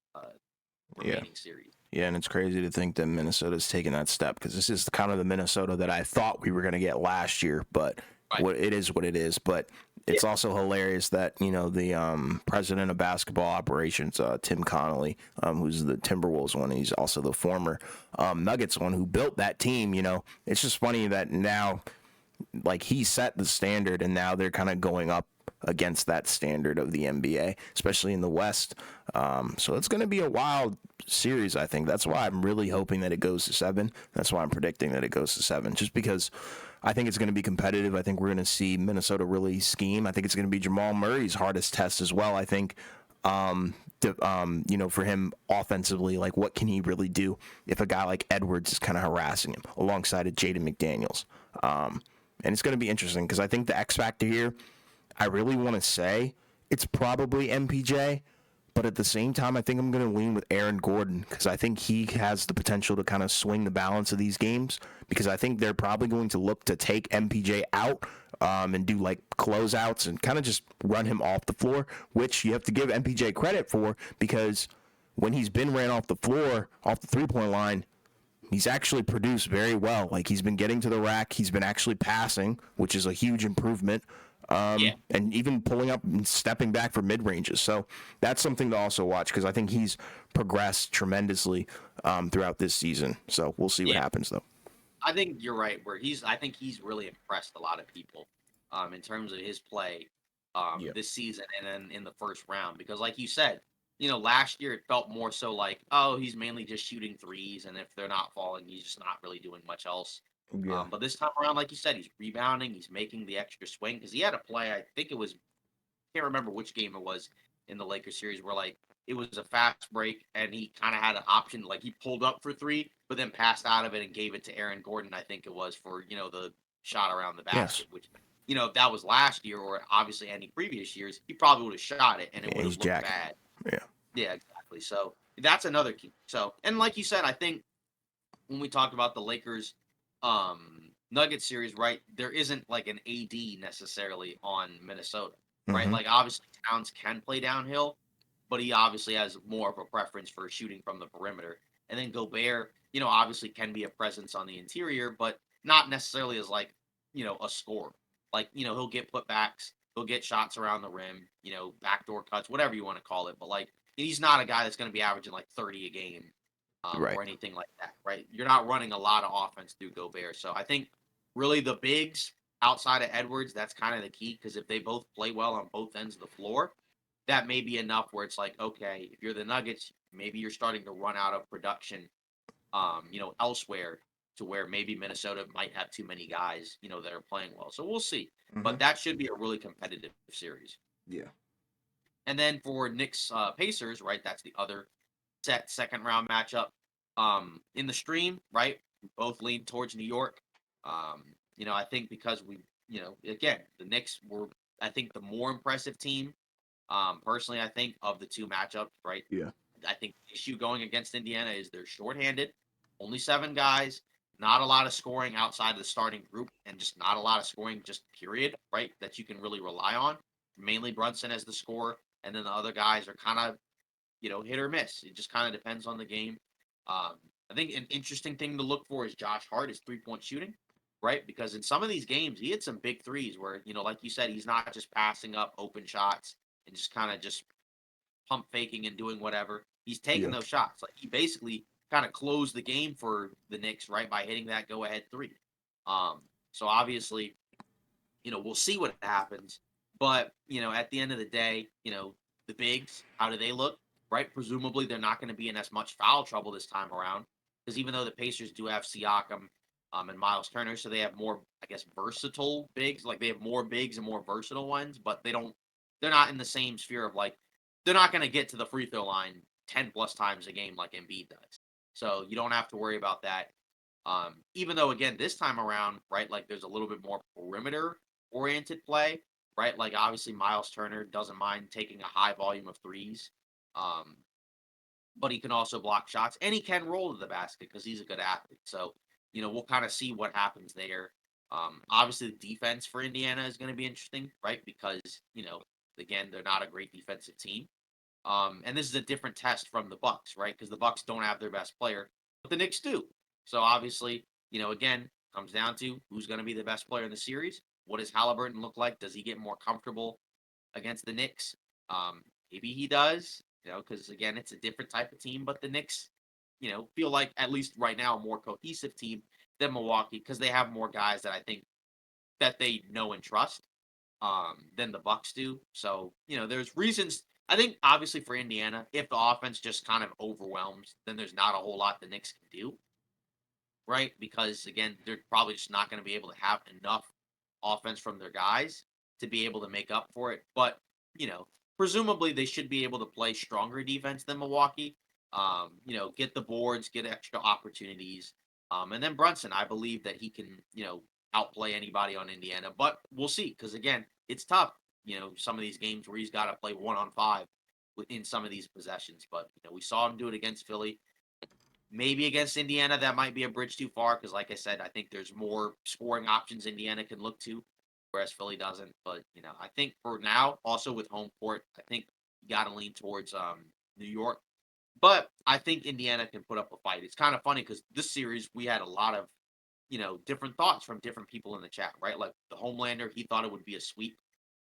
Yeah. remaining series. Yeah, and it's crazy to think that Minnesota's taken that step because this is kind of the Minnesota that I thought we were going to get last year, but Right. what it is. But Yeah. it's also hilarious that the president of basketball operations, Tim Connolly, who's the Timberwolves one, he's also the former Nuggets one who built that team. It's just funny that now, like, he set the standard, and now they're kind of going up against that standard of the NBA, especially in the West. So it's going to be a wild series, I think. That's why I'm really hoping that it goes to 7. That's why I'm predicting that it goes to 7, just because I think it's going to be competitive. I think we're going to see Minnesota really scheme. I think it's going to be Jamal Murray's hardest test as well. I think, for him offensively, like, what can he really do if a guy like Edwards is kind of harassing him alongside of Jaden McDaniels? And it's going to be interesting because I think the X factor here, I really want to say it's probably MPJ, but at the same time, I think I'm going to lean with Aaron Gordon because I think he has the potential to kind of swing the balance of these games because I think they're probably going to look to take MPJ out and do like closeouts and kind of just run him off the floor, which you have to give MPJ credit for because when he's been ran off the floor, off the three-point line, he's actually produced very well. Like, he's been getting to the rack. He's been actually passing, which is a huge improvement. Yeah. And even pulling up and stepping back for mid ranges. So that's something to also watch because I think he's progressed tremendously throughout this season. So we'll see what Yeah. happens, though. I think you're right. I think he's really impressed a lot of people, in terms of his play, Yeah. this season and then in the first round. Because, like you said, last year it felt more so like, oh, he's mainly just shooting threes, and if they're not falling, he's just not really doing much else. Yeah. But this time around, like you said, he's rebounding, he's making the extra swing because he had a play. I think it was, can't remember which game it was in the Lakers series where like it was a fast break and he kind of had an option, like he pulled up for three, but then passed out of it and gave it to Aaron Gordon. I think it was for the shot around the Yes. basket, which if that was last year or obviously any previous years, he probably would have shot it and it Yeah, would have he's looked Jack. bad. Yeah. Yeah, exactly. So that's another key. So and like you said, I think when we talked about the Lakers Nuggets series, right? There isn't like an AD necessarily on Minnesota, right? Mm-hmm. Like obviously Towns can play downhill, but he obviously has more of a preference for shooting from the perimeter. And then Gobert, obviously can be a presence on the interior, but not necessarily as like, a scorer. Like, he'll get putbacks, he'll get shots around the rim, backdoor cuts, whatever you want to call it. But like he's not a guy that's going to be averaging like 30 a game, Right. or anything like that, right? You're not running a lot of offense through Gobert. So I think really the bigs outside of Edwards, that's kind of the key because if they both play well on both ends of the floor, that may be enough where it's like, okay, if you're the Nuggets, maybe you're starting to run out of production, elsewhere to where maybe Minnesota might have too many guys, that are playing well. So we'll see. Mm-hmm. But that should be a really competitive series. Yeah. And then for Knicks Pacers, right? That's the other second round matchup. In the stream, right? We both lean towards New York. I think because again, the Knicks were, I think, the more impressive team. Personally, I think of the two matchups, right? Yeah. I think the issue going against Indiana is they're shorthanded, only 7 guys, not a lot of scoring outside of the starting group, and just not a lot of scoring, just period, right? That you can really rely on. Mainly Brunson as the scorer, and then the other guys are kind of hit or miss. It just kind of depends on the game. I think an interesting thing to look for is Josh Hart, his 3-point shooting, right? Because in some of these games, he had some big threes where, like you said, he's not just passing up open shots and just kind of just pump faking and doing whatever. He's taking Yeah. those shots. Like he basically kind of closed the game for the Knicks, right, by hitting that go ahead three. So obviously, we'll see what happens. But, at the end of the day, the bigs, how do they look? Right? Presumably they're not going to be in as much foul trouble this time around. Because even though the Pacers do have Siakam, and Miles Turner, so they have more, I guess, versatile bigs. Like they have more bigs and more versatile ones, but they're not in the same sphere of like, they're not going to get to the free throw line 10 plus times a game like Embiid does. So you don't have to worry about that. Even though, again, this time around, right, like there's a little bit more perimeter oriented play, right? Like obviously Miles Turner doesn't mind taking a high volume of threes, um, but he can also block shots and he can roll to the basket because he's a good athlete. So, we'll kind of see what happens there. Obviously, the defense for Indiana is going to be interesting, right? Because, again, they're not a great defensive team. And this is a different test from the Bucks, right? Because the Bucks don't have their best player, but the Knicks do. So obviously, again, comes down to who's going to be the best player in the series. What does Halliburton look like? Does he get more comfortable against the Knicks? Maybe he does, because again, it's a different type of team, but the Knicks, feel like at least right now a more cohesive team than Milwaukee because they have more guys that I think that they know and trust than the Bucks do. So, there's reasons. I think obviously for Indiana, if the offense just kind of overwhelms, then there's not a whole lot the Knicks can do, right? Because again, they're probably just not going to be able to have enough offense from their guys to be able to make up for it. But, you know, presumably they should be able to play stronger defense than Milwaukee. Get the boards, get extra opportunities. And then Brunson, I believe that he can, outplay anybody on Indiana. But we'll see, because again, it's tough. Some of these games where he's got to play 1-on-5 within some of these possessions. But we saw him do it against Philly. Maybe against Indiana, that might be a bridge too far because, like I said, I think there's more scoring options Indiana can look to, whereas Philly doesn't. But I think for now, also with home court, I think you got to lean towards New York. But I think Indiana can put up a fight. It's kind of funny because this series we had a lot of different thoughts from different people in the chat, right? Like the Homelander, he thought it would be a sweep.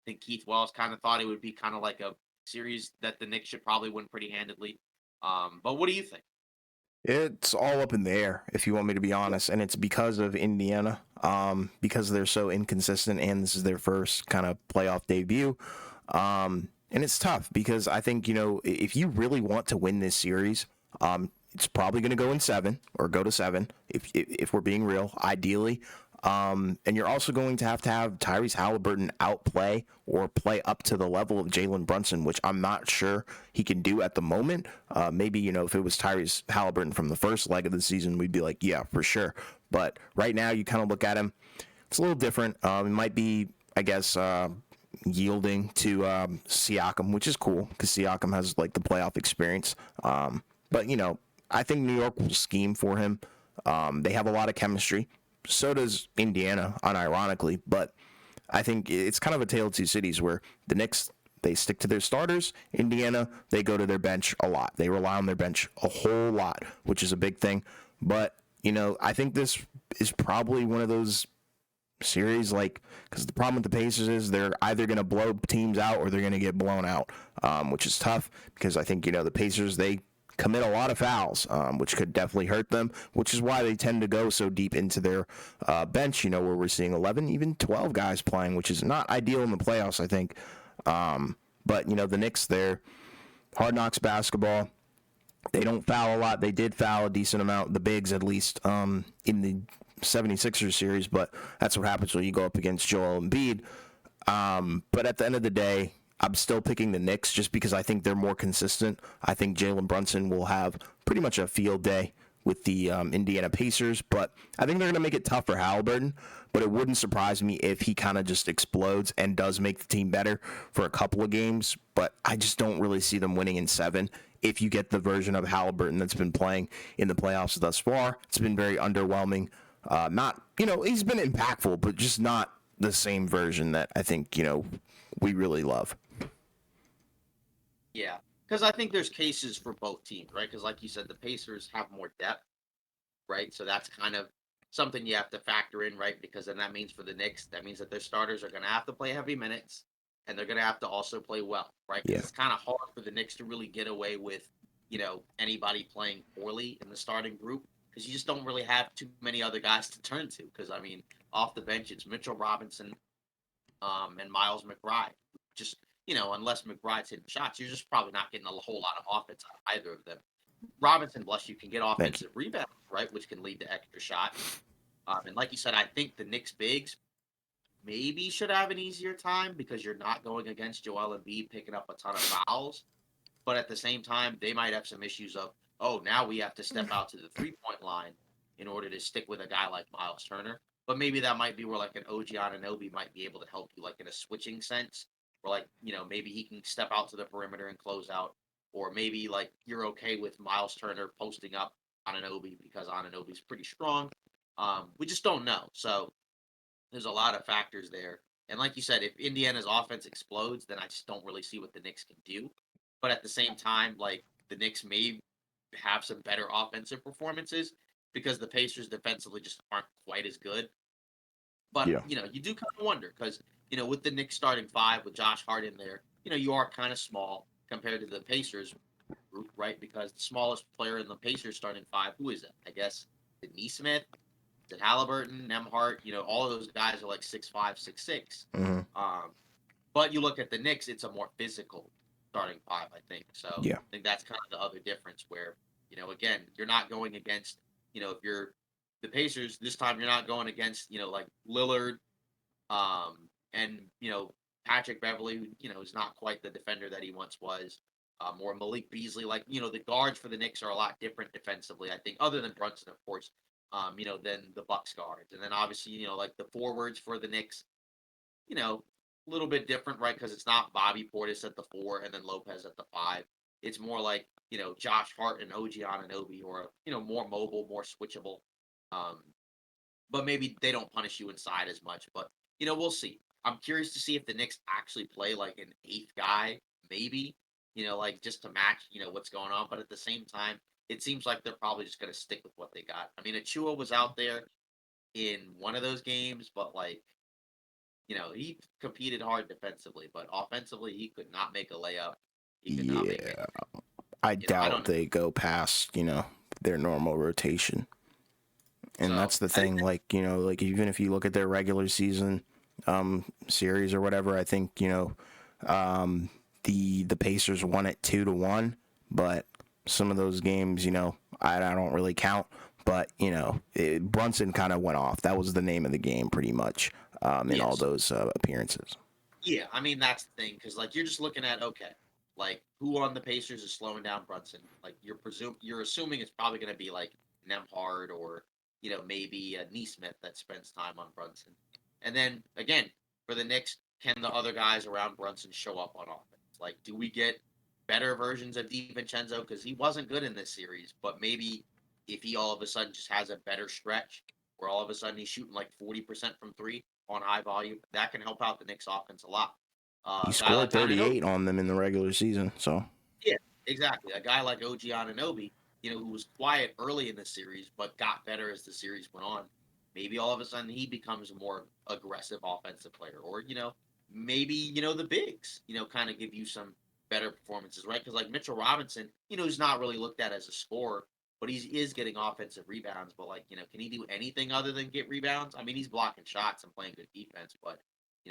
I think Keith Wells kind of thought it would be kind of like a series that the Knicks should probably win pretty handedly. But what do you think? It's all up in the air, if you want me to be honest, and it's because of Indiana, because they're so inconsistent, and this is their first kind of playoff debut, and it's tough because I think if you really want to win this series, it's probably going to go in 7 or go to 7 if we're being real, ideally. And you're also going to have Tyrese Halliburton outplay or play up to the level of Jalen Brunson, which I'm not sure he can do at the moment. Maybe, if it was Tyrese Halliburton from the first leg of the season, we'd be like, yeah, for sure. But right now, you kind of look at him, it's a little different. It might be, I guess, yielding to Siakam, which is cool because Siakam has like the playoff experience. But, I think New York will scheme for him. They have a lot of chemistry. So does Indiana, unironically, but I think it's kind of a tale of two cities where the Knicks, they stick to their starters. Indiana, they go to their bench a lot. They rely on their bench a whole lot, which is a big thing. But, I think this is probably one of those series, like, because the problem with the Pacers is they're either going to blow teams out or they're going to get blown out, which is tough because I think, the Pacers, they commit a lot of fouls, which could definitely hurt them, which is why they tend to go so deep into their bench, where we're seeing 11, even 12 guys playing, which is not ideal in the playoffs, I think. But, the Knicks, they're hard knocks basketball. They don't foul a lot. They did foul a decent amount, the bigs at least, in the 76ers series, but that's what happens when you go up against Joel Embiid. But at the end of the day, I'm still picking the Knicks just because I think they're more consistent. I think Jalen Brunson will have pretty much a field day with the Indiana Pacers, but I think they're going to make it tough for Halliburton. But it wouldn't surprise me if he kind of just explodes and does make the team better for a couple of games. But I just don't really see them winning in 7 if you get the version of Halliburton that's been playing in the playoffs thus far. It's been very underwhelming. Not, he's been impactful, but just not the same version that I think, we really love. Yeah, because I think there's cases for both teams, right? Because like you said, the Pacers have more depth, right? So that's kind of something you have to factor in, right? Because then that means for the Knicks, that means that their starters are going to have to play heavy minutes, and they're going to have to also play well, right? Because Yeah. it's kind of hard for the Knicks to really get away with, anybody playing poorly in the starting group because you just don't really have too many other guys to turn to. Because I mean, off the bench, it's Mitchell Robinson, and Miles McBride. Just unless McBride's hitting shots, you're just probably not getting a whole lot of offense out of either of them. Robinson, bless you, can get Thank you. offensive rebounds, right, which can lead to extra shots. And like you said, I think the Knicks bigs maybe should have an easier time because you're not going against Joel Embiid picking up a ton of fouls. But at the same time, they might have some issues of, oh, now we have to step out to the 3-point line in order to stick with a guy like Miles Turner. But maybe that might be where like an OG Anunoby might be able to help you, like in a switching sense, where like maybe he can step out to the perimeter and close out, or maybe like you're okay with Miles Turner posting up Anunoby because Anunoby's pretty strong. We just don't know. So there's a lot of factors there. And like you said, if Indiana's offense explodes, then I just don't really see what the Knicks can do. but at the same time, like the Knicks may have some better offensive performances because the Pacers defensively just aren't quite as good. But Yeah. you do kind of wonder because with the Knicks starting five with Josh Hart in there, you are kind of small compared to the Pacers group, right? Because the smallest player in the Pacers starting five, who is it? I guess the Neesmith, the Halliburton, Nemhart, all of those guys are like 6'5", 6'6". Hmm. Um, but you look at the Knicks, it's a more physical starting five, I think. So I Yeah. think that's kind of the other difference where, again, you're not going against, if you're the Pacers, this time you're not going against, like Lillard, and Patrick Beverly, who is not quite the defender that he once was, or Malik Beasley. Like the guards for the Knicks are a lot different defensively, I think, other than Brunson, of course. Than the Bucks guards, and then obviously like the forwards for the Knicks, a little bit different, right? Because it's not Bobby Portis at the four and then Lopez at the five. It's more like Josh Hart and OG Anunoby, or more mobile, more switchable. Um, but maybe they don't punish you inside as much. But we'll see. I'm curious to see if the Knicks actually play like an eighth guy, maybe. Like just to match what's going on. But at the same time, it seems like they're probably just going to stick with what they got. I mean, Achua was out there in one of those games, but like he competed hard defensively, but offensively he could not make a layup. He could not make Yeah. anything. I I don't doubt know. they go past, their normal rotation. And So that's the I think thing, like, like even if you look at their regular season series or whatever, I think, the Pacers won it 2-1, but some of those games, I don't really count. But Brunson kind of went off. That was the name of the game, pretty much, in all yes, those appearances. yeah. I mean that's the thing because like you're just looking at okay, like who on the Pacers is slowing down Brunson? Like you're assuming it's probably going to be like Nemhard or maybe Neesmith that spends time on Brunson, and then again for the Knicks, can the other guys around Brunson show up on offense? Like, do we get better versions of DiVincenzo because he wasn't good in this series, but maybe if he all of a sudden just has a better stretch where all of a sudden he's shooting like 40% from three on high volume, that can help out the Knicks offense a lot. He A guy scored like Anunoby, 38 on them in the regular season, so yeah, exactly. A guy like OG Anunoby, who was quiet early in the series but got better as the series went on. Maybe all of a sudden he becomes a more aggressive offensive player, or maybe the bigs, kind of give you some better performances, right? Because like Mitchell Robinson, he's not really looked at as a scorer, but he is getting offensive rebounds. But like, can he do anything other than get rebounds? I mean, he's blocking shots and playing good defense, but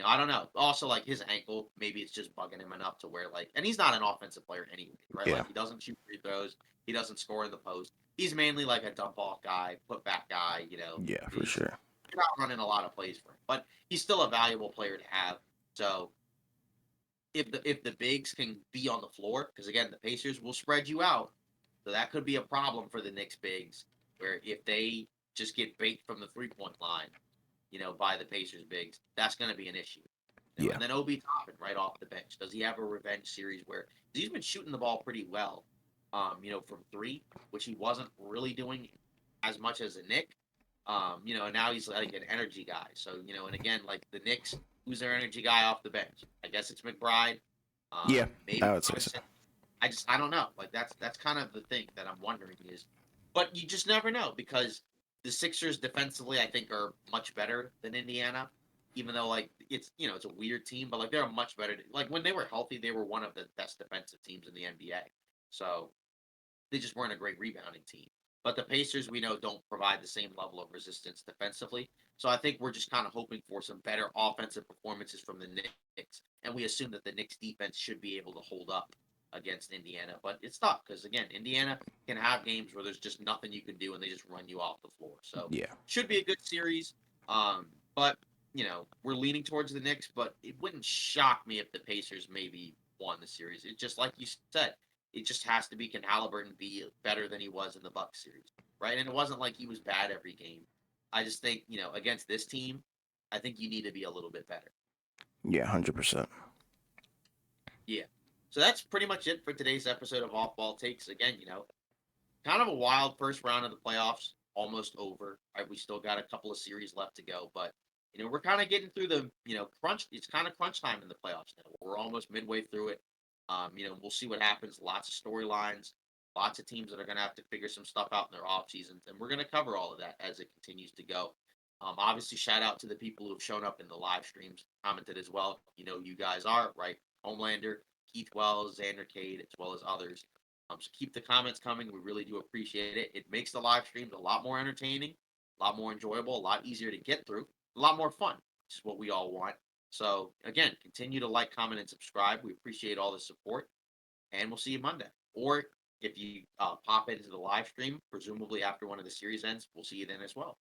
I don't know. Also, like his ankle, maybe it's just bugging him enough to where like, and he's not an offensive player anyway, right? yeah, Like he doesn't shoot free throws, he doesn't score in the post. He's mainly like a dump off guy, put back guy. yeah, for He's sure. not running a lot of plays for him, but he's still a valuable player to have. So if the bigs can be on the floor, because again, the Pacers will spread you out, so that could be a problem for the Knicks bigs, where if they just get baked from the 3-point line, by the Pacers bigs, that's going to be an issue. Yeah, And then Obi Toppin right off the bench. Does he have a revenge series where he's been shooting the ball pretty well, from three, which he wasn't really doing as much as a Nick. And now he's like an energy guy. So, and again, like the Knicks, who's their energy guy off the bench? I guess it's McBride. yeah, Maybe I would say so. Robinson. I don't know. Like that's kind of the thing that I'm wondering is, but you just never know because the Sixers defensively I think are much better than Indiana, even though like it's a weird team, but like they're much better. Like when they were healthy, they were one of the best defensive teams in the NBA. So they just weren't a great rebounding team. But the Pacers we know don't provide the same level of resistance defensively. So I think we're just kind of hoping for some better offensive performances from the Knicks, and we assume that the Knicks defense should be able to hold up against Indiana. But it's tough because again, Indiana can have games where there's just nothing you can do and they just run you off the floor. So Yeah, should be a good series. But we're leaning towards the Knicks, but it wouldn't shock me if the Pacers maybe won the series. It just like you said, it just has to be can Halliburton be better than he was in the Bucks series, right? And it wasn't like he was bad every game. I just think against this team, I think you need to be a little bit better. yeah, 100%. Yeah. So that's pretty much it for today's episode of Off Ball Takes. Again, kind of a wild first round of the playoffs, almost over. Right, we still got a couple of series left to go, but we're kind of getting through the crunch. It's kind of crunch time in the playoffs now. We're almost midway through it. We'll see what happens. Lots of storylines, lots of teams that are going to have to figure some stuff out in their off seasons, and we're going to cover all of that as it continues to go. Obviously, shout out to the people who have shown up in the live streams, commented as well. You guys are right. Homelander, Keith Wells, Xander Cade, as well as others. So keep the comments coming. We really do appreciate it. It makes the live streams a lot more entertaining, a lot more enjoyable, a lot easier to get through, a lot more fun, which is what we all want. So again, continue to like, comment, and subscribe. We appreciate all the support, and we'll see you Monday. Or if you pop into the live stream, presumably after one of the series ends, we'll see you then as well.